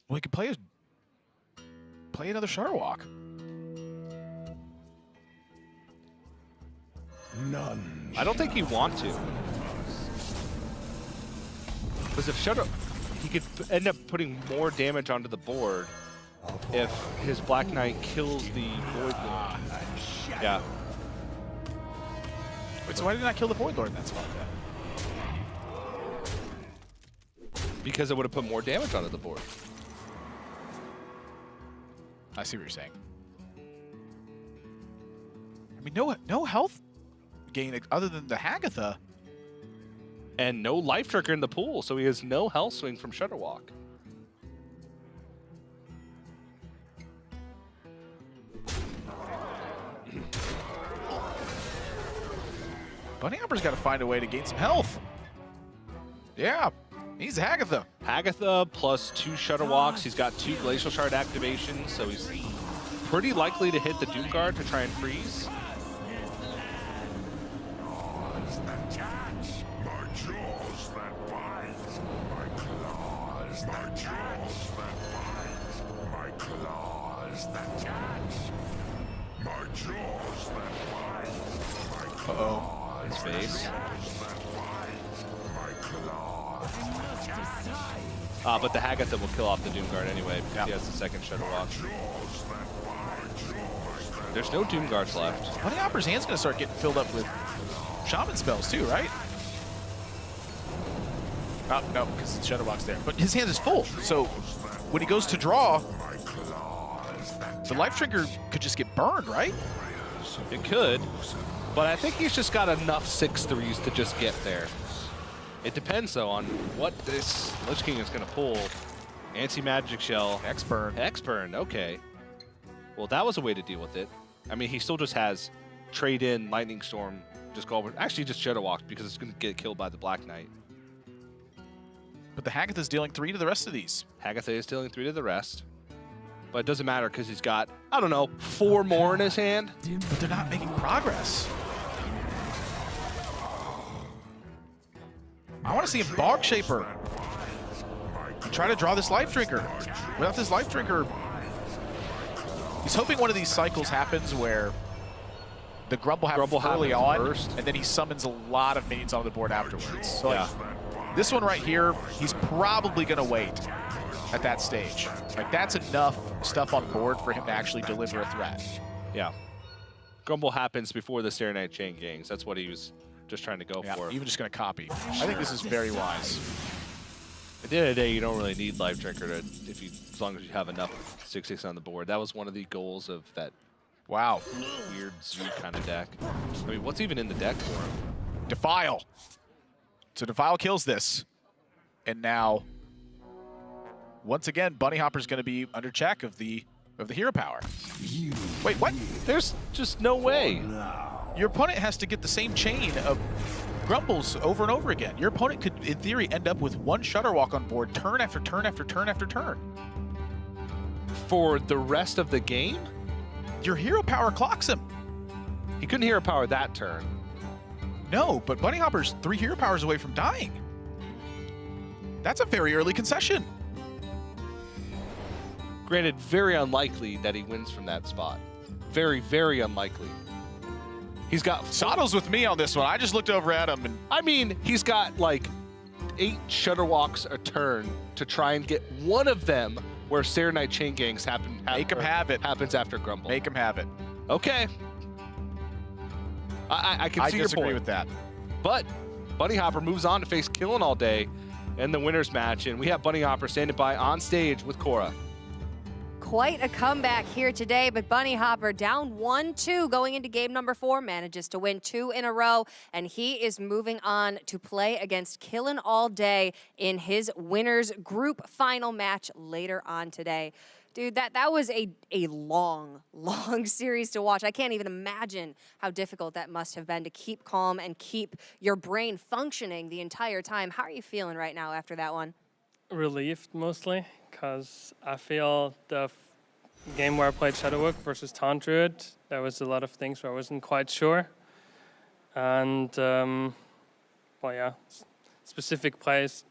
Well, he could play another Shadow Walk. None. I don't think he wants to. Because if he could end up putting more damage onto the board if his Black Knight kills the Void Lord. Yeah. Wait, so why did he not kill the Void Lord in that spot then? Because it would have put more damage onto the board. I see what you're saying. I mean, no health gain other than the Hagatha. And no Life Trigger in the pool, so he has no health swing from Shudder Walk. Bunnyhoppor's got to find a way to gain some health. Yeah, he's Hagatha. Hagatha plus 2 Shudder Walks. He's got 2 Glacial Shard activations, so he's pretty likely to hit the Doom Guard to try and freeze. Uh-oh. His face. But the Hagatha will kill off the Doomguard anyway. He has the second Shutterwalk. There's no Doomguards left. Bunnyhoppor's hand's going to start getting filled up with Shaman spells too, right? Oh, no, because the Shutterwalk's there. But his hand is full, so when he goes to draw, the Life Drinker could just get burned, right? It could, but I think he's just got enough 6/3s to just get there. It depends, though, on what this Lich King is going to pull. Anti-Magic Shell. X-Burn. X-Burn, okay. Well, that was a way to deal with it. I mean, he still just has trade-in Lightning Storm. Just go over. Actually, just Shadowwalk because it's going to get killed by the Black Knight. But the Hagatha's dealing 3 to the rest of these. Hagatha is dealing 3 to the rest. But it doesn't matter because he's got, I don't know, 4 more in his hand. But they're not making progress. I want to see a Bog Shaper. Try to draw this Life Drinker. Without this Life Drinker, he's hoping one of these cycles happens where the Grumble happens early on, first, and then he summons a lot of minions on the board afterwards. So like, this one right here, he's probably going to wait at that stage. Like, that's enough stuff on board for him to actually deliver a threat. Yeah. Grumble happens before the Serenite Chain Gangs. That's what he was just trying to go for. Even just going to copy. I think this is very wise. At the end of the day, you don't really need Life Drinker to, as long as you have enough 6/6 on the board. That was one of the goals of that weird zoo kind of deck. I mean, what's even in the deck for him? Defile. So Defile kills this. And now, once again, Bunnyhopper's going to be under check of the hero power. Wait, what? There's just no way. Your opponent has to get the same chain of Grumbles over and over again. Your opponent could, in theory, end up with 1 Shutterwalk on board turn after turn after turn after turn. For the rest of the game? Your hero power clocks him. He couldn't hero power that turn. No, but Bunnyhopper's 3 hero powers away from dying. That's a very early concession. Granted, very unlikely that he wins from that spot. Very, very unlikely. He's got... Sotto's with me on this one. I just looked over at him and... I mean, he's got like 8 Shutterwalks a turn to try and get one of them where Serenite Chain Gangs Make him have it. Happens after Grumble. Make him have it. Okay. I can see your point. I disagree with that. But Bunnyhopper moves on to face Killing All Day in the winners match, and we have Bunnyhopper standing by on stage with Cora. Quite a comeback here today, but Bunnyhopper down 1-2 going into game number 4, manages to win 2 in a row, and he is moving on to play against Killin' All Day in his winners group final match later on today. Dude, that was a long series to watch. I can't even imagine how difficult that must have been to keep calm and keep your brain functioning the entire time. How are you feeling right now after that one? Relieved mostly, because I feel the game where I played Shadowwork versus Taunt Druid, there was a lot of things where I wasn't quite sure. And, well, yeah, specific plays.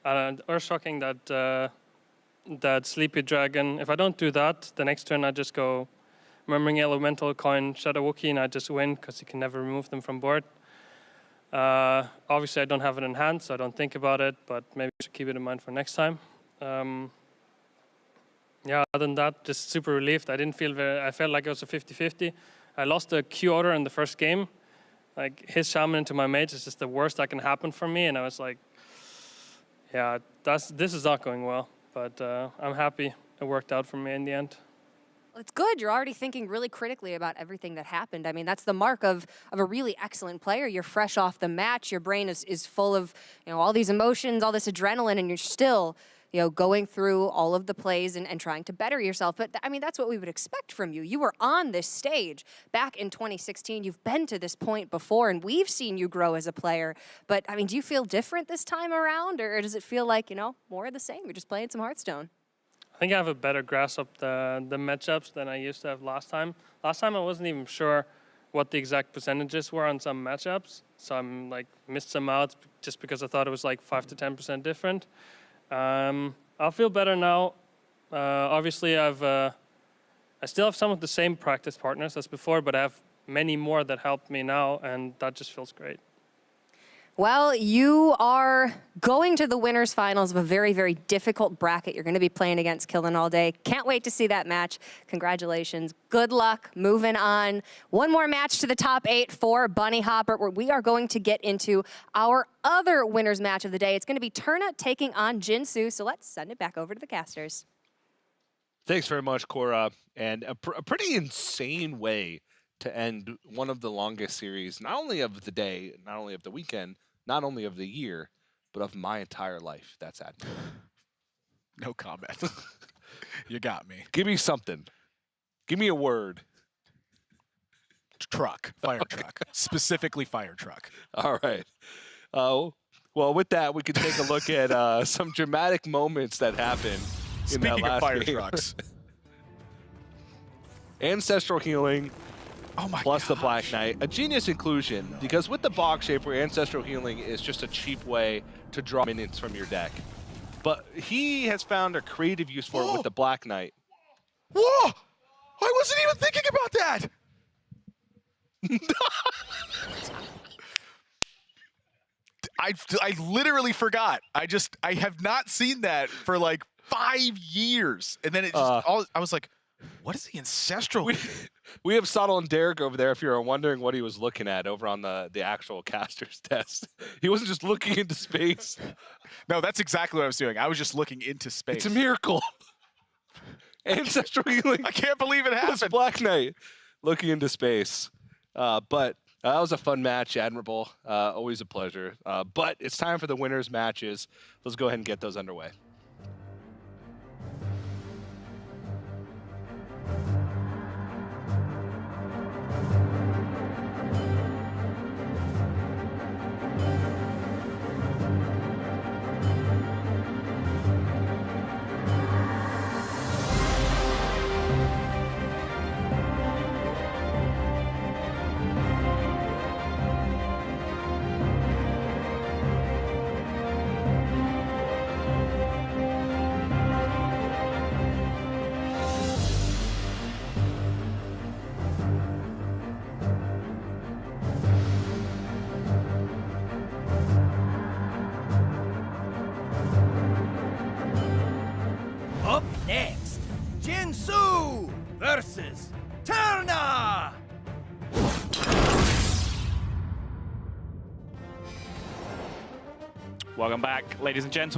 It was shocking that that Sleepy Dragon, if I don't do that, the next turn I just go Murmuring Elemental, coin Shadow Wookiee, and I just win because you can never remove them from board. Obviously, I don't have it in hand, so I don't think about it, but maybe I should keep it in mind for next time. Yeah, other than that, just super relieved. I felt like it was a 50-50. I lost the Q order in the first game. Like, his Shaman into my mage is just the worst that can happen for me, and I was like, yeah, this is not going well. But I'm happy it worked out for me in the end. Well, it's good. You're already thinking really critically about everything that happened. I mean, that's the mark of a really excellent player. You're fresh off the match. Your brain is full of, all these emotions, all this adrenaline, and you're still, going through all of the plays and trying to better yourself. But, I mean, that's what we would expect from you. You were on this stage back in 2016. You've been to this point before, and we've seen you grow as a player. But, I mean, do you feel different this time around, or does it feel like, more of the same? You're just playing some Hearthstone. I think I have a better grasp of the matchups than I used to have last time. Last time I wasn't even sure what the exact percentages were on some matchups. So I'm like missed some out just because I thought it was like 5 to 10% different. I'll feel better now. Obviously, I still have some of the same practice partners as before, but I have many more that help me now, and that just feels great. Well, you are going to the winners finals of a very, very difficult bracket. You're going to be playing against Killen all day. Can't wait to see that match. Congratulations. Good luck. Moving on. One more match to the top 8 for Bunnyhoppor, where we are going to get into our other winners match of the day. It's going to be Turna taking on Jinsu. So let's send it back over to the casters. Thanks very much, Cora. And a pretty insane way to end one of the longest series, not only of the day, not only of the weekend, not only of the year, but of my entire life. That's sad. No comment. You got me. Give me something. Give me a word. Truck. Fire truck. Specifically fire truck. All right. Well, with that, we can take a look at some dramatic moments that happened in that Speaking last of fire game. trucks. Ancestral healing. Oh my plus the Black Knight. A genius inclusion, because with the box shaper, Ancestral Healing is just a cheap way to draw minions from your deck. But he has found a creative use for it with the Black Knight. Whoa! I wasn't even thinking about that! I literally forgot. I have not seen that for like 5 years. And then it just, I was like, what is the Ancestral? We have Sottle and Derek over there if you're wondering what he was looking at over on the actual caster's test. He wasn't just looking into space. No, that's exactly what I was doing. I was just looking into space. It's a miracle. Ancestral Healing. I can't believe it happened. Black Knight looking into space. But that was a fun match, admirable. Always a pleasure. But it's time for the winners matches. Let's go ahead and get those underway. Up next, Jinsu versus Turna! Welcome back, ladies and gentlemen.